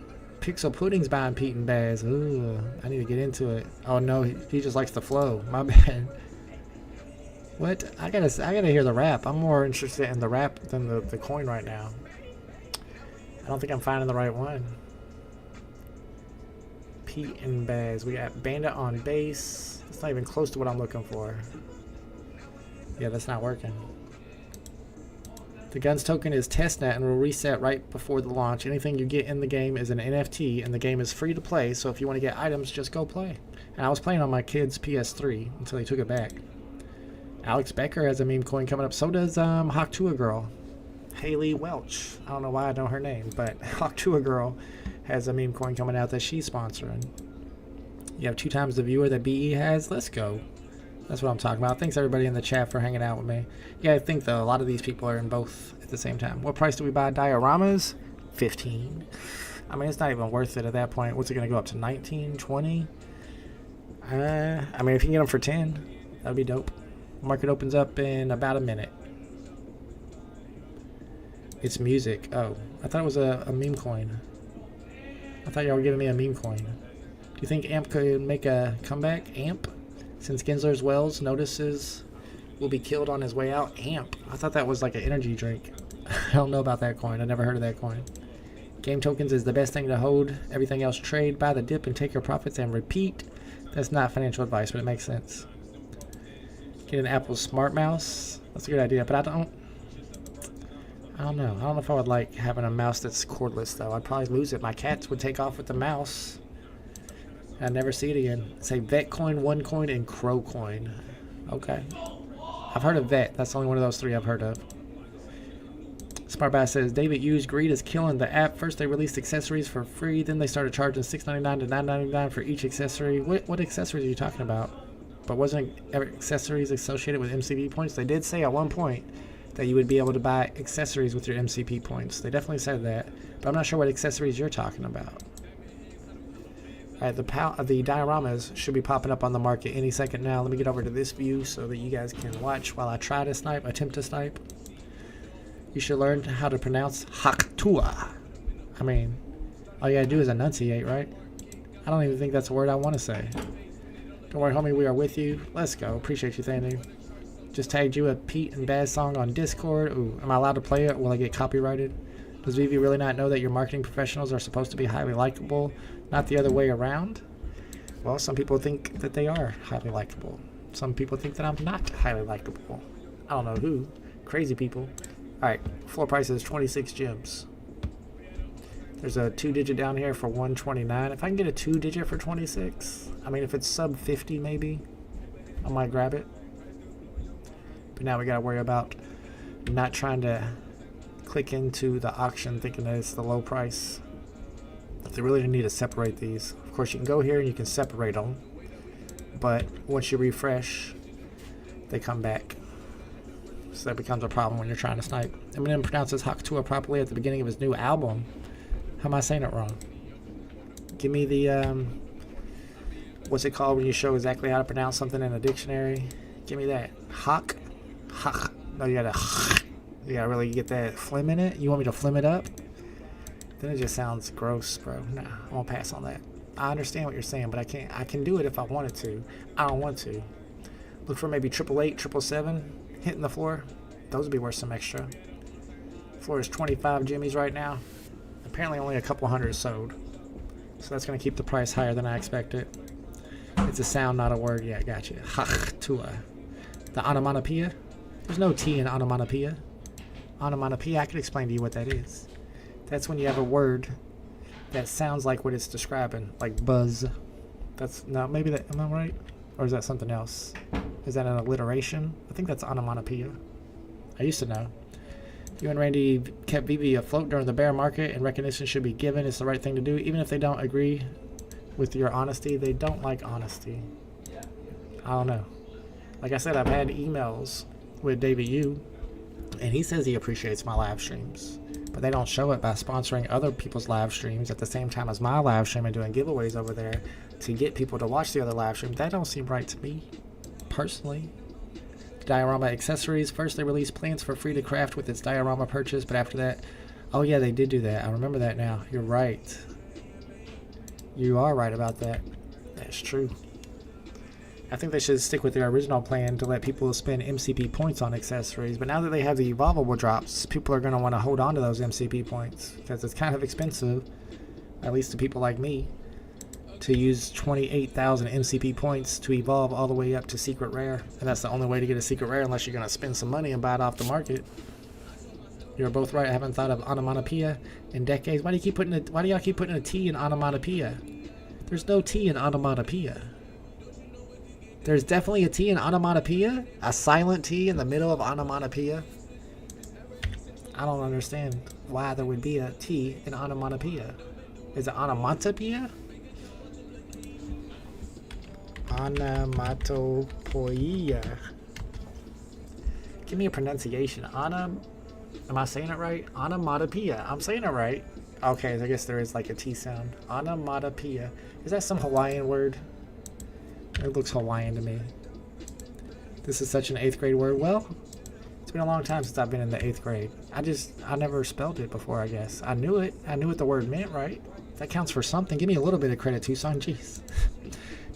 Pixel Pudding's buying Pete and Baz. Ooh, I need to get into it. Oh no, he just likes the flow. My bad. What? I gotta hear the rap. I'm more interested in the rap than the coin right now. I don't think I'm finding the right one. Pete and Baz. We got Bandit on bass. It's not even close to what I'm looking for. Yeah, that's not working. The Guns token is testnet and will reset right before the launch. Anything you get in the game is an NFT, and the game is free to play, so if you want to get items, just go play. And I was playing on my kid's PS3 until he took it back. Alex Becker has a meme coin coming up. So does Hawktua Girl. Haley Welch. I don't know why I know her name, but Hawktua Girl has a meme coin coming out that she's sponsoring. You have 2 times the viewer that BE has. Let's go. That's what I'm talking about. Thanks everybody in the chat for hanging out with me. Yeah, I think though a lot of these people are in both at the same time. What price do we buy dioramas? 15. I mean, it's not even worth it at that point. What's it going to go up to? 19, 20? I mean, if you can get them for 10, that'd be dope. Market opens up in about a minute. It's music. Oh, I thought it was a meme coin. I thought y'all were giving me a meme coin. Do you think AMP could make a comeback? AMP? Since Gensler's Wells notices will be killed on his way out. AMP. I thought that was like an energy drink. I don't know about that coin. I never heard of that coin. Game tokens is the best thing to hold. Everything else trade. Buy the dip and take your profits and repeat. That's not financial advice, but it makes sense. Get an Apple Smart Mouse. That's a good idea, but I I don't know. I don't know if I would like having a mouse that's cordless, though. I'd probably lose it. My cats would take off with the mouse. I'd never see it again. Say Vet Coin, One Coin, and Crow Coin. Okay. I've heard of Vet. That's the only one of those three I've heard of. Smartbass says, David used greed is killing the app. First they released accessories for free, then they started charging $6.99 to $9.99 for each accessory. What accessories are you talking about? But wasn't accessories associated with MCP points? They did say at one point that you would be able to buy accessories with your MCP points. They definitely said that, but I'm not sure what accessories you're talking about. Alright, the dioramas should be popping up on the market any second now. Let me get over to this view so that you guys can watch while I try to snipe, attempt to snipe. You should learn how to pronounce Haktua. I mean, all you gotta do is enunciate, right? I don't even think that's a word I want to say. Don't worry, homie, we are with you. Let's go. Appreciate you, Thanu. Just tagged you a Pete and Baz song on Discord. Ooh, am I allowed to play it? Will I get copyrighted? Does VeVe really not know that your marketing professionals are supposed to be highly likable, not the other way around? Well, some people think that they are highly likable. Some people think that I'm not highly likable. I don't know who. Crazy people. Alright, floor price is 26 gems. There's a 2-digit down here for 129. If I can get a 2-digit for 26, I mean, if it's sub 50 maybe, I might grab it. But now we gotta worry about not trying to click into the auction thinking that it's the low price. They really need to separate these. Of course, you can go here and you can separate them, but once you refresh, they come back. So that becomes a problem when you're trying to snipe. Eminem pronounces Haktua properly at the beginning of his new album. How am I saying it wrong? Give me the, what's it called when you show exactly how to pronounce something in a dictionary? Give me that. Hak. No, you gotta really get that phlegm in it. You want me to phlegm it up? Then it just sounds gross, bro. Nah, I won't pass on that. I understand what you're saying, but I can't. I can do it if I wanted to. I don't want to. Look for maybe 888, 777 hitting the floor. Those would be worth some extra. Floor is 25 jimmies right now. Apparently only a couple hundred sold. So that's going to keep the price higher than I expected. It's a sound, not a word. Yeah, gotcha. Haktua. The onomatopoeia. There's no T in onomatopoeia. Onomatopoeia, I could explain to you what that is. That's when you have a word that sounds like what it's describing, like buzz. That's, no, maybe that, am I right? Or is that something else? Is that an alliteration? I think that's onomatopoeia. I used to know. You and Randy kept VeVe afloat during the bear market, and recognition should be given. It's the right thing to do, even if they don't agree with your honesty. They don't like honesty. I don't know. Like I said, I've had emails with David Yu, and he says he appreciates my live streams, but they don't show it by sponsoring other people's live streams at the same time as my live stream and doing giveaways over there to get people to watch the other live stream. That don't seem right to me, personally. Diorama accessories. First, they released plants for free to craft with its diorama purchase, but after that, oh yeah, they did do that. I remember that now. You're right. You are right about that. That's true. I think they should stick with their original plan to let people spend MCP points on accessories, but now that they have the evolvable drops, people are going to want to hold on to those MCP points because it's kind of expensive, at least to people like me, to use 28,000 MCP points to evolve all the way up to secret rare, and that's the only way to get a secret rare unless you're going to spend some money and buy it off the market. You're both right. I haven't thought of onomatopoeia in decades. Why do y'all keep putting a T in onomatopoeia? There's no T in onomatopoeia. There's definitely a T in onomatopoeia? A silent T in the middle of onomatopoeia? I don't understand why there would be a T in onomatopoeia. Is it onomatopoeia? Onomatopoeia. Give me a pronunciation. Am I saying it right? Onomatopoeia. I'm saying it right. Okay, I guess there is like a T sound. Onomatopoeia. Is that some Hawaiian word? It looks Hawaiian to me. This is such an 8th grade word. Well, it's been a long time since I've been in the 8th grade. I never spelled it before, I guess. I knew it. I knew what the word meant, right? That counts for something. Give me a little bit of credit, Tucson. Jeez.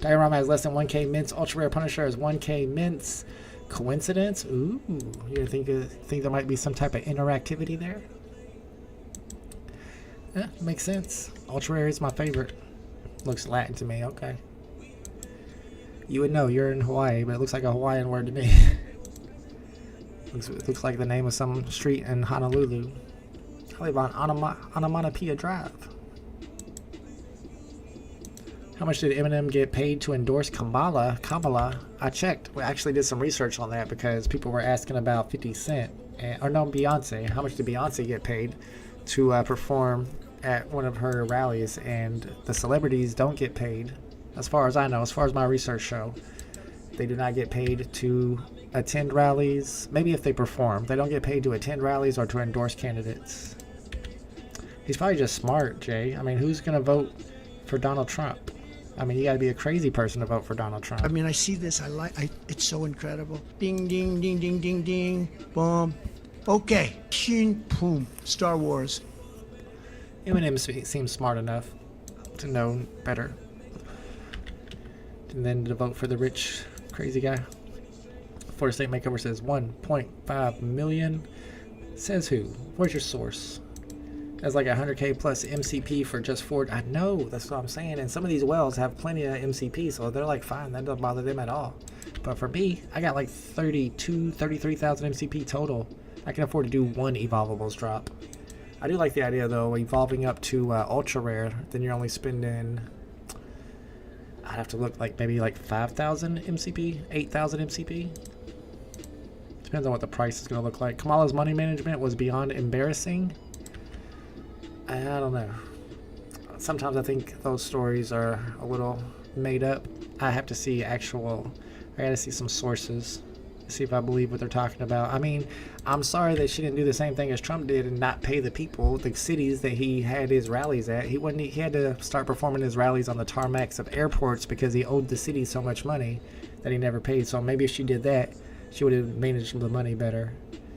Diorama has less than 1k mints. Ultra Rare Punisher has 1k mints. Coincidence? Ooh. You think there might be some type of interactivity there? Yeah, makes sense. Ultra Rare is my favorite. Looks Latin to me. Okay. You would know, you're in Hawaii, but it looks like a Hawaiian word to me. Looks like the name of some street in Honolulu. I live on Onomatopoeia Drive. How much did Eminem get paid to endorse Kamala? I checked. We actually did some research on that because people were asking about 50 Cent. Or no, Beyonce. How much did Beyonce get paid to perform at one of her rallies? And the celebrities don't get paid, as far as I know, as far as my research show. They do not get paid to attend rallies. Maybe if they perform. They don't get paid to attend rallies or to endorse candidates. He's probably just smart, Jay. I mean, who's going to vote for Donald Trump? I mean, you got to be a crazy person to vote for Donald Trump. I mean, I see this. It's so incredible. Ding, ding, ding, ding, ding, ding. Boom. Okay. Shing, boom. Star Wars. Eminem seems smart enough to know better than to vote for the rich, crazy guy. Florida State Makeover says 1.5 million. Says who? Where's your source? That's like 100K plus MCP for just 4. I know, that's what I'm saying. And some of these wells have plenty of MCP, so they're like fine. That doesn't bother them at all. But for me, I got like 33,000 MCP total. I can afford to do one Evolvables drop. I do like the idea though, evolving up to ultra rare. Then you're only spending, I'd have to look like maybe like 5,000 MCP, 8,000 MCP. Depends on what the price is going to look like. Kamala's money management was beyond embarrassing. I don't know. Sometimes I think those stories are a little made up. I have to see I gotta see some sources, see if I believe what they're talking about. I mean, I'm sorry that she didn't do the same thing as Trump did and not pay the people, the cities that he had his rallies at. He had to start performing his rallies on the tarmacs of airports because he owed the city so much money that he never paid. So maybe if she did that, she would have managed the money better.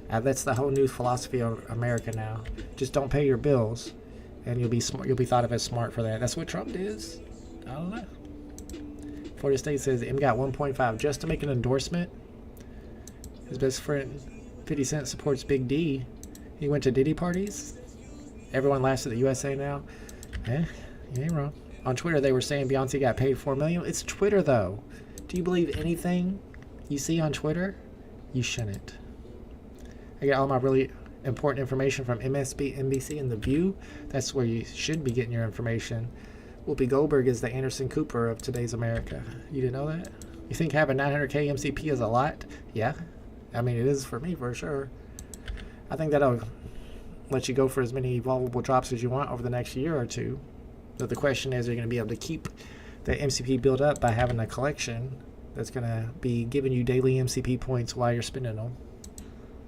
That's the whole new philosophy of America now. Just don't pay your bills, and you'll be smart. You'll be thought of as smart for that. That's what Trump is. I don't know. Florida State says M got 1.5 just to make an endorsement. His best friend 50 Cent supports Big D. He went to Diddy parties. Everyone laughs at the USA now. You ain't wrong. On Twitter, they were saying Beyonce got paid $4 million. It's Twitter, though. Do you believe anything you see on Twitter? You shouldn't. I get all my really important information from MSB, NBC, and The View. That's where you should be getting your information. Whoopi Goldberg is the Anderson Cooper of today's America. You didn't know that? You think having 900K MCP is a lot? Yeah. I mean, it is for me, for sure. I think that'll let you go for as many evolvable drops as you want over the next year or two. But the question is, are you going to be able to keep the MCP built up by having a collection that's going to be giving you daily MCP points while you're spending them?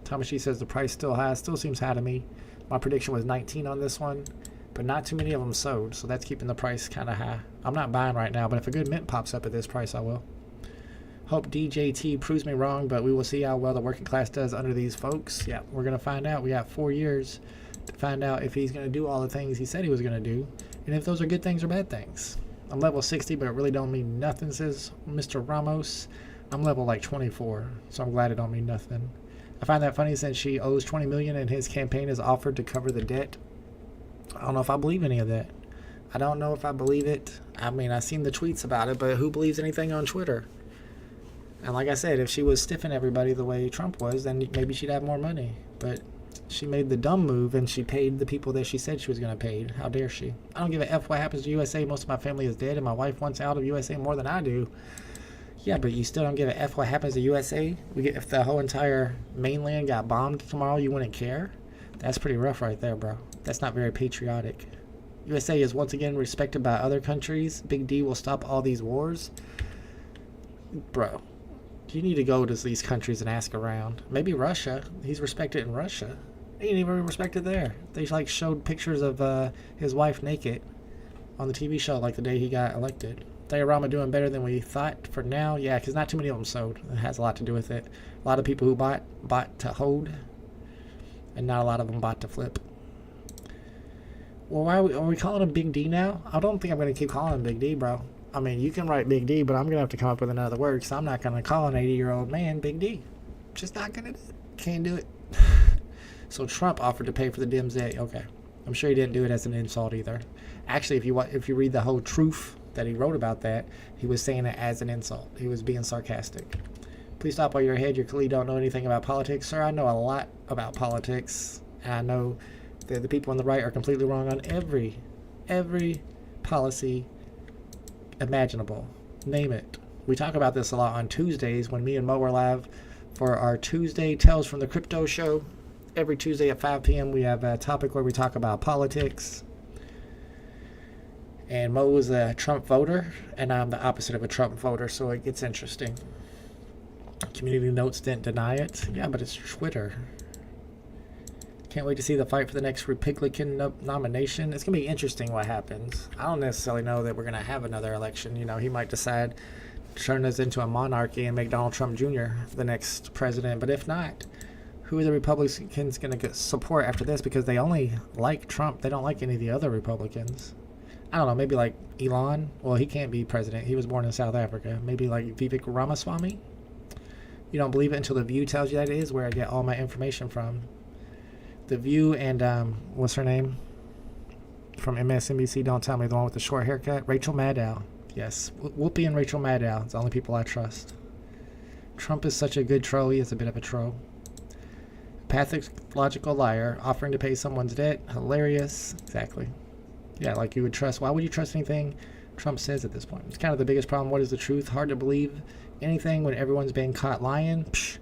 Thomas G says the price still high. Still seems high to me. My prediction was 19 on this one, but not too many of them sold, so that's keeping the price kind of high. I'm not buying right now, but if a good mint pops up at this price, I will. Hope DJT proves me wrong, but we will see how well the working class does under these folks. Yeah, we're going to find out. We got 4 years to find out if he's going to do all the things he said he was going to do, and if those are good things or bad things. I'm level 60, but it really don't mean nothing, says Mr. Ramos. I'm level like 24, so I'm glad it don't mean nothing. I find that funny since she owes $20 million and his campaign is offered to cover the debt. I don't know if I believe any of that. I don't know if I believe it. I mean, I've seen the tweets about it, but who believes anything on Twitter? And like I said, if she was stiffing everybody the way Trump was, then maybe she'd have more money. But she made the dumb move and she paid the people that she said she was going to pay. How dare she? I don't give a F what happens to USA. Most of my family is dead and my wife wants out of USA more than I do. Yeah, but you still don't give a F what happens to USA? If the whole entire mainland got bombed tomorrow, you wouldn't care? That's pretty rough right there, bro. That's not very patriotic. USA is once again respected by other countries. Big D will stop all these wars. Bro, you need to go to these countries and ask around. Maybe Russia. He's respected in Russia. He ain't even respected there. They like showed pictures of his wife naked on the TV show like the day he got elected. Diorama doing better than we thought for now. Yeah, because not too many of them sold. It has a lot to do with it. A lot of people who bought to hold, and not a lot of them bought to flip. Well, why are we calling him Big D now? I don't think I'm going to keep calling him Big D, bro. I mean, you can write Big D, but I'm going to have to come up with another word because I'm not going to call an 80-year-old man Big D. Just not going to do it. Can't do it. So Trump offered to pay for the DMZ. Okay. I'm sure he didn't do it as an insult either. Actually, if you read the whole truth that he wrote about that, he was saying it as an insult. He was being sarcastic. Please stop while you're ahead. You clearly don't know anything about politics. Sir, I know a lot about politics. And I know that the people on the right are completely wrong on every policy imaginable. Name it. We talk about this a lot on Tuesdays when me and Mo are live for our Tuesday Tales from the Crypto show. Every Tuesday at 5 p.m. we have a topic where we talk about politics. And Mo is a Trump voter, and I'm the opposite of a Trump voter, so it gets interesting. Community Notes didn't deny it. Yeah, but it's Twitter. Can't wait to see the fight for the next Republican nomination. It's going to be interesting what happens. I don't necessarily know that we're going to have another election. You know, he might decide to turn us into a monarchy and make Donald Trump Jr. the next president. But if not, who are the Republicans going to support after this? Because they only like Trump. They don't like any of the other Republicans. I don't know, maybe like Elon. Well, he can't be president. He was born in South Africa. Maybe like Vivek Ramaswamy. You don't believe it until The View tells you that it is where I get all my information from. The View and, what's her name? From MSNBC, don't tell me, the one with the short haircut. Rachel Maddow. Yes, Whoopi and Rachel Maddow. It's the only people I trust. Trump is such a good troll. He is a bit of a troll. Pathological liar. Offering to pay someone's debt. Hilarious. Exactly. Yeah, like you would trust. Why would you trust anything Trump says at this point? It's kind of the biggest problem. What is the truth? Hard to believe anything when everyone's being caught lying. Psh,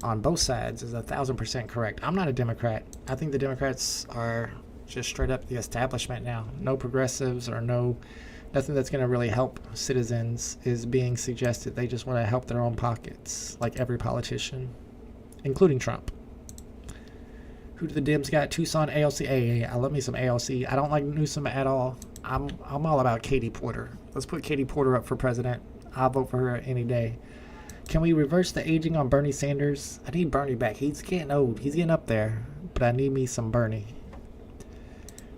on both sides is 1,000% correct. I'm not a Democrat. I think the Democrats are just straight up the establishment now. No progressives or nothing that's going to really help citizens is being suggested. They just want to help their own pockets, like every politician, including Trump. Who do the Dems got? Tucson, AOC. Hey, I love me some AOC. I don't like Newsom at all. I'm all about Katie Porter. Let's put Katie Porter up for president. I'll vote for her any day. Can we reverse the aging on Bernie Sanders? I need Bernie back. He's getting old. He's getting up there. But I need me some Bernie.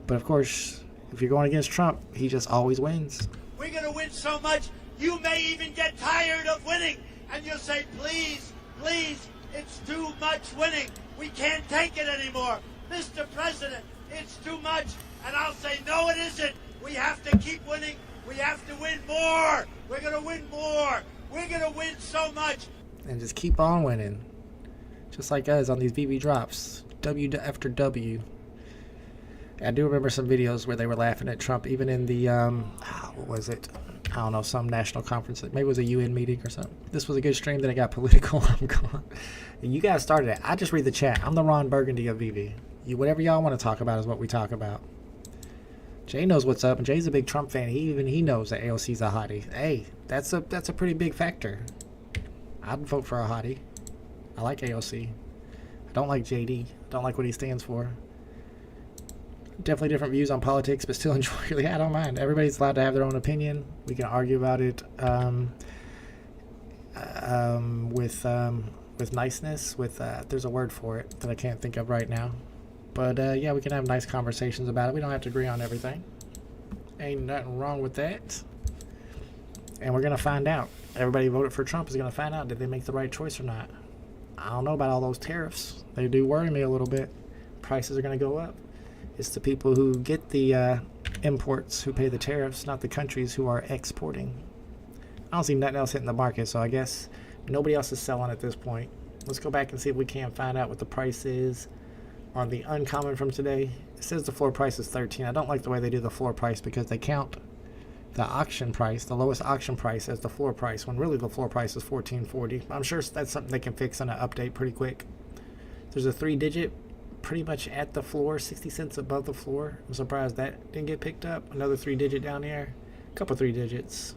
But of course, if you're going against Trump, he just always wins. We're going to win so much, you may even get tired of winning. And you'll say, please, please, it's too much winning. We can't take it anymore. Mr. President, it's too much. And I'll say, no, it isn't. We have to keep winning. We have to win more. We're going to win more. We're going to win so much. And just keep on winning. Just like us on these VeVe drops. W after W. I do remember some videos where they were laughing at Trump, even in the, what was it? I don't know, some national conference. Maybe it was a UN meeting or something. This was a good stream, then it got political. I'm gone. You guys started it. I just read the chat. I'm the Ron Burgundy of VeVe. Whatever y'all want to talk about is what we talk about. Jay knows what's up, and Jay's a big Trump fan. He knows that AOC's a hottie. Hey, that's a pretty big factor. I'd vote for a hottie. I like AOC. I don't like JD. I don't like what he stands for. Definitely different views on politics, but still enjoy. Yeah, I don't mind. Everybody's allowed to have their own opinion. We can argue about it with niceness. There's a word for it that I can't think of right now. But yeah, we can have nice conversations about it. We don't have to agree on everything. Ain't nothing wrong with that. And we're gonna find out. Everybody who voted for Trump is gonna find out, did they make the right choice or not. I don't know about all those tariffs. They do worry me a little bit. Prices are gonna go up. It's the people who get the imports who pay the tariffs, not the countries who are exporting. I don't see nothing else hitting the market, so I guess nobody else is selling at this point. Let's go back and see if we can find out what the price is on the uncommon from today. It says the floor price is 13. I don't like the way they do the floor price because they count the auction price, the lowest auction price, as the floor price, when really the floor price is $14.40. I'm sure that's something they can fix on an update pretty quick. There's a 3-digit pretty much at the floor, 60 cents above the floor. I'm surprised that didn't get picked up. Another 3-digit down there, a couple 3 digits.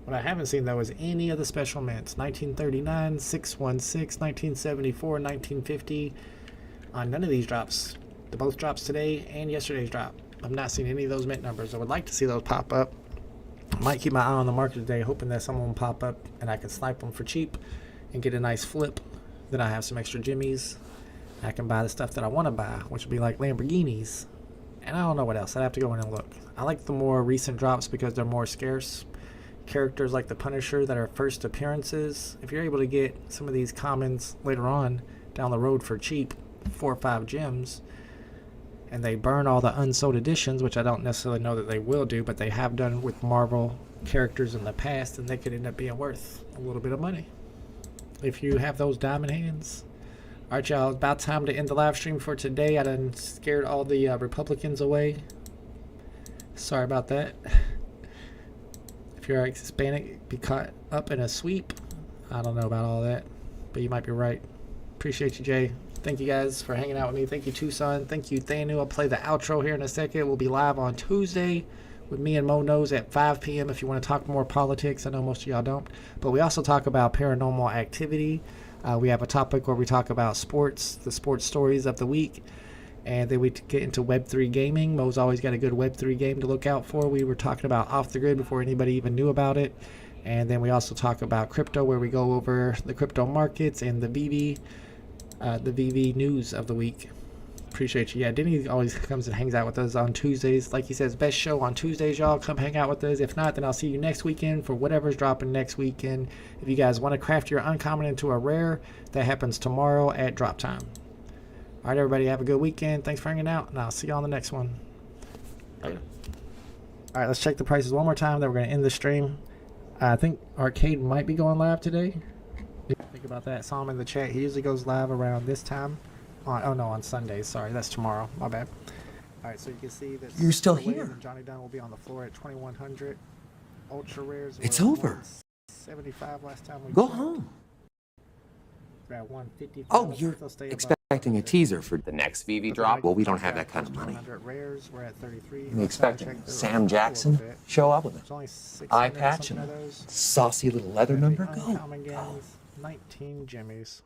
What I haven't seen though is any of the special mints. 1939, 616, 1974, 1950. On none of these drops. The both drops today and yesterday's drop. I've not seen any of those mint numbers. I would like to see those pop up. I might keep my eye on the market today, hoping that someone will pop up and I can snipe them for cheap and get a nice flip. Then I have some extra jimmies. I can buy the stuff that I want to buy, which would be like Lamborghinis. And I don't know what else. I'd have to go in and look. I like the more recent drops because they're more scarce. Characters like the Punisher that are first appearances. If you're able to get some of these commons later on down the road for cheap, 4 or 5 gems, and they burn all the unsold editions, which I don't necessarily know that they will do, but they have done with Marvel characters in the past, and they could end up being worth a little bit of money. if you have those diamond hands. Alright, y'all, about time to end the live stream for today. I done scared all the Republicans away. Sorry about that. If you're Hispanic, be caught up in a sweep. I don't know about all that, but you might be right. Appreciate you, Jay. Thank you guys for hanging out with me. Thank you, Tucson. Thank you, Thanu. I'll play the outro here in a second. We'll be live on Tuesday with me and Mo Knows at 5 p.m. if you want to talk more politics. I know most of y'all don't. But we also talk about paranormal activity. We have a topic where we talk about sports, the sports stories of the week. And then we get into Web3 gaming. Mo's always got a good Web3 game to look out for. We were talking about Off the Grid before anybody even knew about it. And then we also talk about crypto, where we go over the crypto markets and the VeVe news of the week. Appreciate you. Yeah, Denny always comes and hangs out with us on Tuesdays. Like he says, best show on Tuesdays, y'all. Come hang out with us. If not, then I'll see you next weekend for whatever's dropping next weekend. If you guys want to craft your uncommon into a rare, that happens tomorrow at drop time. All right, everybody, have a good weekend. Thanks for hanging out, and I'll see you on the next one. Later. All right, let's check the prices one more time, then we're going to end the stream. I think Arcade might be going live today. Think about that. Saw him in the chat. He usually goes live around this time. Oh no, on Sundays. Sorry, that's tomorrow. My bad. All right, so you can see that You're still here. Johnny Dunn will be on the floor at 2100. Ultra rares. It's over. 75 last time we Go home. At 150. Oh, you're expecting a teaser for the next VeVe drop? Well, we don't have that kind of money. Rares, we're at 33. You expecting Sam Jackson show up with an eye patch and a saucy little leather number? Go. 19 jimmies.